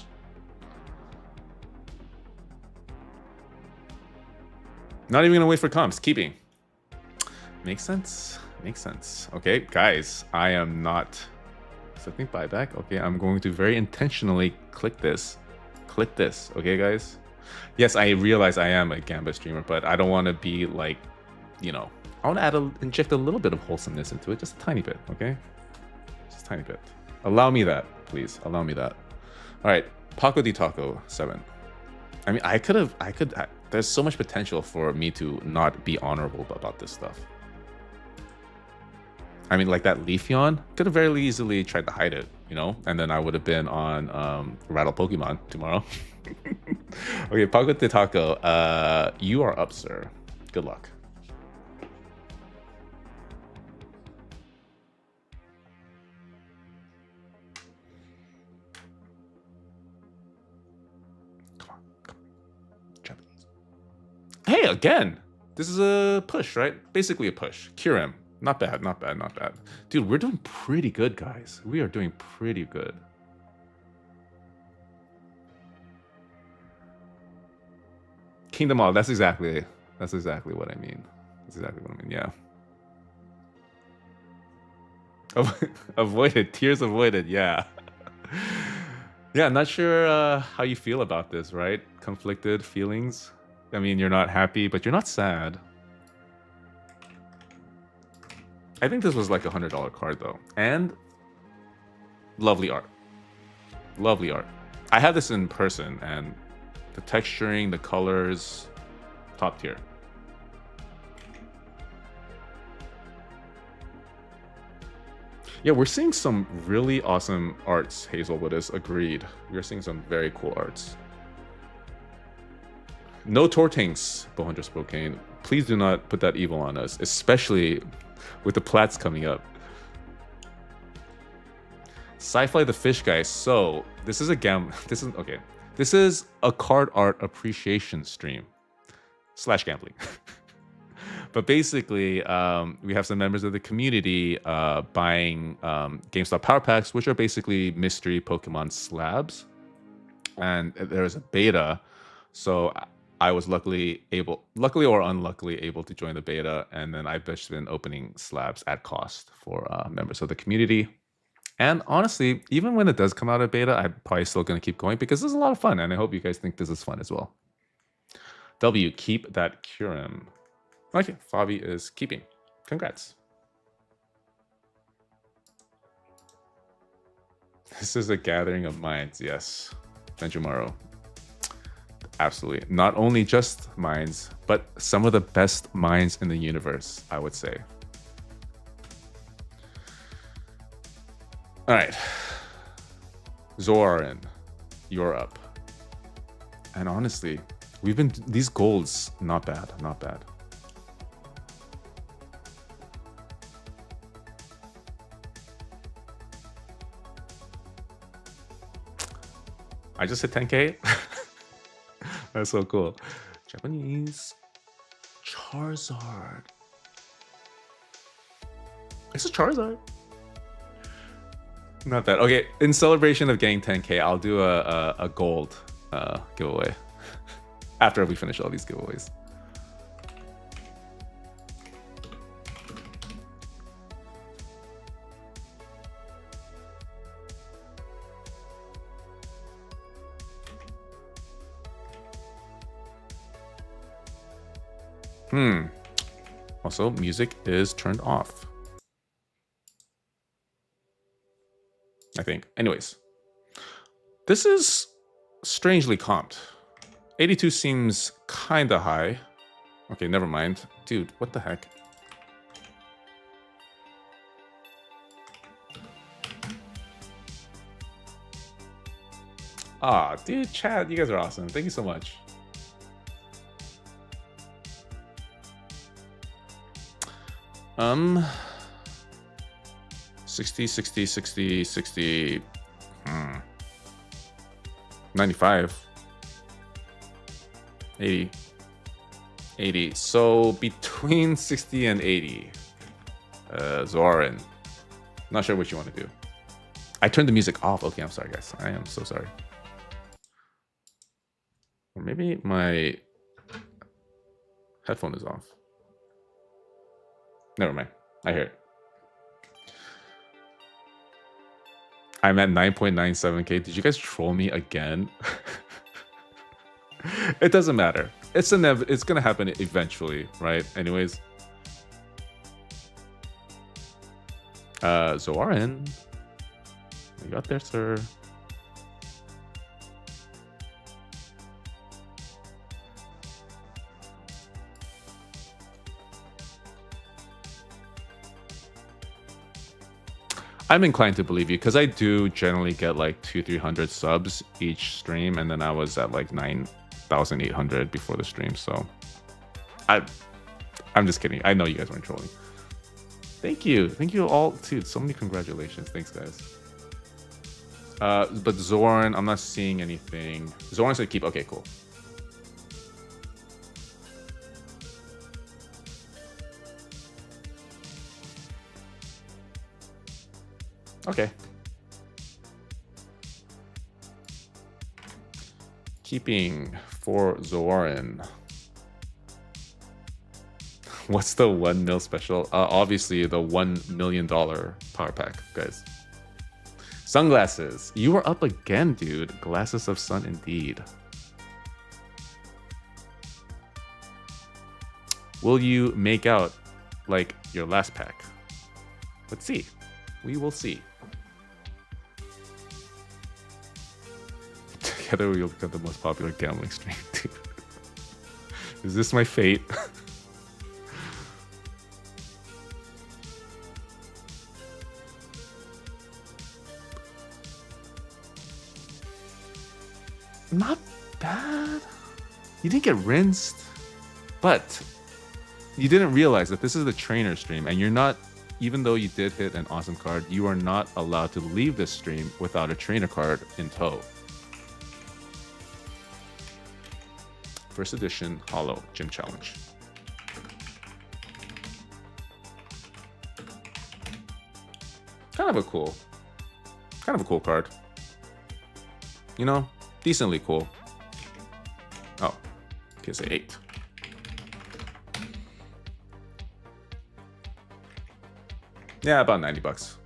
Not even gonna wait for comps. Keeping. Makes sense. Makes sense. Okay, guys, I am not accepting buyback. Okay, I'm going to very intentionally click this. Click this. Okay, guys? Yes, I realize I am a Gambit streamer, but I don't want to be like, you know, I want to inject a little bit of wholesomeness into it. Just a tiny bit, okay? Just a tiny bit. Allow me that, please. Allow me that. All right, Paco de Taco 7. I mean, there's so much potential for me to not be honorable about this stuff. I mean, like that leaf yawn, could have very easily tried to hide it, you know? And then I would have been on Rattle Pokemon tomorrow. Okay, Paco de Taco, you are up, sir. Good luck. Come on. Japanese. Hey, again! This is a push, right? Basically a push. Cure him. Not bad, not bad, not bad. Dude, we're doing pretty good, guys. We are doing pretty good. Kingdom All, that's exactly what I mean. That's exactly what I mean, yeah. Avoided, tears avoided, yeah. Yeah, not sure how you feel about this, right? Conflicted feelings. I mean, you're not happy, but you're not sad. I think this was like $100 card though, and lovely art. Lovely art. I have this in person, and the texturing, the colors, top tier. Yeah, we're seeing some really awesome arts, Hazelwood is agreed. We're seeing some very cool arts. No Tortanks, Bohundra Spokane. Please do not put that evil on us, especially with the plats coming up. Sci-Fi the Fish Guy. So this is a okay. This is a card art appreciation stream / gambling. But basically, we have some members of the community buying Gamestop Power Packs, which are basically mystery Pokemon slabs. And there's a beta, so I was luckily or unluckily able to join the beta, and then I've just been opening slabs at cost for members of the community. And honestly, even when it does come out of beta, I'm probably still going to keep going because this is a lot of fun, and I hope you guys think this is fun as well. W, keep that Curum. Okay, Fabi is keeping. Congrats. This is a gathering of minds, yes. Benjumaro. Absolutely. Not only just mines, but some of the best mines in the universe, I would say. All right. Zoran, you're up. And honestly, these golds, not bad, not bad. I just hit 10K. That's so cool. Japanese Charizard. It's a Charizard. Not bad. Okay, in celebration of getting 10K, I'll do a gold giveaway after we finish all these giveaways. Also, music is turned off, I think. Anyways, this is strangely comped. 82 seems kind of high. Okay, never mind. Dude, what the heck? Ah, dude, Chad, you guys are awesome. Thank you so much. Um, 60, 60, 60, 60, 95, 80, 80. So between 60 and 80, Zoran. Not sure what you want to do. I turned the music off. Okay, I'm sorry, guys. I am so sorry. Or maybe my headphone is off. Never mind. I hear it. I'm at 9.97K. Did you guys troll me again? It doesn't matter. It's gonna happen eventually, right? Anyways. Zoran. You got there, sir. I'm inclined to believe you because I do generally get like 200-300 subs each stream, and then I was at like 9,800 before the stream. So I'm just kidding. I know you guys weren't trolling. Thank you all, dude. So many congratulations. Thanks, guys. But Zoran, I'm not seeing anything. Zoran's gonna keep. Okay, cool. Okay. Keeping for Zoran. What's the 1 mil special? Obviously the $1 million power pack, guys. Sunglasses. You are up again, dude. Glasses of sun indeed. Will you make out like your last pack? Let's see. We will see. Together we will become the most popular gambling stream, dude. Is this my fate? Not bad. You didn't get rinsed, but you didn't realize that this is the trainer stream, and you're not, even though you did hit an awesome card, you are not allowed to leave this stream without a trainer card in tow. First edition Holo Gym Challenge. Kind of a cool card. You know, decently cool. Oh, PSA 8. Yeah, about 90 bucks.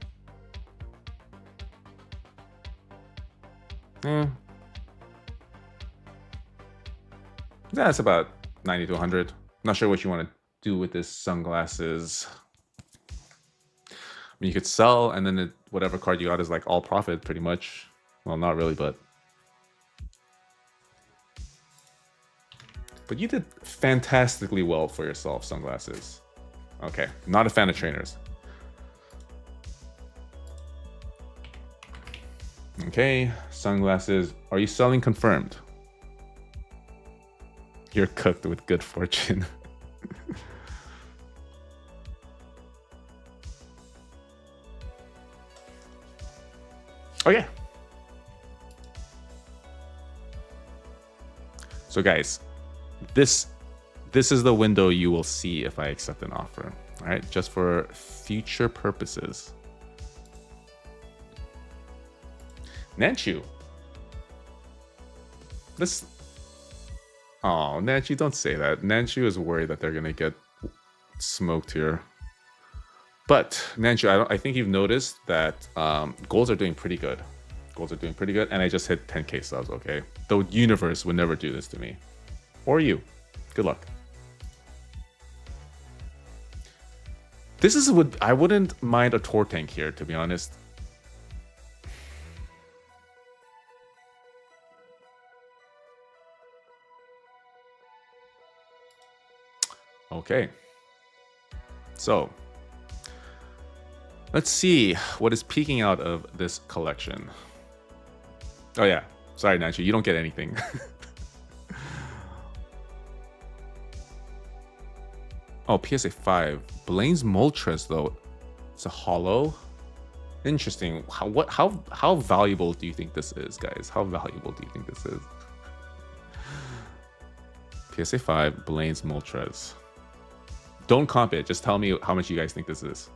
Yeah, it's about 90 to 100. Not sure what you want to do with this sunglasses. I mean, you could sell, and then whatever card you got is like all profit, pretty much. Well, not really, but But you did fantastically well for yourself, sunglasses. Okay, not a fan of trainers. Okay, sunglasses. Are you selling confirmed? You're cooked with good fortune. Okay. So guys, this is the window you will see if I accept an offer. All right, just for future purposes. Nanchu. This. Oh, Nanchu, don't say that. Nanchu is worried that they're gonna get smoked here. But Nanchu, I think you've noticed that goals are doing pretty good. Goals are doing pretty good, and I just hit 10k subs. Okay, the universe would never do this to me, or you. Good luck. This is what I wouldn't mind a tour tank here, to be honest. Okay. So, let's see what is peeking out of this collection. Oh yeah, sorry Nanchu, you don't get anything. Oh, PSA 5. Blaine's Moltres though. It's a hollow. Interesting. How valuable do you think this is, guys? How valuable do you think this is? PSA 5, Blaine's Moltres. Don't comp it. Just tell me how much you guys think this is.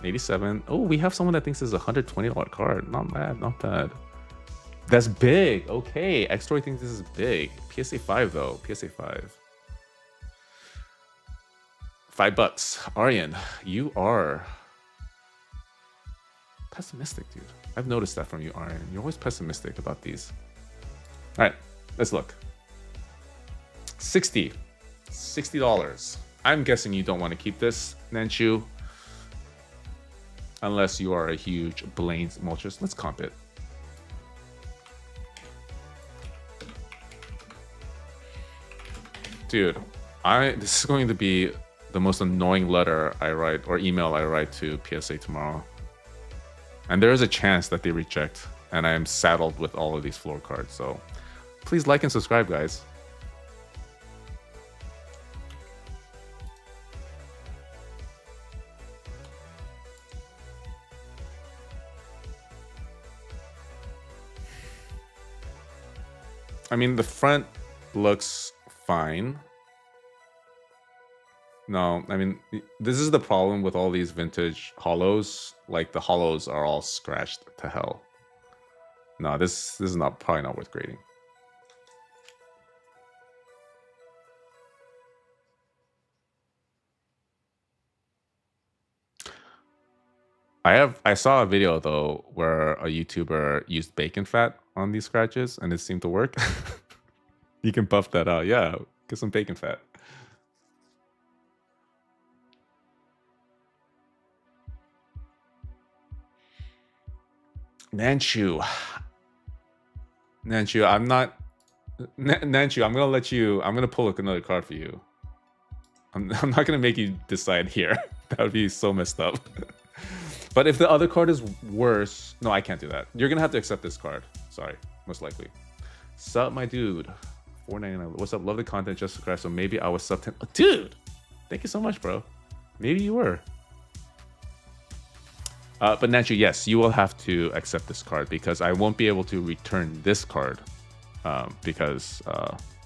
87. Oh, we have someone that thinks this is a $120 card. Not bad, not bad. That's big. Okay, X-Toy thinks this is big. PSA 5 though. PSA 5. $5. Aryan, you are pessimistic, dude. I've noticed that from you, Aryan. You're always pessimistic about these. All right, let's look. $60. I'm guessing you don't want to keep this, Nanchu. Unless you are a huge Blaine's Moltres. Let's comp it. Dude, this is going to be the most annoying letter I write or email I write to PSA tomorrow. And there is a chance that they reject, and I am saddled with all of these floor cards. So please like and subscribe, guys. I mean, the front looks fine. No, I mean, this is the problem with all these vintage hollows. Like, the hollows are all scratched to hell. No, this is probably not worth grading. I saw a video though where a YouTuber used bacon fat on these scratches and it seemed to work. You can buff that out. Yeah, get some bacon fat. Nanchu, I'm not Nanchu, I'm gonna pull another card for you. I'm not gonna make you decide here. That would be so messed up. But if the other card is worse, no, I can't do that. You're gonna have to accept this card. Sorry, most likely. Sup, my dude. $4.99. What's up? Love the content, just subscribe. So maybe I was sub 10. Oh, dude, thank you so much, bro. Maybe you were. But Nanchu, yes, you will have to accept this card because I won't be able to return this card because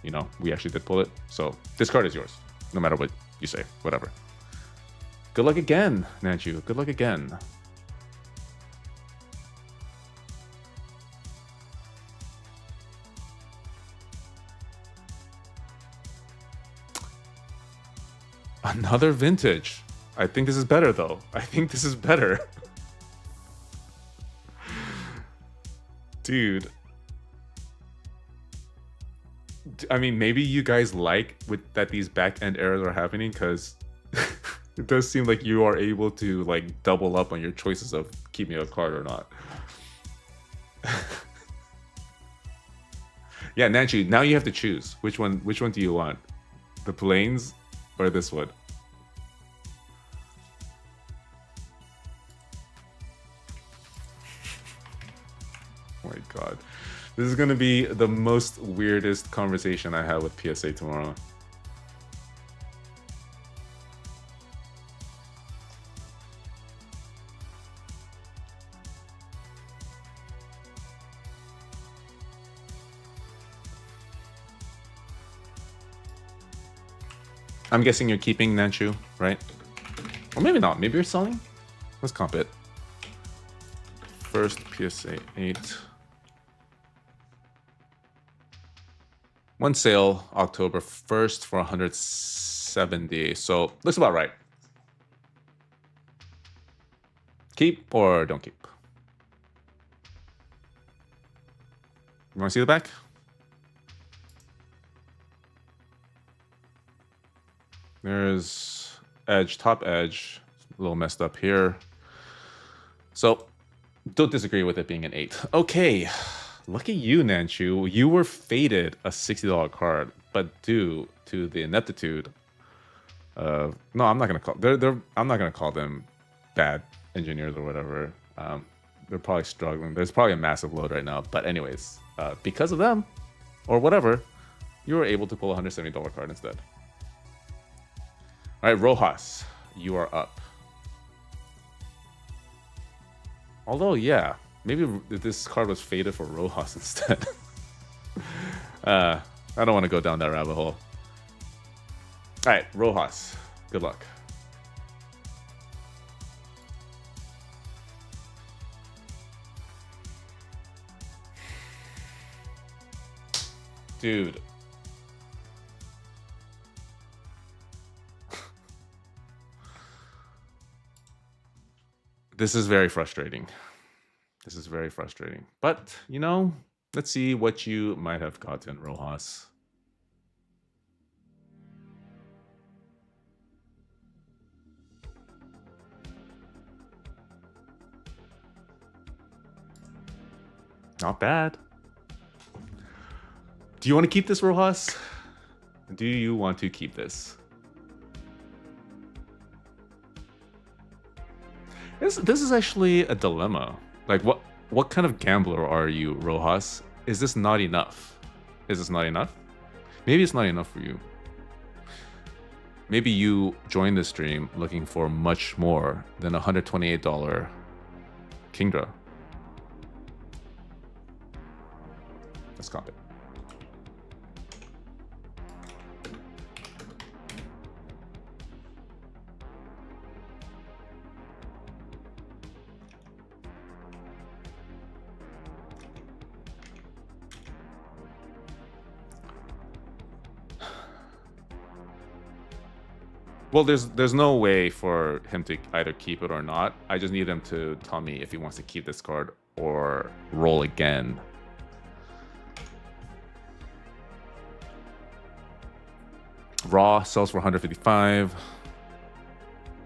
you know, we actually did pull it. So this card is yours, no matter what you say. Whatever. Good luck again, Nanchu. Good luck again. Another vintage. I think this is better, though. I think this is better. Dude. I mean, maybe you guys like that these back-end errors are happening because it does seem like you are able to like double up on your choices of keeping a card or not. Yeah, Nanchu, now you have to choose. Which one do you want? The plains or this one? Oh my god. This is gonna be the most weirdest conversation I have with PSA tomorrow. I'm guessing you're keeping Nanchu, right? Or maybe not. Maybe you're selling? Let's comp it. First PSA 8. One sale October 1st for 170. So looks about right. Keep or don't keep? You want to see the back? There's edge, top edge. A little messed up here. So don't disagree with it being an 8. Okay. Lucky you, Nanchu. You were fated a $60 card, but due to the ineptitude of no, I'm not gonna call I'm not gonna call them bad engineers or whatever. They're probably struggling. There's probably a massive load right now. But anyways, because of them or whatever, you were able to pull a $170 card instead. All right, Rojas, you are up. Although, yeah, maybe this card was faded for Rojas instead. I don't want to go down that rabbit hole. All right, Rojas, good luck. Dude. This is very frustrating. This is very frustrating. But, you know, let's see what you might have gotten, Rojas. Not bad. Do you want to keep this, Rojas? Do you want to keep this? This is actually a dilemma. Like, what kind of gambler are you, Rojas? Is this not enough? Is this not enough? Maybe it's not enough for you. Maybe you joined the stream looking for much more than a $128 Kingdra. Let's comp it. Well, there's no way for him to either keep it or not. I just need him to tell me if he wants to keep this card or roll again. Raw sells for 155.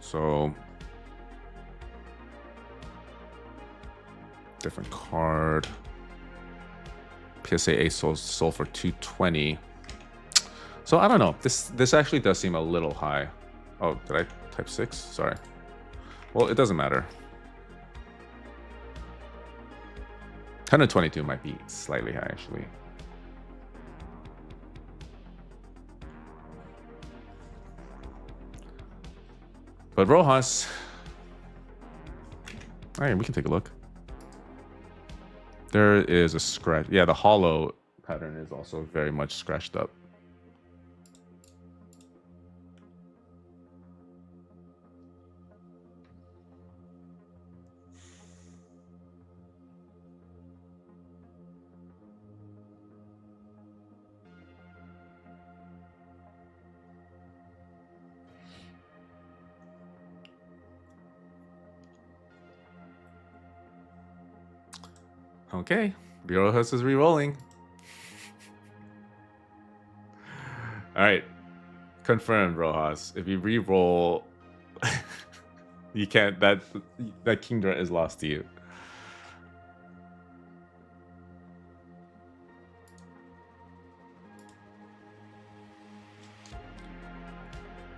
So different card. PSA 8 sold for 220. So I don't know. This actually does seem a little high. Oh, did I type 6? Sorry. Well, it doesn't matter. 122 might be slightly high, actually. But Rojas... All right, we can take a look. There is a scratch. Yeah, the hollow pattern is also very much scratched up. Okay, Rojas is re-rolling. All right, confirmed, Rojas. If you re-roll, you can't. That Kingdra is lost to you.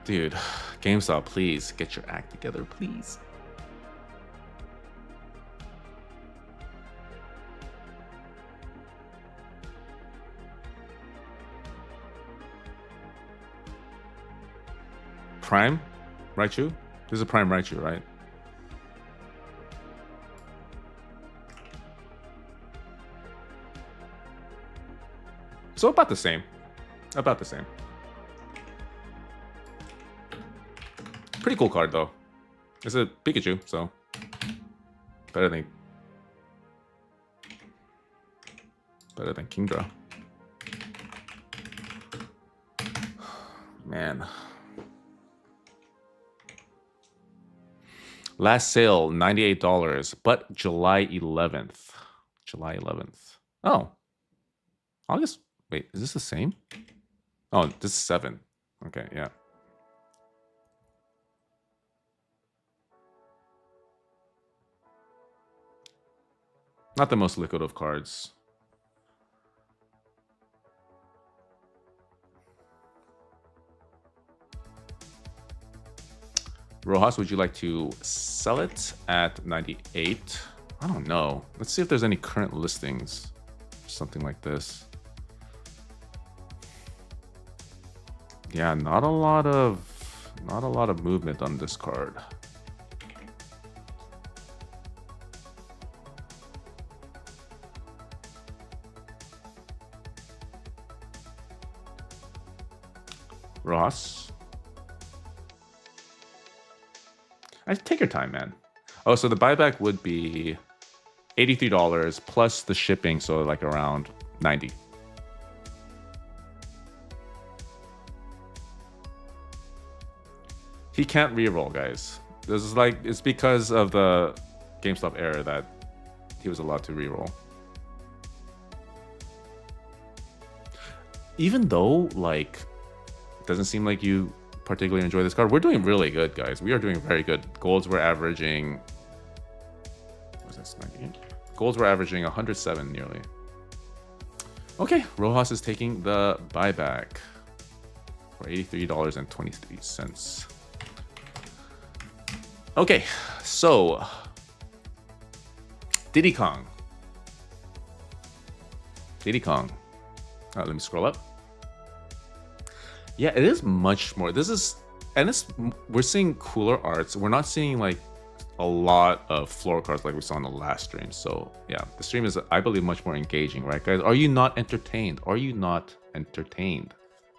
Dude, GameStop, please get your act together, please. Prime Raichu? This is a Prime Raichu, right? So about the same. About the same. Pretty cool card, though. It's a Pikachu, so better than Kingdra. Man. Last sale, $98, but July 11th. July 11th. Oh. August. Wait, is this the same? Oh, this is 7. Okay, yeah. Not the most liquid of cards. Rojas, would you like to sell it at 98? I don't know. Let's see if there's any current listings. Something like this. Yeah, not a lot of movement on this card. Ross. Take your time, man. Oh, so the buyback would be $83 plus the shipping, so like around 90. He can't reroll, guys. This is like, it's because of the GameStop error that he was allowed to reroll. Even though, like, it doesn't seem like you particularly enjoy this card, we're doing really good, guys. We are doing very good. Golds were averaging, what was this, 98? Golds were averaging 107 nearly. Okay, Rojas is taking the buyback for $83.23. Okay, so Diddy Kong. Let me scroll up. Yeah, it is much more. This is, and it's, we're seeing cooler arts. We're not seeing like a lot of floor cards like we saw in the last stream. So yeah, the stream is, I believe, much more engaging, right, guys? Are you not entertained? Are you not entertained?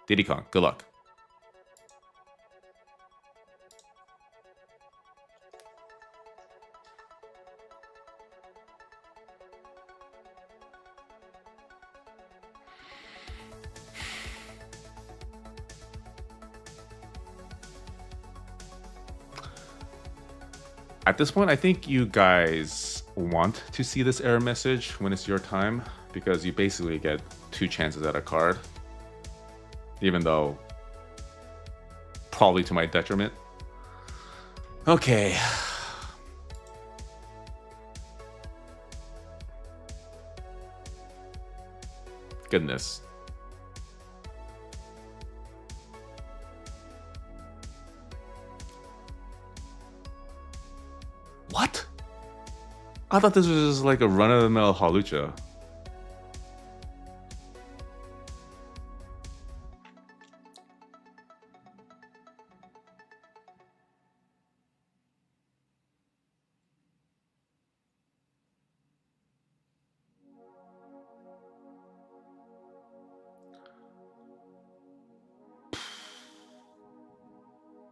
Diddy Kong, good luck. At this point, I think you guys want to see this error message when it's your time, because you basically get 2 chances at a card, even though probably to my detriment. Okay. Goodness. What? I thought this was just like a run-of-the-mill Halucha.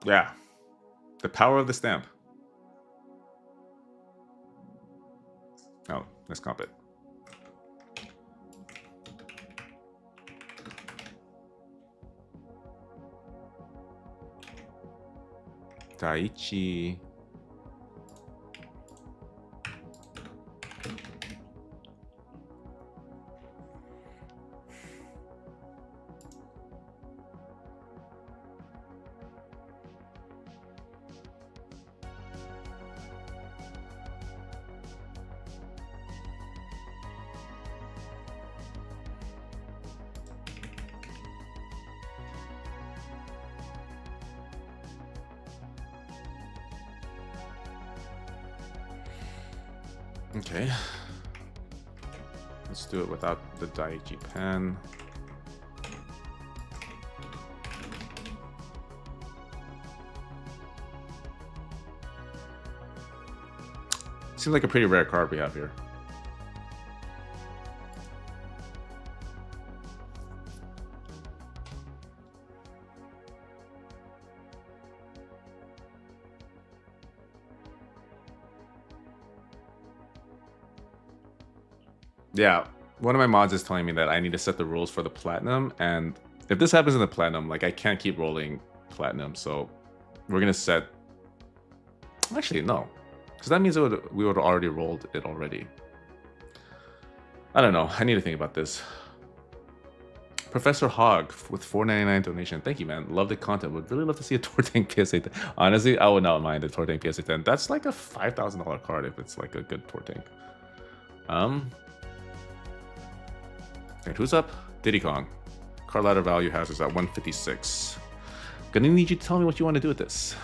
Yeah. The power of the stamp. Oh, let's comp it. Daichi. Okay. Let's do it without the Daiichi pen. Seems like a pretty rare card we have here. Yeah, one of my mods is telling me that I need to set the rules for the platinum, and if this happens in the platinum, like I can't keep rolling platinum, so we're gonna set. Actually, no, because that means we would have already rolled it already. I don't know. I need to think about this. Professor Hogg with $4.99 donation. Thank you, man. Love the content. Would really love to see a Tortank PSA 10. Honestly, I would not mind a Tortank PSA 10. That's like a $5,000 card if it's like a good Tortank. Alright, who's up? Diddy Kong. Card ladder value has us at 156. Gonna need you to tell me what you want to do with this.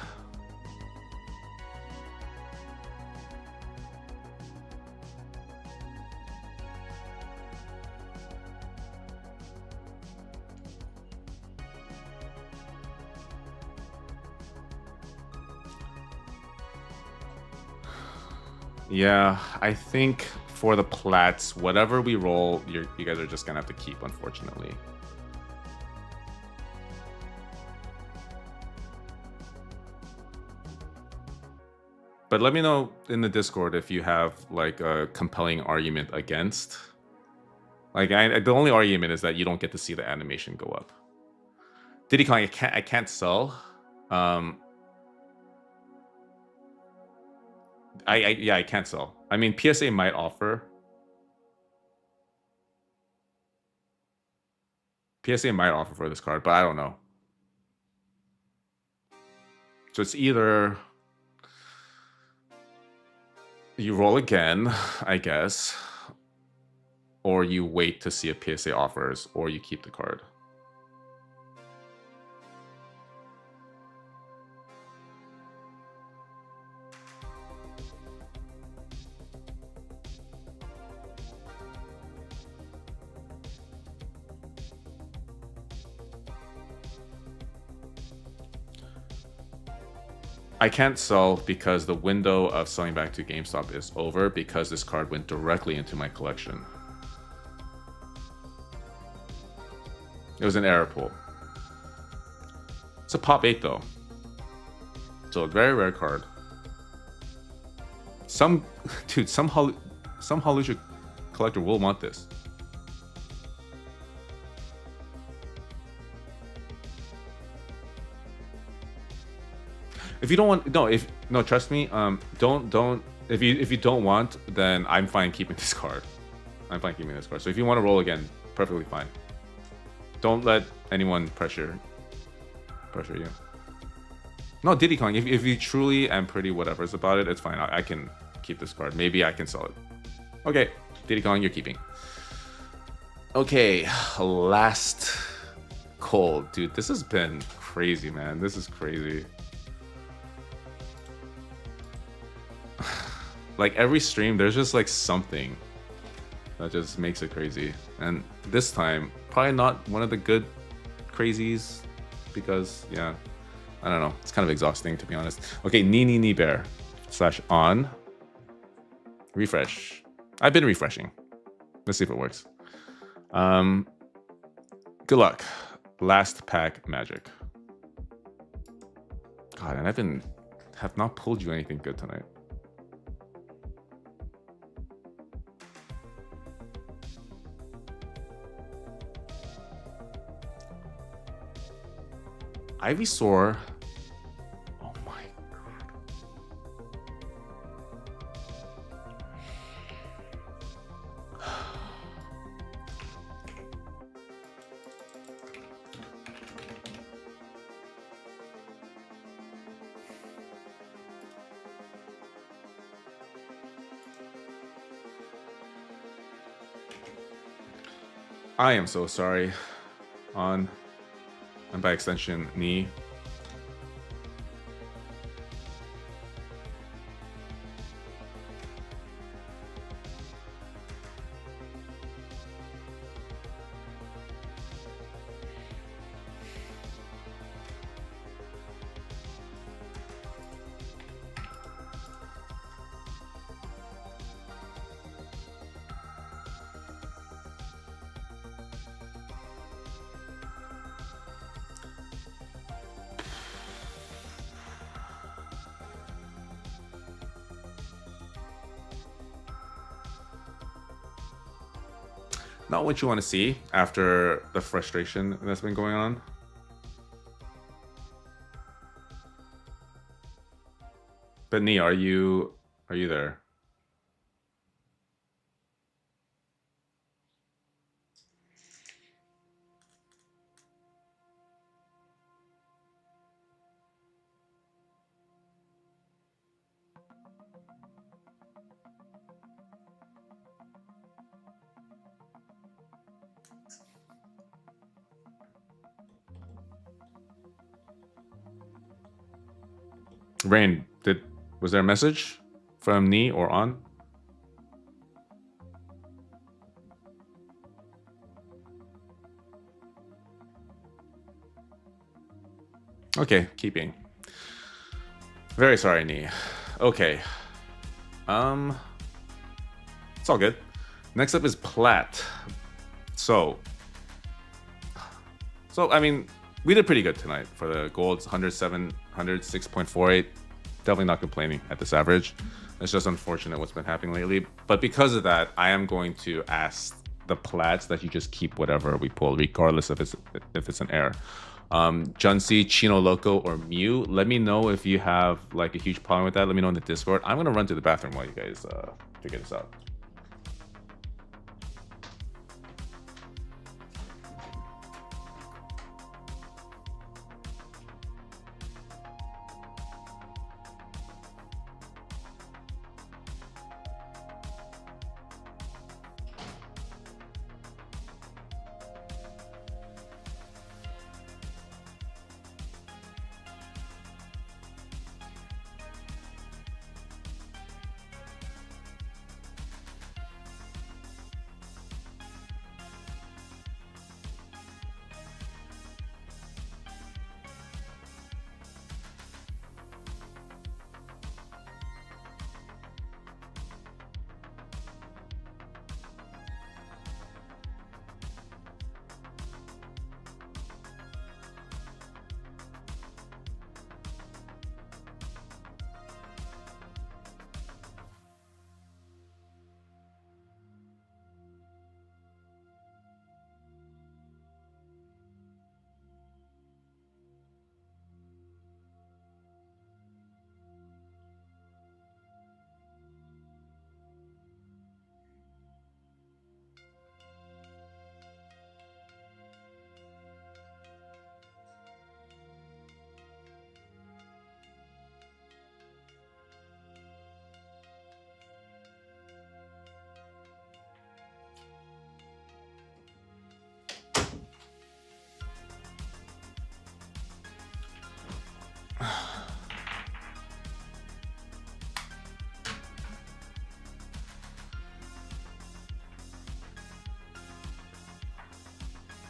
Yeah, I think for the plats, whatever we roll, you guys are just gonna have to keep, unfortunately. But let me know in the Discord if you have like a compelling argument against. Like, the only argument is that you don't get to see the animation go up. Diddy Kong, I can't sell. I can't sell. I mean, PSA might offer. PSA might offer for this card, but I don't know. So it's either you roll again, I guess, or you wait to see if PSA offers, or you keep the card. I can't sell because the window of selling back to GameStop is over because this card went directly into my collection. It was an error pull. It's a pop 8 though. So a very rare card. Some Hallelujah collector will want this. If you don't want, trust me, don't. If you don't want, then I'm fine keeping this card. I'm fine keeping this card. So if you want to roll again, perfectly fine. Don't let anyone pressure you. No, Diddy Kong. If you truly am pretty whatever's about it, it's fine. I can keep this card. Maybe I can sell it. Okay, Diddy Kong, you're keeping. Okay, last call, dude. This has been crazy, man. This is crazy. Like every stream, there's just like something that just makes it crazy. And this time, probably not one of the good crazies because, yeah, I don't know. It's kind of exhausting, to be honest. Okay, Ni Bear /on. Refresh. I've been refreshing. Let's see if it works. Good luck. Last pack magic. God, and have not pulled you anything good tonight. Ivysaur. Oh my god. I am so sorry. And by extension, Ni. not what you want to see after the frustration that's been going on. But Nee, are you there? Rain, was there a message from Nee or on? Okay, keeping. Very sorry, Nee. Okay. It's all good. Next up is Plat. So I mean, we did pretty good tonight for the golds. 107, 106.48. Definitely not complaining at this average. It's just unfortunate what's been happening lately. But because of that, I am going to ask the Plats that you just keep whatever we pull, regardless if it's an error. Junsi, Chino Loco, or Mew. Let me know if you have like a huge problem with that. Let me know in the Discord. I'm gonna run to the bathroom while you guys figure this out.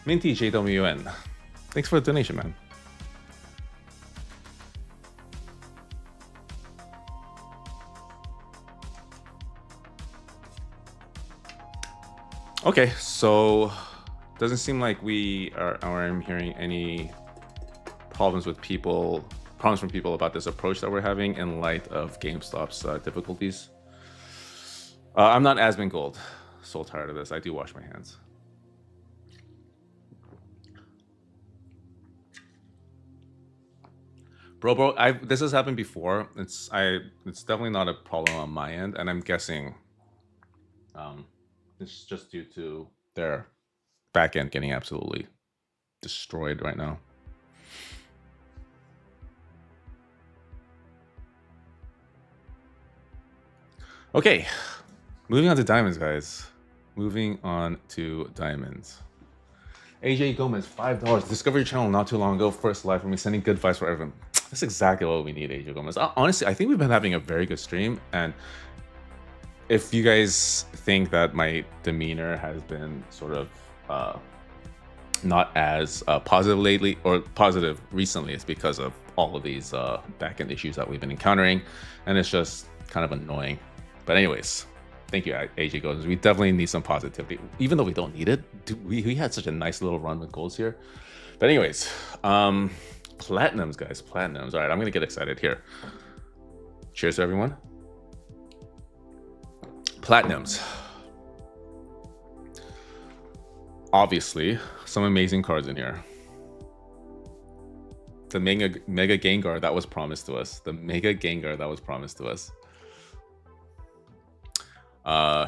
Minty JWN. Thanks for the donation, man. Okay, so doesn't seem like I'm hearing any problems from people about this approach that we're having in light of GameStop's difficulties. I'm not Asmon Gold. So tired of this. I do wash my hands. Bro, this has happened before. It's definitely not a problem on my end, and I'm guessing it's just due to their back end getting absolutely destroyed right now. Okay, moving on to diamonds, guys. Moving on to diamonds. AJ Gomez, $5. Discovery channel not too long ago. First live for me, sending good vibes for everyone. That's exactly what we need, AJ Gomez. Honestly, I think we've been having a very good stream, and if you guys think that my demeanor has been sort of not as positive lately or positive recently, it's because of all of these back-end issues that we've been encountering, and it's just kind of annoying. But anyways, thank you, AJ Gomez. We definitely need some positivity, even though we don't need it. We had such a nice little run with golds here. But anyways, platinums, guys, platinums. All right, I'm gonna get excited here. Cheers to everyone. Platinums. Obviously, some amazing cards in here. The Mega Gengar that was promised to us. The Mega Gengar that was promised to us.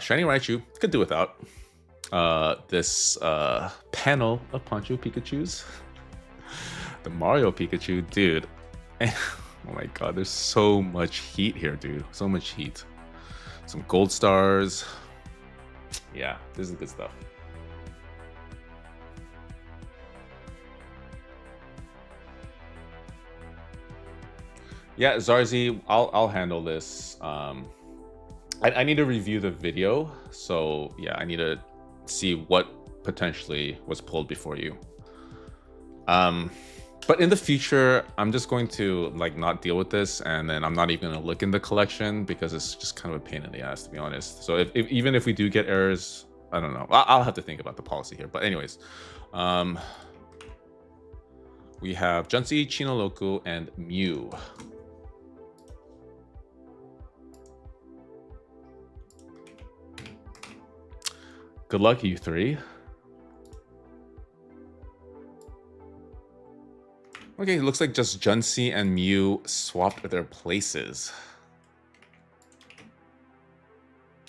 Shiny Raichu, could do without. This panel of Poncho Pikachus. The Mario Pikachu, dude. Oh my god, there's so much heat here, dude. So much heat. Some gold stars. Yeah, this is good stuff. Yeah, Zarzi, I'll handle this. I need to review the video, so yeah, I need to see what potentially was pulled before you. But in the future, I'm just going to like not deal with this, and then I'm not even gonna look in the collection because it's just kind of a pain in the ass, to be honest. So if even if we do get errors, I don't know. I'll have to think about the policy here. But anyways, we have Junsei, Chinoloku, and Mew. Good luck, you three. Okay, it looks like just Junsei and Mew swapped their places.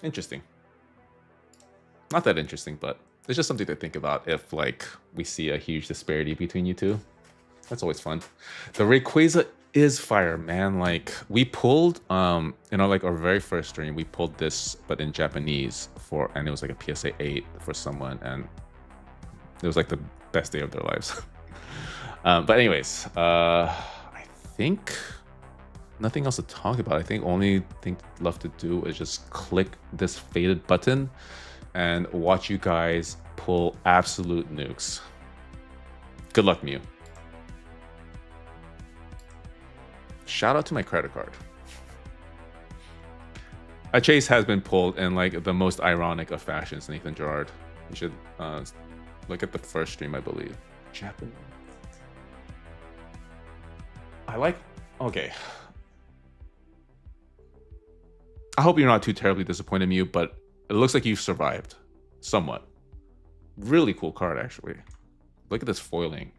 Interesting. Not that interesting, but it's just something to think about if like we see a huge disparity between you two. That's always fun. The Rayquaza is fire, man. Like we pulled, like our very first stream, we pulled this, but in Japanese and it was like a PSA 8 for someone, and it was like the best day of their lives. But anyways, I think nothing else to talk about. I think only thing left to do is just click this faded button and watch you guys pull absolute nukes. Good luck, Mew. Shout out to my credit card. A chase has been pulled in like the most ironic of fashions, Nathan Gerard. You should look at the first stream, I believe. Japanese. Okay. I hope you're not too terribly disappointed in you, but it looks like you've survived. Somewhat. Really cool card, actually. Look at this foiling.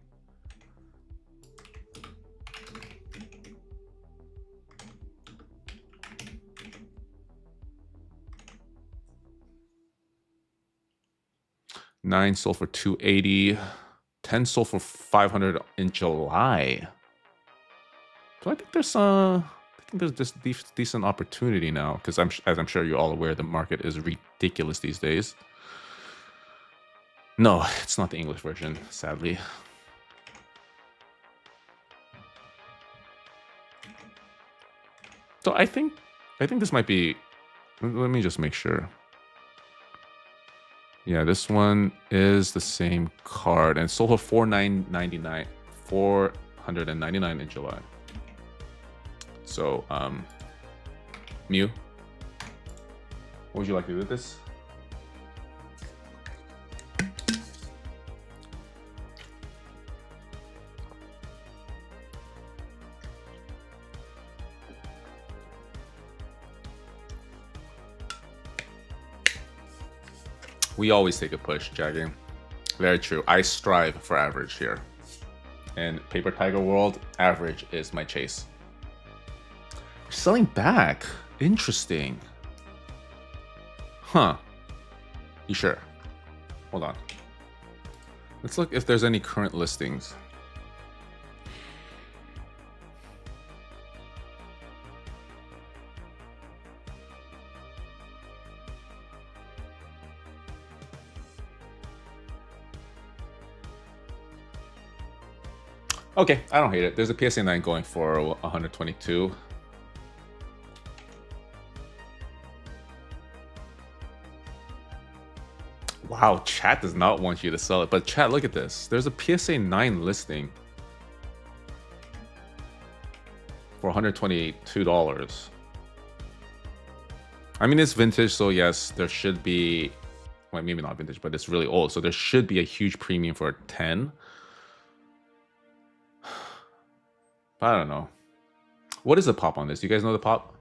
$9 sold for $280. $10 sold for $500 in July. So I think there's this decent opportunity now, because as I'm sure you're all aware, the market is ridiculous these days. No, it's not the English version, sadly. So I think this might be. Let me just make sure. Yeah, this one is the same card and sold for $499 in July. So, Mew, what would you like to do with this? We always take a push, Jaggy. Very true. I strive for average here. In Paper Tiger World, average is my chase. Selling back. Interesting. Huh. You sure? Hold on. Let's look if there's any current listings. Okay, I don't hate it. There's a PSA 9 going for 122. Wow, chat does not want you to sell it. But chat, look at this. There's a PSA 9 listing for $122. I mean, it's vintage, so yes, there should be... Well, maybe not vintage, but it's really old. So there should be a huge premium for 10. I don't know. What is the pop on this? Do you guys know the pop?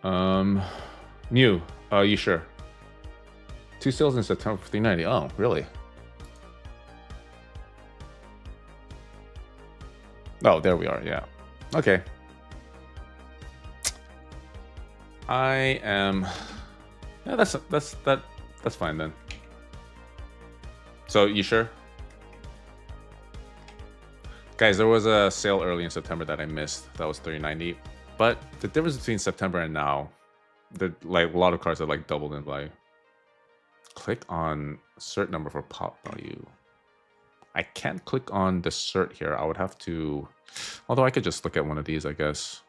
Mew, are you sure? 2 sales in September for 390. Oh, really? Oh, there we are. Yeah. Okay. I am. Yeah, that's fine then. So you sure? Guys, there was a sale early in September that I missed. That was 390. But the difference between September and now, like a lot of cards have like doubled in value. Click on cert number for pop value. I can't click on the cert here. I would have to, although I could just look at one of these, I guess.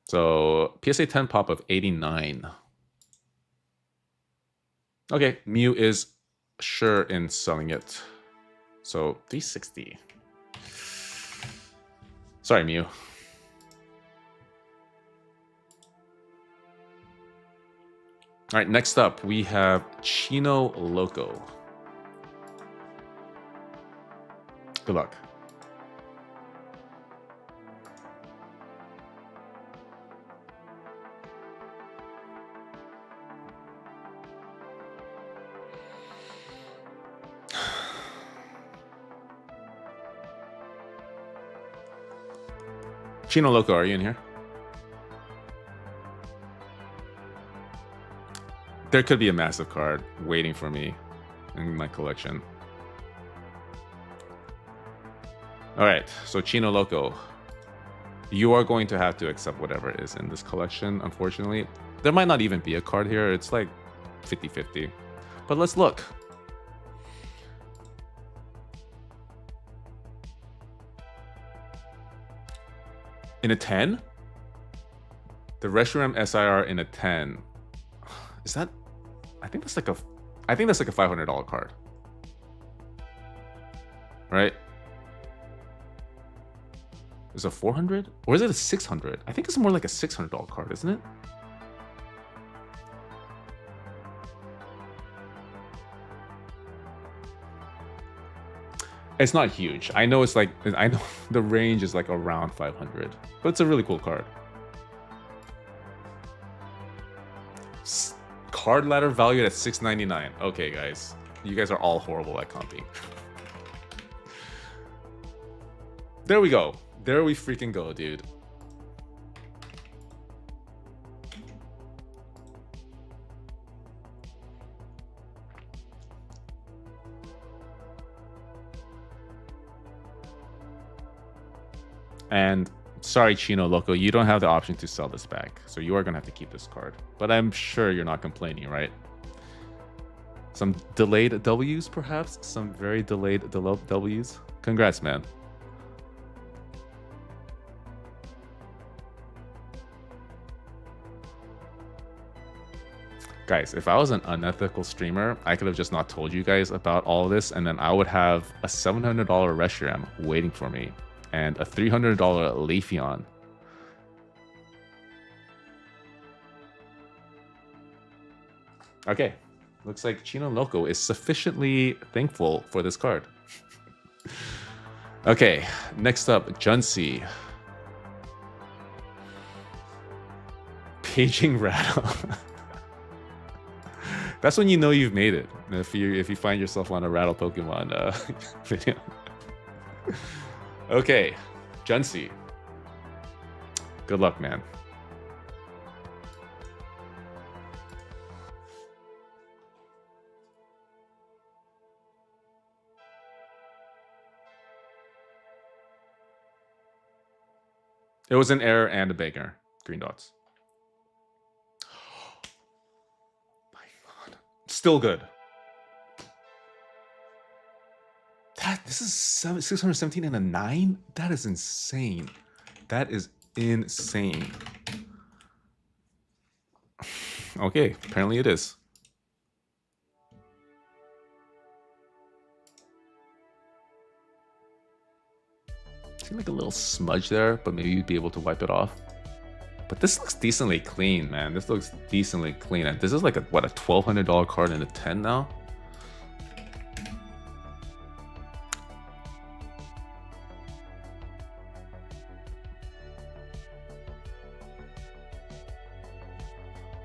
So PSA 10 pop of 89. Okay, Mew is sure in selling it. So 360. Sorry, Mew. All right, next up we have Chino Loco. Good luck. Chino Loco, are you in here? There could be a massive card waiting for me in my collection. All right, so Chino Loco, you are going to have to accept whatever is in this collection, unfortunately. There might not even be a card here. It's like 50-50. But let's look. In a 10? The Reshiram SIR in a 10. Is that... I think that's like a $500 card. Right? Is it 400? Or is it a 600? I think it's more like a $600 card, isn't it? It's not huge. I know it's like, I know the range is like around 500, but it's a really cool card. Card ladder valued at $699. Okay, guys, you guys are all horrible at comping. There we go. There we freaking go, dude. And sorry, Chino Loco, you don't have the option to sell this back. So you are going to have to keep this card. But I'm sure you're not complaining, right? Some delayed W's, perhaps? Some very delayed W's? Congrats, man. Guys, if I was an unethical streamer, I could have just not told you guys about all of this, and then I would have a $700 Reshiram waiting for me. And a $300 Leafeon. Okay, looks like Chino Loco is sufficiently thankful for this card. Okay, next up, Junsei. Paging Rattle. That's when you know you've made it. If you find yourself on a Rattle Pokemon video. Okay, Junsei. Good luck, man. It was an error and a banger. Green dots. My God. Still good. This is 617 and a 9? That is insane. That is insane. Okay, apparently it is. Seems like a little smudge there, but maybe you'd be able to wipe it off. But this looks decently clean, man. This looks decently clean. And this is like a $1,200 card in a 10 now?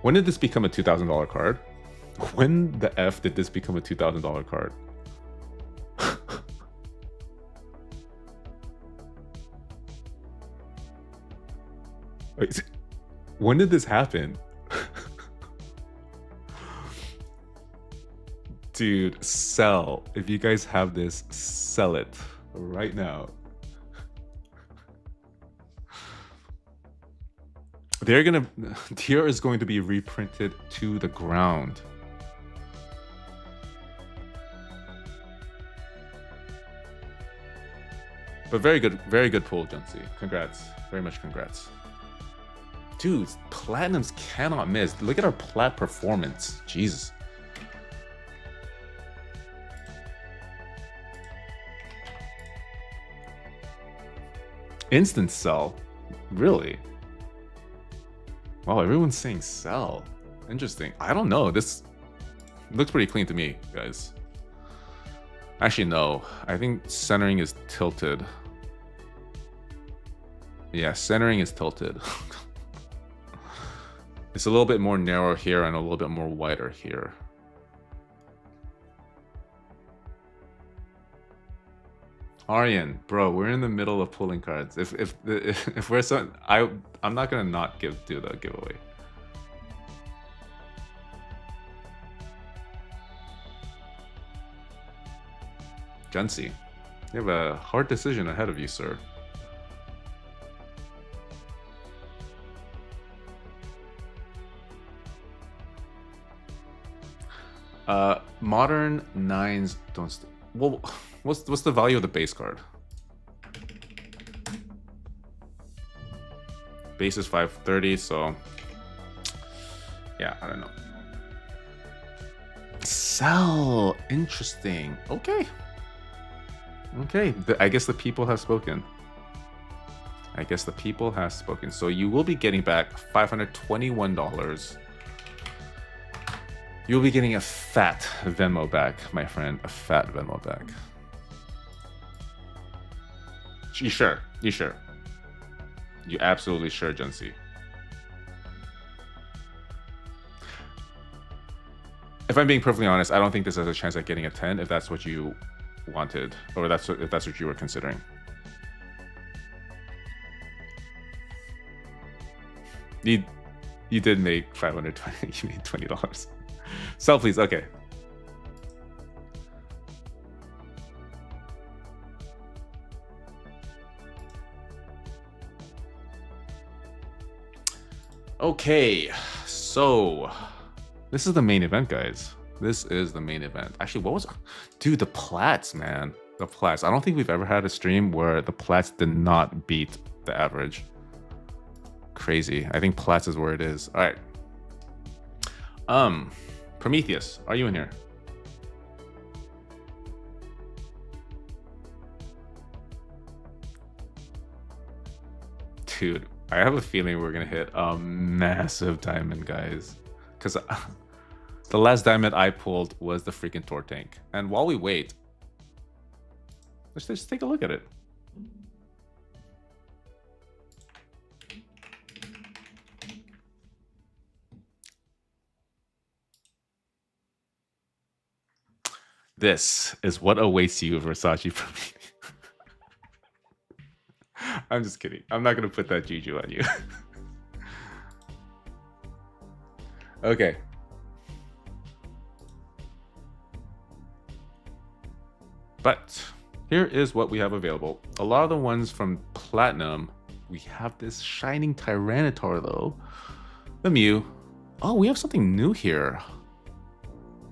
When did this become a $2,000 card? When the F did this become a $2,000 card? Wait, when did this happen? Dude, sell. If you guys have this, sell it right now. Tier is going to be reprinted to the ground. But very good pull, Junsi. Congrats. Very much congrats. Dude, platinums cannot miss. Look at our plat performance. Jesus. Instant sell? Really? Wow, everyone's saying sell. Interesting. I don't know. This looks pretty clean to me, guys. Actually, no. I think centering is tilted. Yeah, centering is tilted. It's a little bit more narrow here and a little bit more wider here. Aryan, bro, we're in the middle of pulling cards. If we're so, I'm not gonna not do the giveaway. Junsi, you have a hard decision ahead of you, sir. Modern nines don't. Well, what's the value of the base card? Base is 530, so yeah, I don't know. Sell. Interesting. Okay. I guess the people have spoken. So you will be getting back $521. You'll be getting a fat Venmo back, my friend. A fat Venmo back. You sure? You absolutely sure, Junsi? If I'm being perfectly honest, I don't think this has a chance at getting a 10 if that's what you wanted, or if that's what you were considering. You did make $520. You made $20. Sell, please. Okay. Okay, so this is the main event, guys. This is the main event. Actually, dude, the plats, man. The plats. I don't think we've ever had a stream where the plats did not beat the average. Crazy. I think plats is where it is. All right. Prometheus, are you in here? Dude, I have a feeling we're gonna hit a massive diamond, guys. Because the last diamond I pulled was the freaking Tor tank. And while we wait, let's just take a look at it. This is what awaits you, Versace, from me. I'm just kidding. I'm not going to put that juju on you. Okay. But here is what we have available. A lot of the ones from Platinum, we have this Shining Tyranitar, though. The Mew. Oh, we have something new here.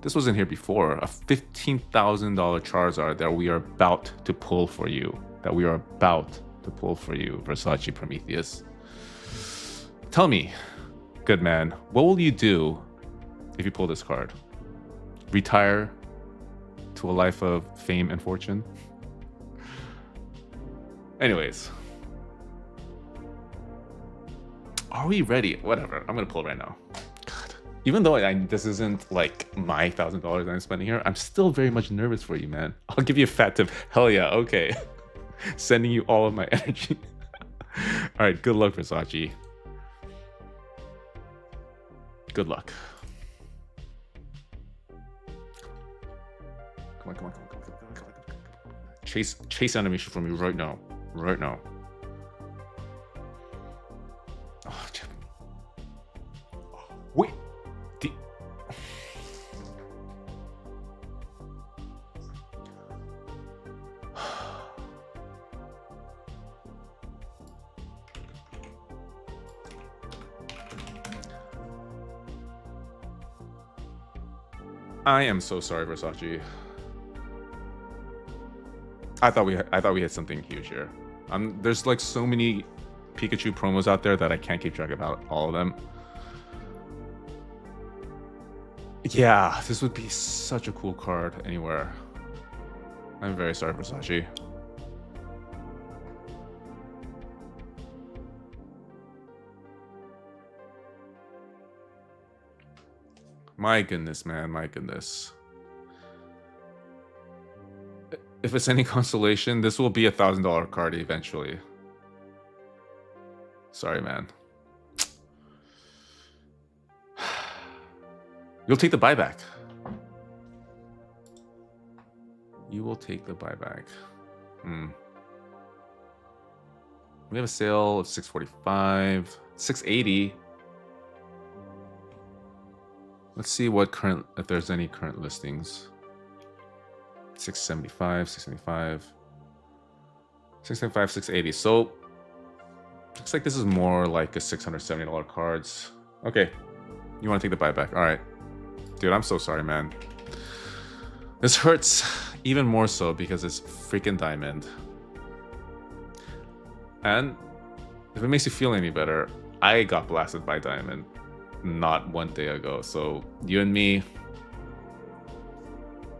This wasn't here before. A $15,000 Charizard that we are about to pull for you. Versace Prometheus. Tell me, good man, what will you do if you pull this card? Retire to a life of fame and fortune? Anyways. Are we ready? Whatever. I'm going to pull it right now. God. Even though this isn't like my $1,000 that I'm spending here, I'm still very much nervous for you, man. I'll give you a fat tip. Hell yeah. Okay. Sending you all of my energy. All right. Good luck, Versace. Good luck. Come on, come on, come on, come on, come on, come on, come on. Chase animation for me right now. Right now. Oh, wait. I am so sorry, Versace. I thought we had something huge here. There's like so many Pikachu promos out there that I can't keep track of all of them. Yeah, this would be such a cool card anywhere. I'm very sorry, Versace. My goodness, man, my goodness. If it's any consolation, this will be a $1,000 card eventually. Sorry, man. You'll take the buyback. You will take the buyback. We have a sale of $645, $680. Let's see if there's any current listings. $675, $675, $675, $680. So looks like this is more like a $670 cards. Okay, you want to take the buyback? All right, dude. I'm so sorry, man. This hurts even more so because it's freaking diamond. And if it makes you feel any better, I got blasted by diamond not one day ago. So you and me,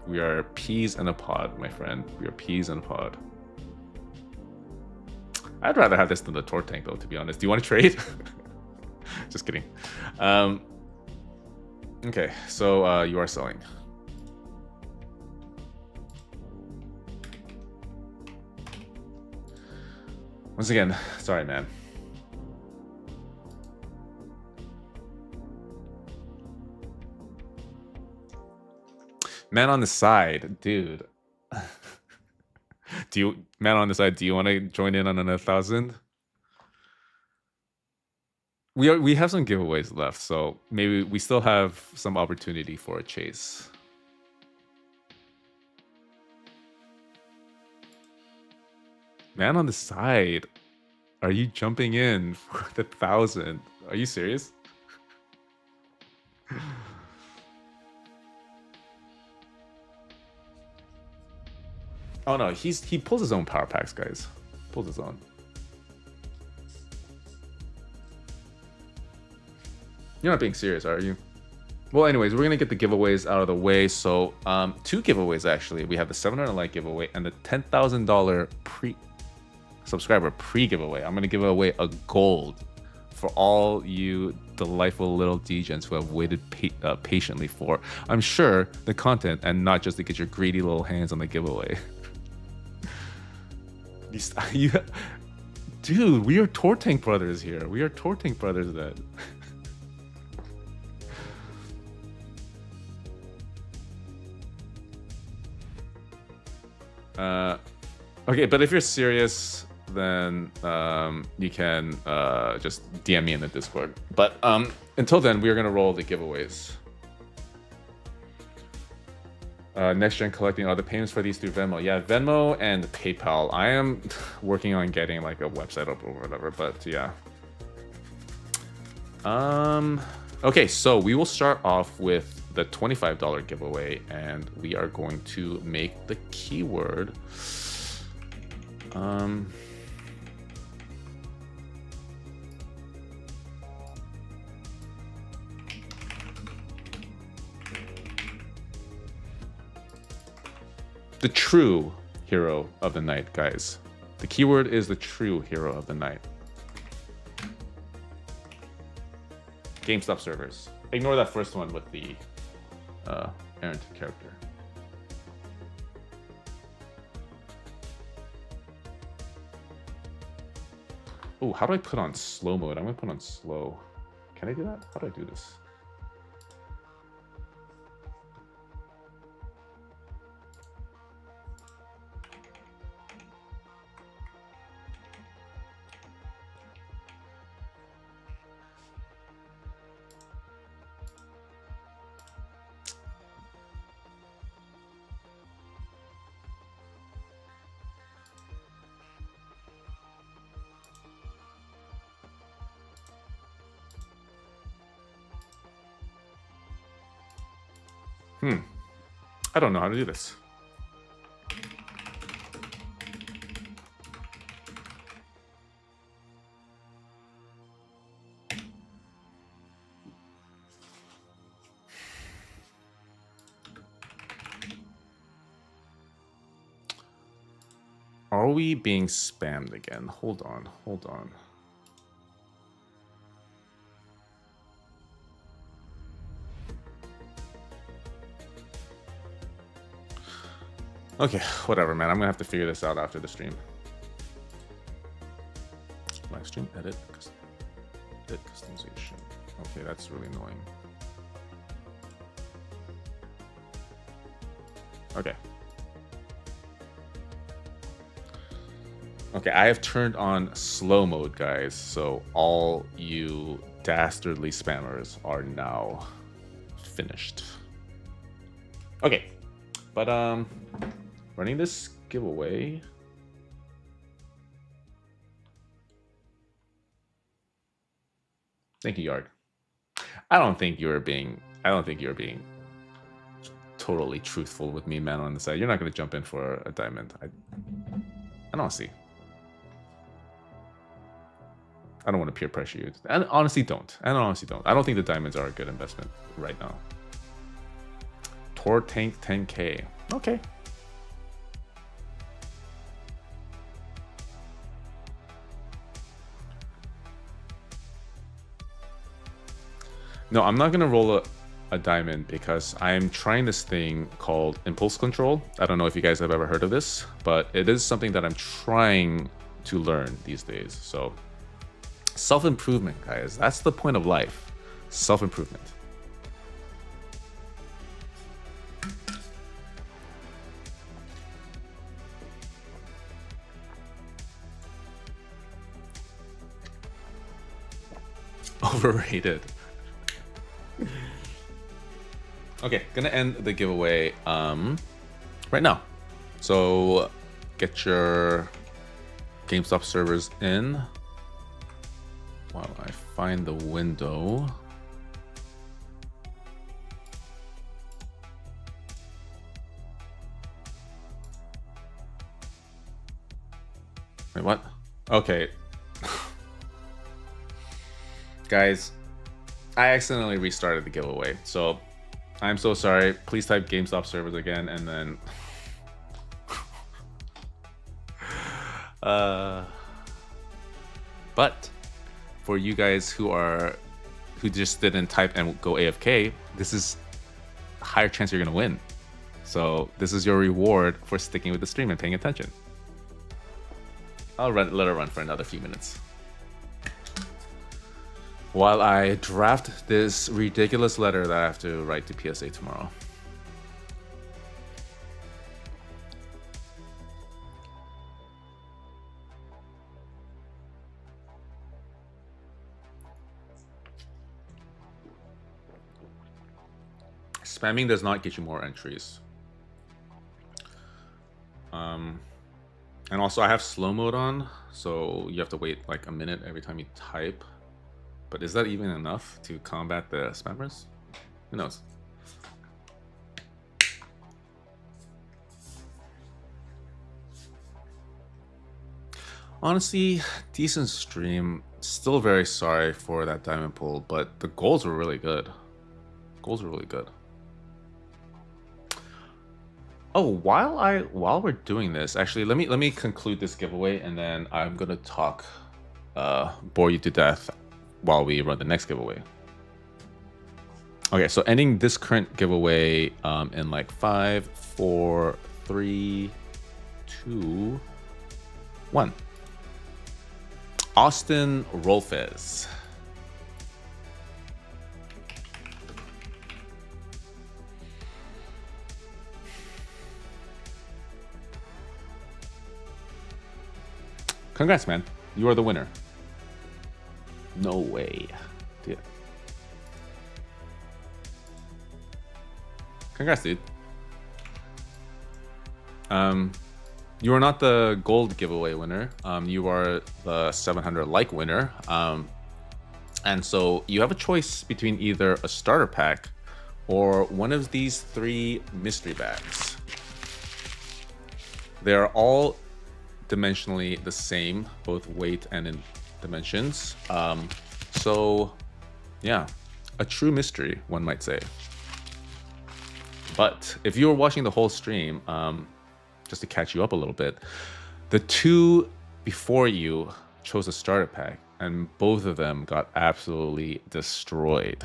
we are peas in a pod, my friend. We are peas in a pod. I'd rather have this than the Tor Tank, though, to be honest. Do you want to trade? Just kidding. Okay, so you are selling. Once again, sorry, man. Man on the side, dude. Man on the side, do you want to join in on another 1,000? We have some giveaways left, so maybe we still have some opportunity for a chase. Man on the side, are you jumping in for the 1,000? Are you serious? Oh no, he pulls his own power packs, guys. Pulls his own. You're not being serious, are you? Well, anyways, we're gonna get the giveaways out of the way. So, 2 giveaways actually. We have the 700 like giveaway and the $10,000 subscriber pre-giveaway. I'm gonna give away a gold for all you delightful little degens who have waited patiently for, I'm sure, the content and not just to get your greedy little hands on the giveaway. Dude, we are Tor Tank brothers here. We are Tor Tank brothers then. Okay, but if you're serious, then you can just DM me in the Discord. But until then, we are gonna roll the giveaways. Next gen collecting all the payments for these through Venmo. Yeah, Venmo and PayPal. I am working on getting like a website up or whatever, but yeah. Okay, so we will start off with the $25 giveaway, and we are going to make the keyword. The true hero of the night, guys. The keyword is the true hero of the night. GameStop servers. Ignore that first one with the errant character. Oh, how do I put on slow mode? I'm gonna put on slow. Can I do that? How do I do this? I don't know how to do this. Are we being spammed again? Hold on, hold on. Okay, whatever, man. I'm gonna have to figure this out after the stream. Live stream, edit customization. Okay, that's really annoying. Okay. Okay, I have turned on slow mode, guys. So all you dastardly spammers are now finished. Okay, but running this giveaway. Thank you, Yard. I don't think you're being totally truthful with me, man, on the side. You're not gonna jump in for a diamond. I don't see. I don't want to peer pressure you. And honestly don't. I don't think the diamonds are a good investment right now. Tor tank 10k. Okay. No, I'm not going to roll a diamond because I'm trying this thing called impulse control. I don't know if you guys have ever heard of this, but it is something that I'm trying to learn these days. So self-improvement, guys. That's the point of life. Self-improvement. Overrated. Okay, gonna end the giveaway right now. So get your GameStop servers in while I find the window. Wait, what? Okay. Guys, I accidentally restarted the giveaway, so I'm so sorry. Please type GameStop servers again, and then but for you guys who just didn't type and go AFK, this is a higher chance you're gonna win. So this is your reward for sticking with the stream and paying attention. I'll let it run for another few minutes while I draft this ridiculous letter that I have to write to PSA tomorrow. Spamming does not get you more entries. And also I have slow mode on, so you have to wait like a minute every time you type. But is that even enough to combat the spammers? Who knows? Honestly, decent stream. Still very sorry for that diamond pull, but the goals were really good. Goals were really good. Oh, while we're doing this, actually, let me conclude this giveaway, and then I'm gonna talk, bore you to death while we run the next giveaway. Okay, so ending this current giveaway in like 5, 4, 3, 2, 1. Austin Rolfez. Congrats, man. You are the winner. No way. Dude. Congrats, dude. You are not the gold giveaway winner. You are the 700 like winner. And so you have a choice between either a starter pack or one of these 3 mystery bags. They're all dimensionally the same, both weight and in dimensions. So yeah, a true mystery, one might say. But if you were watching the whole stream, just to catch you up a little bit, the 2 before you chose a starter pack, and both of them got absolutely destroyed.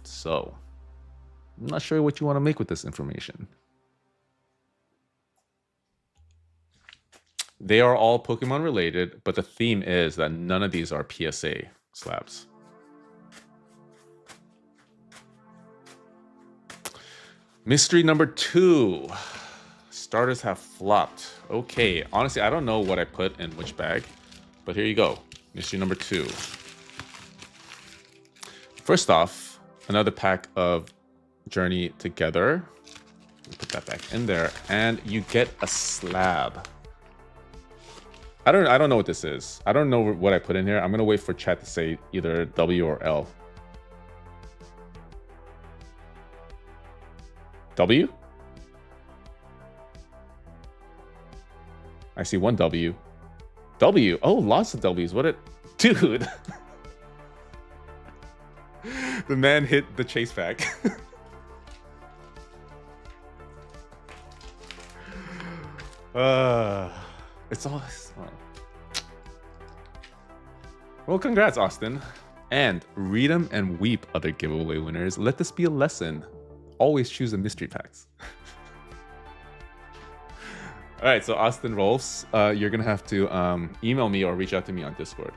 So I'm not sure what you want to make with this information. They are all Pokemon related, but the theme is that none of these are PSA slabs. Mystery number 2. Starters have flopped. Okay, honestly, I don't know what I put in which bag, but here you go. Mystery number 2. First off, another pack of Journey Together. Put that back in there, and you get a slab. I don't know what this is. I don't know what I put in here. I'm gonna wait for chat to say either W or L. W? I see one W. W. Oh, lots of W's. What it... Dude. The man hit the chase pack. It's all... Well, congrats, Austin. And read 'em and weep, other giveaway winners. Let this be a lesson. Always choose the mystery packs. All right, so Austin Rolfs, you're gonna have to email me or reach out to me on Discord.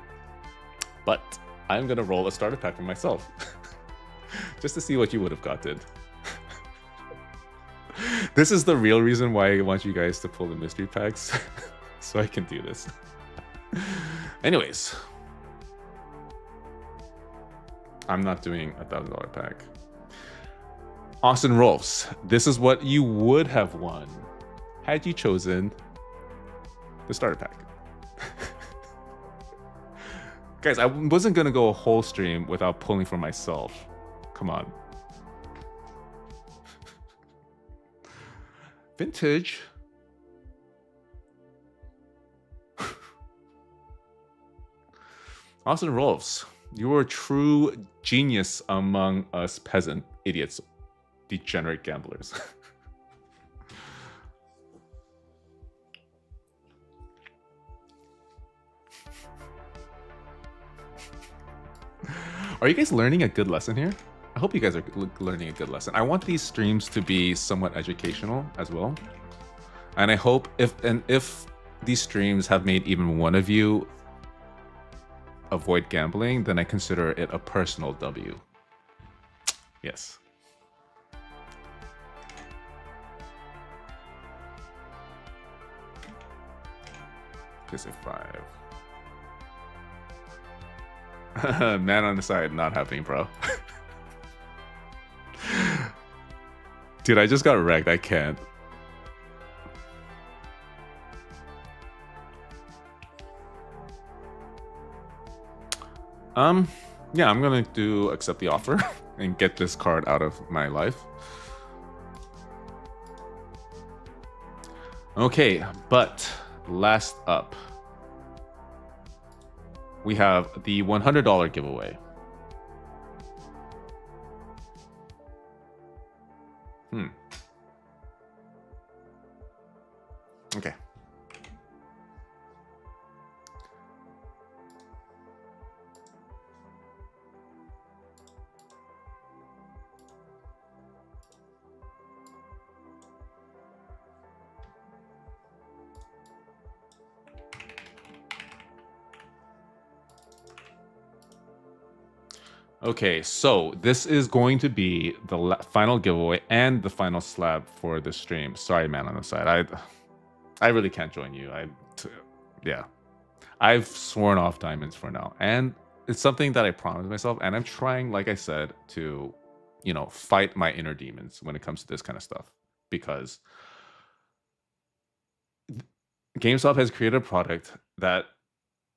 But I'm gonna roll a starter pack for myself, just to see what you would have gotten. This is the real reason why I want you guys to pull the mystery packs, so I can do this. Anyways, I'm not doing a $1,000 pack. Austin Rolfs, this is what you would have won had you chosen the starter pack. Guys, I wasn't gonna go a whole stream without pulling for myself. Come on. Vintage. Austin Rolfs, you were a true genius among us peasant idiots, degenerate gamblers. Are you guys learning a good lesson here? I hope you guys are learning a good lesson. I want these streams to be somewhat educational as well. And I hope if these streams have made even one of you avoid gambling, then I consider it a personal W. Yes. PS5. Man on the side, not happening, bro. Dude, I just got wrecked. I can't. Yeah, I'm gonna accept the offer and get this card out of my life. Okay, but last up, we have the $100 giveaway. Okay. Okay, so this is going to be the final giveaway and the final slab for the stream. Sorry, man on the side. I really can't join you. Yeah. I've sworn off diamonds for now. And it's something that I promised myself. And I'm trying, like I said, to, fight my inner demons when it comes to this kind of stuff. Because GameStop has created a product that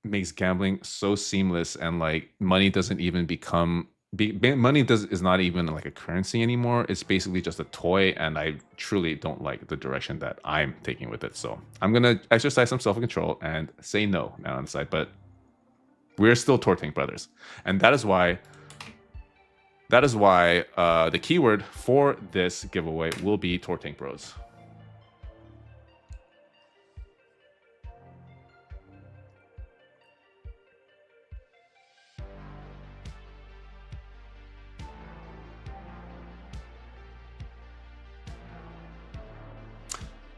makes gambling so seamless, and like money doesn't even become money is not even like a currency anymore. It's basically just a toy, and I truly don't like the direction that I'm taking with it. So I'm gonna exercise some self-control and say no now on the side. But we're still Torting brothers, and that is why the keyword for this giveaway will be Torting Bros.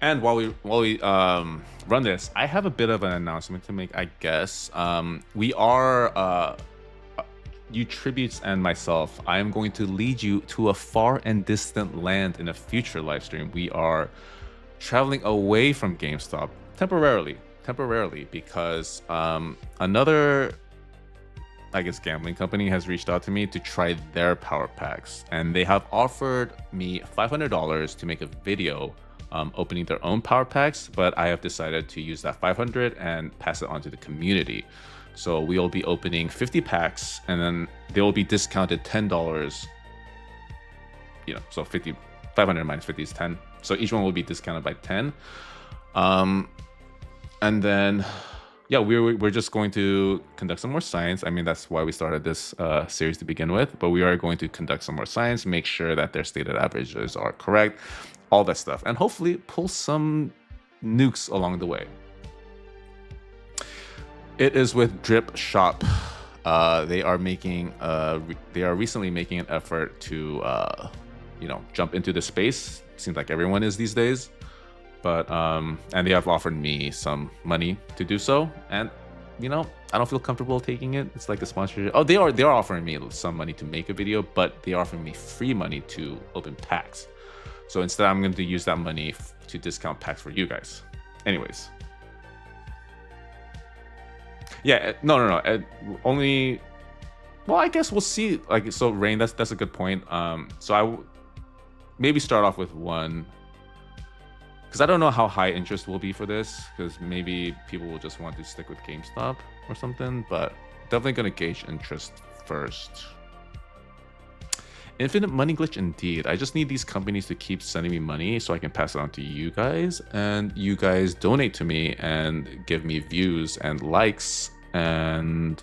And while we run this, I have a bit of an announcement to make, I guess. We are you tributes and myself, I am going to lead you to a far and distant land in a future live stream. We are traveling away from GameStop temporarily, because another, I guess, gambling company has reached out to me to try their power packs, and they have offered me $500 to make a video opening their own power packs, but I have decided to use that 500 and pass it on to the community. So we'll be opening 50 packs, and then they will be discounted $10. You know, so 500 minus 50 is 10. So each one will be discounted by 10. And then, yeah, we're just going to conduct some more science. I mean, that's why we started this series to begin with. But we are going to conduct some more science, make sure that their stated averages are correct, all that stuff, and hopefully pull some nukes along the way. It is with Drip Shop. They are recently making an effort to, jump into the space. Seems like everyone is these days. But and they have offered me some money to do so, and I don't feel comfortable taking it. It's like a sponsorship. Oh, they are offering me some money to make a video, but they are offering me free money to open packs. So instead, I'm going to use that money to discount packs for you guys. Anyways. Yeah, no. Only, well, I guess we'll see. Like, so Rain, that's a good point. So I maybe start off with one, because I don't know how high interest will be for this, because maybe people will just want to stick with GameStop or something, but definitely going to gauge interest first. Infinite money glitch indeed. I just need these companies to keep sending me money so I can pass it on to you guys, and you guys donate to me and give me views and likes, and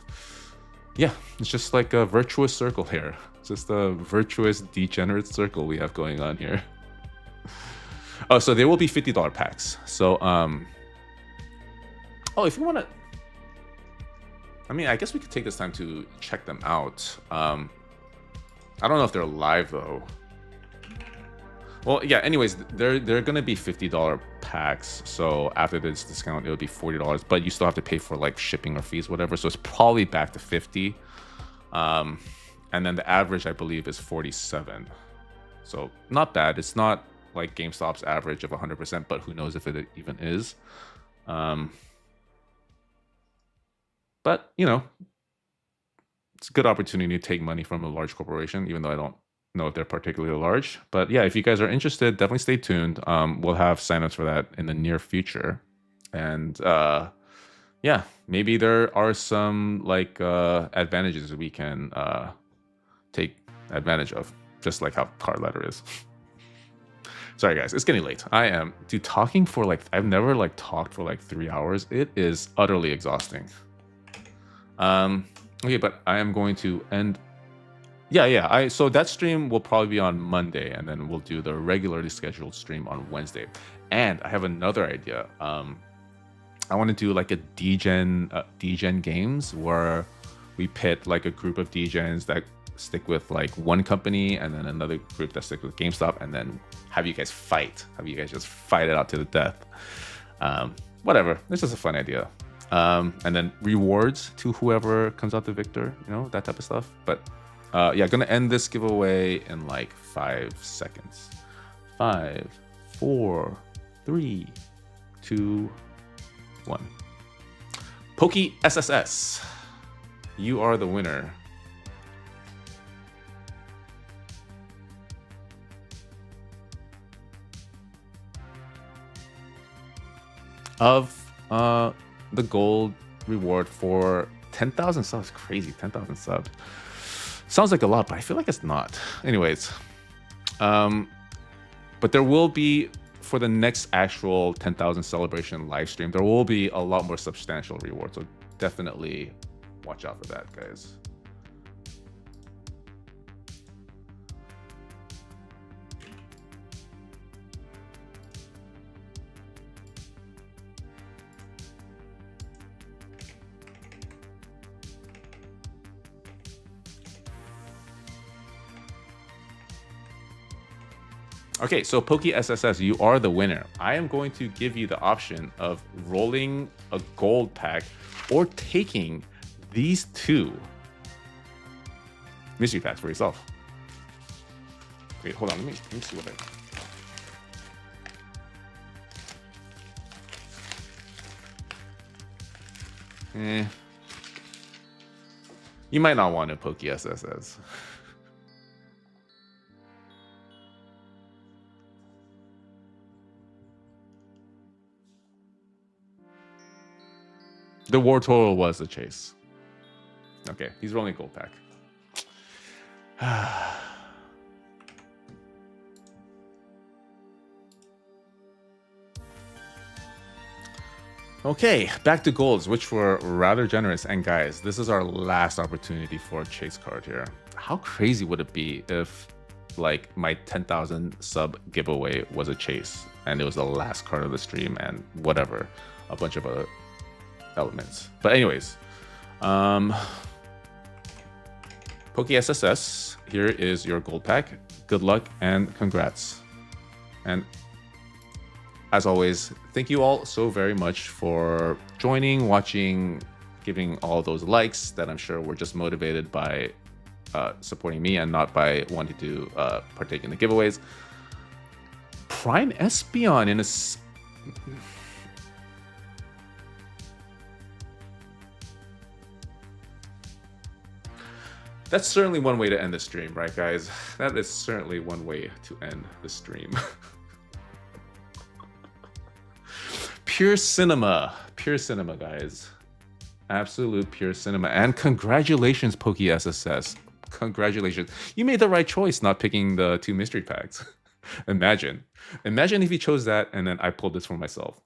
yeah, it's just like a virtuous circle here. It's just a virtuous degenerate circle we have going on here. Oh, so there will be $50 packs. So if you want to, I mean, I guess we could take this time to check them out. I don't know if they're live though. Well, yeah, anyways, they're gonna be $50 packs. So after this discount, it'll be $40, but you still have to pay for like shipping or fees, whatever. So it's probably back to 50. And then the average, I believe, is 47. So not bad. It's not like GameStop's average of 100%, but who knows if it even is. But it's a good opportunity to take money from a large corporation, even though I don't know if they're particularly large. But yeah, if you guys are interested, definitely stay tuned. We'll have signups for that in the near future. And yeah, maybe there are some like advantages we can take advantage of, just like how card ladder is. Sorry guys, it's getting late. Talking for like, I've never like talked for like 3 hours. It is utterly exhausting. Okay, but I am going to end. Yeah. So that stream will probably be on Monday, and then we'll do the regularly scheduled stream on Wednesday. And I have another idea. I want to do like a degen games where we pit like a group of degens that stick with like one company, and then another group that stick with GameStop, and then have you guys fight. Have you guys just fight it out to the death. Whatever. It's just a fun idea. And then rewards to whoever comes out the victor, that type of stuff. But yeah, gonna end this giveaway in like 5 seconds. 5, 4, 3, 2, 1. Pokey SSS, you are the winner. Of the gold reward for 10,000 subs. Crazy, 10,000 subs. Sounds like a lot, but I feel like it's not. Anyways, but there will be, for the next actual 10,000 celebration live stream, there will be a lot more substantial rewards. So definitely watch out for that, guys. Okay, so Poke SSS, you are the winner. I am going to give you the option of rolling a gold pack or taking these 2 mystery packs for yourself. Wait, hold on. Let me see what You might not want to Poke SSS. The war total was a chase. Okay, he's rolling a gold pack. Okay, back to golds, which were rather generous. And guys, this is our last opportunity for a chase card here. How crazy would it be if, like, my 10,000 sub giveaway was a chase and it was the last card of the stream and whatever, a bunch of other elements. But anyways, Poke SSS, here is your gold pack. Good luck and congrats. And as always, thank you all so very much for joining, watching, giving all those likes that I'm sure were just motivated by supporting me and not by wanting to partake in the giveaways. Prime Espeon in a... That's certainly one way to end the stream, right, guys? That is certainly one way to end the stream. Pure cinema, guys. Absolute pure cinema. And congratulations, Poke SSS. Congratulations. You made the right choice not picking the 2 mystery packs. Imagine if you chose that and then I pulled this for myself.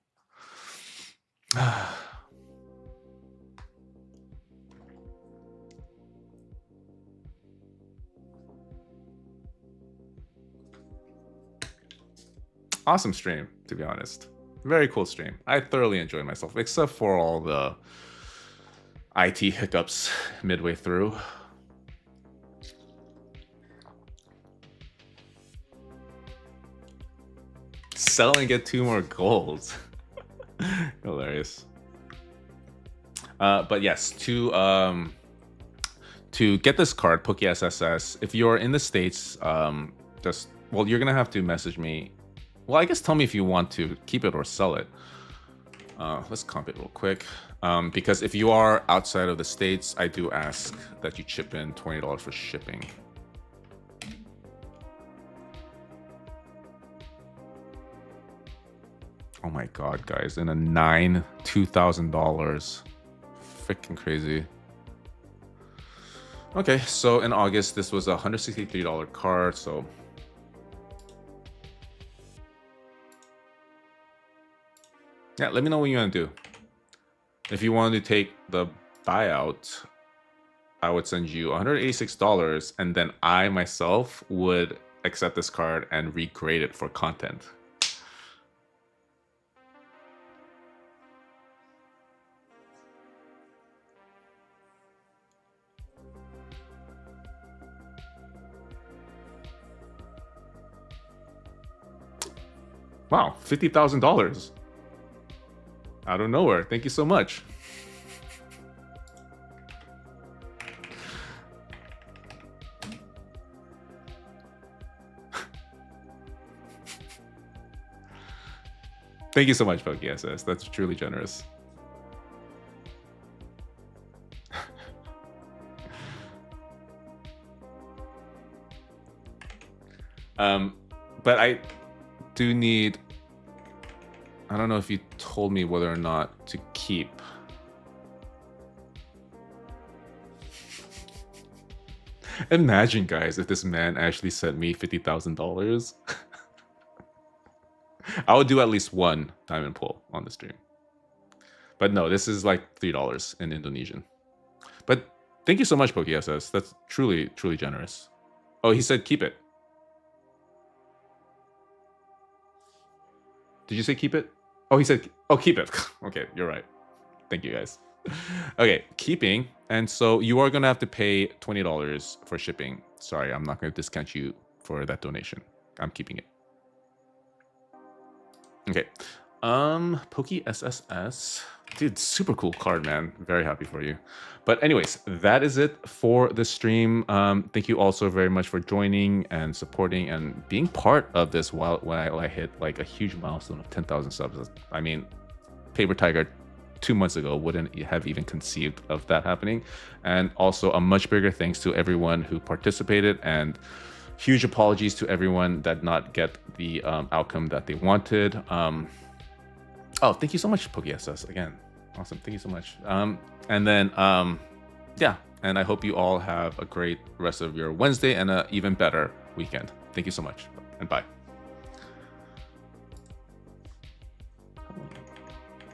Awesome stream, to be honest. Very cool stream. I thoroughly enjoyed myself, except for all the IT hiccups midway through. Sell and get 2 more golds. Hilarious. But yes, to get this card, Poke SSS, if you're in the States, well, you're gonna have to message me. Well, I guess tell me if you want to keep it or sell it. Let's comp it real quick. Because if you are outside of the States, I do ask that you chip in $20 for shipping. Oh my god, guys, in a 9, $2,000. Freaking crazy. Okay, so in August, this was a $163 card, so... Yeah, let me know what you want to do. If you want to take the buyout, I would send you $186, and then I myself would accept this card and regrade it for content. Wow, $50,000. Out of nowhere. Thank you so much. Thank you so much, Poke SS. That's truly generous. But I do need... I don't know if you told me whether or not to keep. Imagine, guys, if this man actually sent me $50,000. I would do at least one diamond pull on the stream. But no, this is like $3 in Indonesian. But thank you so much, PokeSS. That's truly, truly generous. Oh, he said keep it. Did you say keep it? Oh, he said, oh, keep it. Okay, you're right. Thank you, guys. Okay, keeping. And so you are going to have to pay $20 for shipping. Sorry, I'm not going to discount you for that donation. I'm keeping it. Okay. Pokey SSS. Dude, super cool card, man. Very happy for you. But anyways, that is it for the stream. Thank you also very much for joining and supporting and being part of this while I hit like a huge milestone of 10,000 subs. I mean, Paper Tiger 2 months ago wouldn't have even conceived of that happening. And also a much bigger thanks to everyone who participated, and huge apologies to everyone that did not get the outcome that they wanted. Oh, thank you so much, PokeSS, again. Awesome, thank you so much. And then, yeah, and I hope you all have a great rest of your Wednesday and an even better weekend. Thank you so much, and bye.